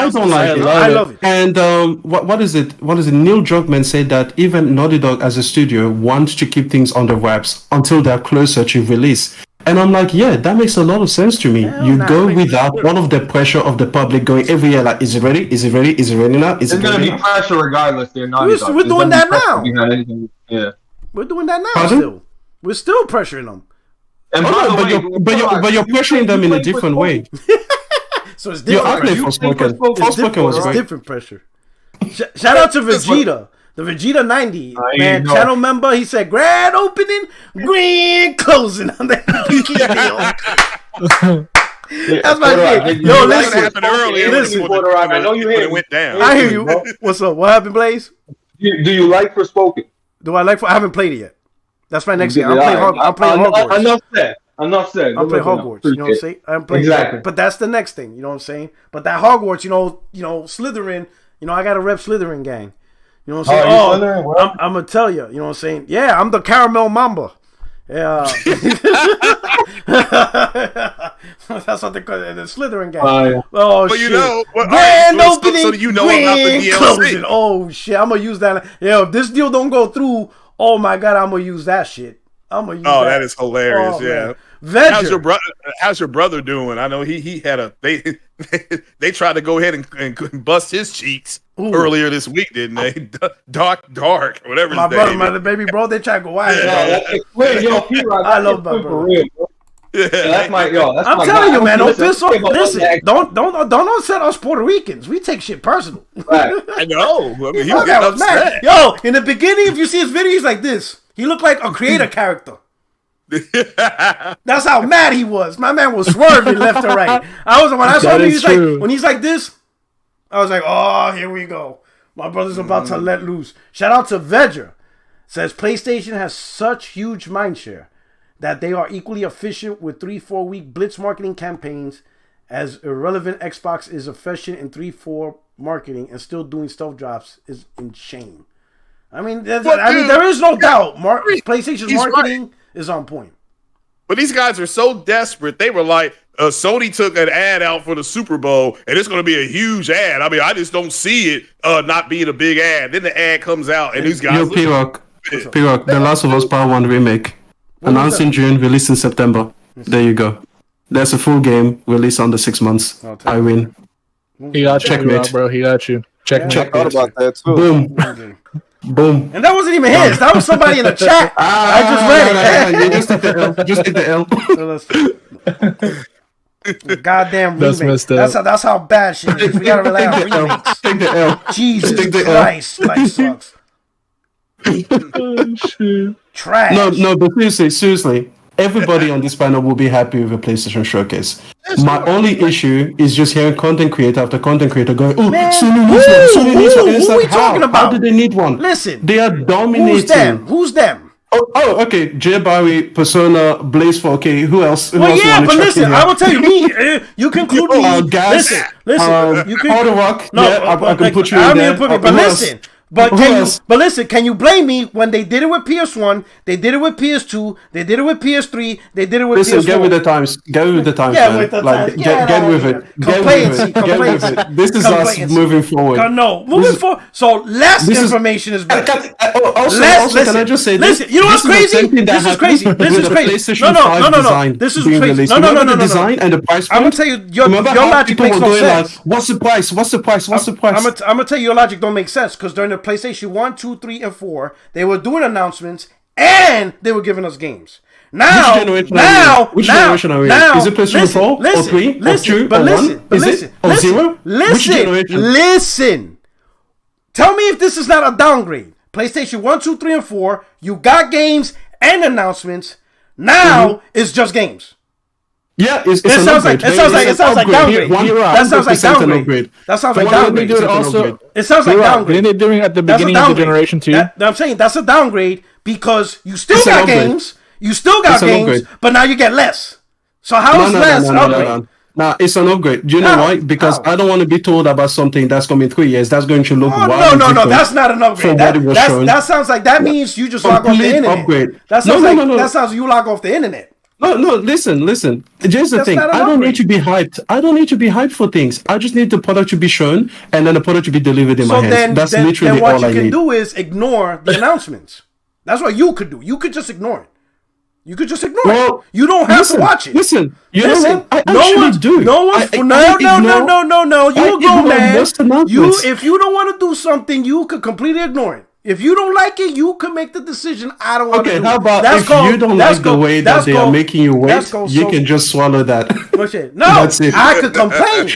don't like it. I love it. And what is it? Neil Druckmann said that even Naughty Dog as a studio wants to keep things on the wraps until they're closer to release. And I'm like, yeah, that makes a lot of sense to me. Go without all of the pressure of the public going every year, like, is it ready? Is it ready? Is it ready now? Is it ready now? There's going to be pressure regardless. They're not. We're doing that now. Yeah. We're doing that now still. We're still pressuring them. And but you're pressuring them in a different way. So it's different. It's different pressure. Shout out to Vegeta. The Vegeta 90, man, channel member, he said, grand opening, grand closing on that deal. That's my thing. Yo, listen. Happened earlier. Listen. I know you hear it went down. I hear you. What's up? What happened, Blaze? Do you like Forspoken? Do I like? I haven't played it yet. That's my next game. I'm playing Hogwarts. Enough said. I'm playing Hogwarts. You know what I'm saying? I'm playing exactly. But that's the next thing. You know what I'm saying? But that Hogwarts, you know, Slytherin. You know, I got a rep Slytherin gang. You know what I'm saying? I'm gonna tell you. You know what I'm saying? Yeah, I'm the Caramel Mamba. Yeah, that's what they call it, the Slytherin gang. Oh but shit! You know, grand opening, so you know about the DLC. Closing. Oh shit! I'm gonna use that. Yeah, if this deal don't go through, oh my god, I'm gonna use that shit. I'm gonna use that. That is hilarious. Oh, yeah. How's your brother doing? I know he had they tried to go ahead and bust his cheeks earlier this week, didn't they? Dark, whatever. My brother, my baby bro, they try to go wild. I love my brother. I'm telling you, man, don't piss off. Listen, don't upset us Puerto Ricans. We take shit personal. Right. I know. I mean, he was upset. Yo, in the beginning, if you see his video, he's like this. He looked like a creator character. That's how mad he was. My man was swerving left and right. When I saw him, when he's like this, I was like, oh, here we go. My brother's about to let loose. Shout out to Vedra. Says PlayStation has such huge mindshare that they are equally efficient with 3-4 week blitz marketing campaigns as irrelevant Xbox is efficient in 3-4 marketing and still doing stealth drops is in shame. I mean, there is no doubt. PlayStation's marketing is on point. But these guys are so desperate. They were like, Sony took an ad out for the Super Bowl, and it's going to be a huge ad. I mean, I just don't see it not being a big ad. Then the ad comes out, and these guys... P-Rock, The Last of Us Part 1 Remake. Announced in June, released in September. There you go. There's a full game, released under 6 months. I win. He got you, bro. He got you. Check. I thought about that, too. Boom. Boom. And that wasn't even his. That was somebody in the chat. I just read it. You just take the L. Goddamn remake. That's how bad shit is. We gotta rely on remakes. Take the L. Jesus Christ. Life sucks. Oh, shit. Trash. No, but seriously, everybody on this panel will be happy with a PlayStation Showcase. My only issue is just hearing content creator after content creator going, "Oh, Sony needs one. Sony needs one." Who are we talking about? How do they need one? Listen, they are dominating. Who's them? Oh, okay. J Barry, Persona, Blaze 4K. Who else? Well, yeah, but listen, I will tell you, you can include me. Gas, listen. You can. Auto Rock. No, yeah, I can put you in there. But listen. But listen, can you blame me when they did it with PS1, they did it with PS2, they did it with PS3, they did it with PS4? Get with the times. Get with the times, man. With the times. Get with it. Get with it. This is us moving forward. Moving forward. So less information is better. Also, can I just say this? Listen, you know what's crazy? This is crazy. No. This is crazy. No. The design and the price point. I'm gonna tell you, your logic makes no sense. What's the price? I'm gonna tell you, your logic don't make sense because during the PlayStation 1, 2, 3, and 4, they were doing announcements and they were giving us games. Now, which generation are we in? Is it PlayStation 4 or 3 or 2 or 1? Is it or 0? Which generation? Listen. Tell me if this is not a downgrade. PlayStation 1, 2, 3, and 4, you got games and announcements. Now it's just games. Yeah, it sounds like downgrade. That sounds like downgrade. That sounds like downgrade. It sounds like downgrade. Didn't they do it at the beginning of the generation too? I'm saying that's a downgrade because you still got games, but now you get less. So how is less an upgrade? Nah, it's an upgrade. Do you know why? Because I don't want to be told about something that's coming in 3 years. That's going to look No, that's not an upgrade. That sounds like that means you just log off the internet. Upgrade. That sounds like you log off the internet. No, listen. Here's the thing. I don't need to be hyped. I don't need to be hyped for things. I just need the product to be shown and then the product to be delivered in my hands. That's literally all I need. What you can do is ignore the announcements. That's what you could do. You could just ignore it. You could just ignore it. You don't have to watch it. Listen. You know what? I actually do. No. You go, man. If you don't want to do something, you could completely ignore it. If you don't like it, you can make the decision. I don't want to do it. Okay, how about if you don't like the way that they are making you wait, you can just swallow that. No, I could complain.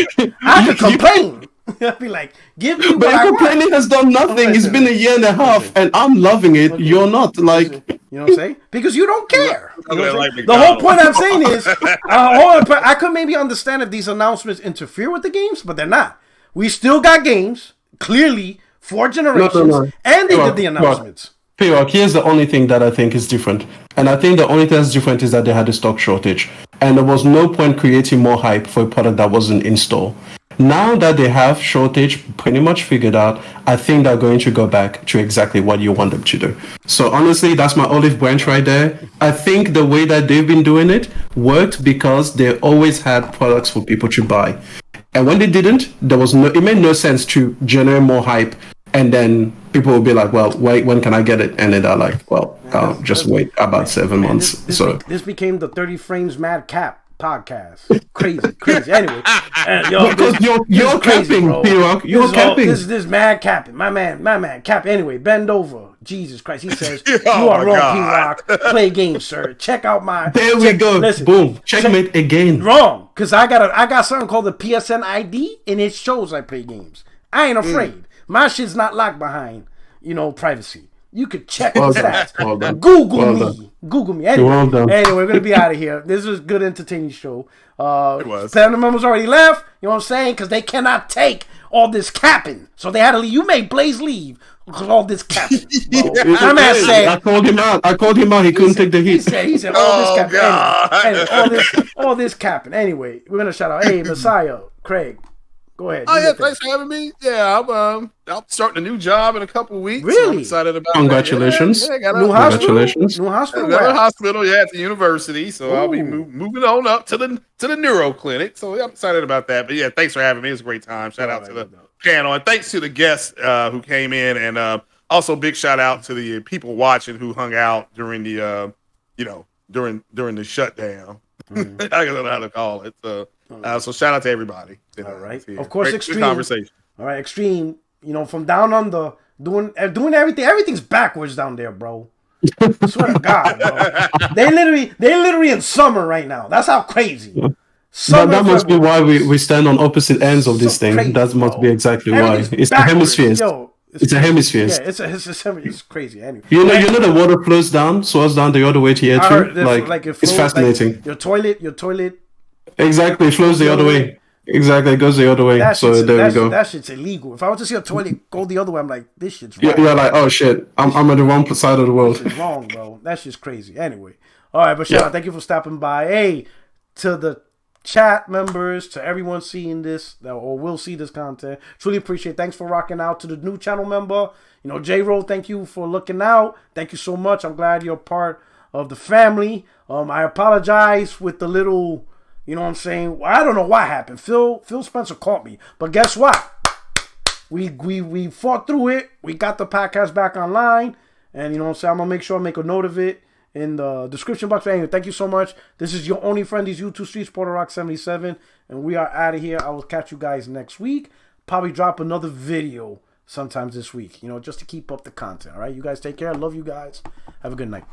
I'd be like, give me what I want. But complaining has done nothing. It's been a year and a half, and I'm loving it. You're not. Like, you know what I'm saying? Because you don't care. You know the whole point I'm saying is, I could maybe understand if these announcements interfere with the games, but they're not. We still got games, clearly, 4 generations, and they did the announcements. P-Rock, here's the only thing that I think is different. And I think the only thing that's different is that they had a stock shortage. And there was no point creating more hype for a product that wasn't in store. Now that they have shortage pretty much figured out, I think they're going to go back to exactly what you want them to do. So honestly, that's my olive branch right there. I think the way that they've been doing it worked because they always had products for people to buy. And when they didn't, it made no sense to generate more hype. And then people will be like, well, wait, when can I get it? And then they're like, well, just wait about 7 months. This became the 30 Frames Mad Cap podcast. Crazy. Anyway, because you're capping, P-Rock. You're capping. This mad capping. My man cap. Anyway, bend over. Jesus Christ. He says, you are wrong, P-Rock. Play games, sir. Check out my... There we go. Listen, boom. Checkmate again. Wrong. Because I got something called the PSN ID, and it shows I play games. I ain't afraid. My shit's not locked behind, privacy. You could check the stats. Google me. Anyway, we're going to be out of here. This was a good, entertaining show. It was. Platinum members already left. You know what I'm saying? Because they cannot take all this capping. So they had to leave. You made Blaze leave because of all this capping. My man said... I called him out. He couldn't take the heat. He said all this capping. Anyway, all this capping. Anyway, we're going to shout out, hey, Messiah, Craig. Go ahead. Oh yeah, thanks for having me. Yeah, I'm starting a new job in a couple of weeks. Really? So I'm excited about Congratulations. That. Yeah, New hospital. Another hospital, at the university. So I'll be moving on up to the neuro clinic. So I'm excited about that. But yeah, thanks for having me. It was a great time. Shout out to the panel and thanks to the guests who came in, and also big shout out to the people watching who hung out during the during the shutdown. Mm-hmm. I don't know how to call it. So shout out to everybody. All right. Of course, great, Extreme. Good conversation. All right, Extreme. From down under, doing everything. Everything's backwards down there, bro. I swear to God, bro. They literally in summer right now. That's how crazy. That must be why we stand on opposite ends of this thing. Crazy, that must be exactly why. It's the hemispheres. It's a hemisphere. Yeah, it's crazy. Anyway, you know the water flows down the other way to here too. Like it's fascinating. Like your toilet. Exactly, it flows the other way. Exactly, it goes the other way. So there we go. That shit's illegal. If I were to see a toilet go the other way, I'm like, this shit's wrong. You're like, oh shit, I'm on the wrong side of the world. This is wrong, bro. That's just crazy. Anyway, all right, but Sean, thank you for stopping by. Hey, to the chat members, to everyone seeing this or will see this content, truly appreciate it. Thanks for rocking out. To the new channel member, J-Roll, thank you for looking out. Thank you so much. I'm glad you're part of the family. I apologize with the little, you know what I'm saying? I don't know what happened. Phil Spencer caught me, but guess what? We fought through it. We got the podcast back online, and you know what I'm saying? I'm gonna make sure I make a note of it in the description box. Anyway, thank you so much. This is your only friend, these YouTube Streets, Porter77, and we are out of here. I will catch you guys next week. Probably drop another video sometimes this week, just to keep up the content. All right, you guys take care. I love you guys. Have a good night.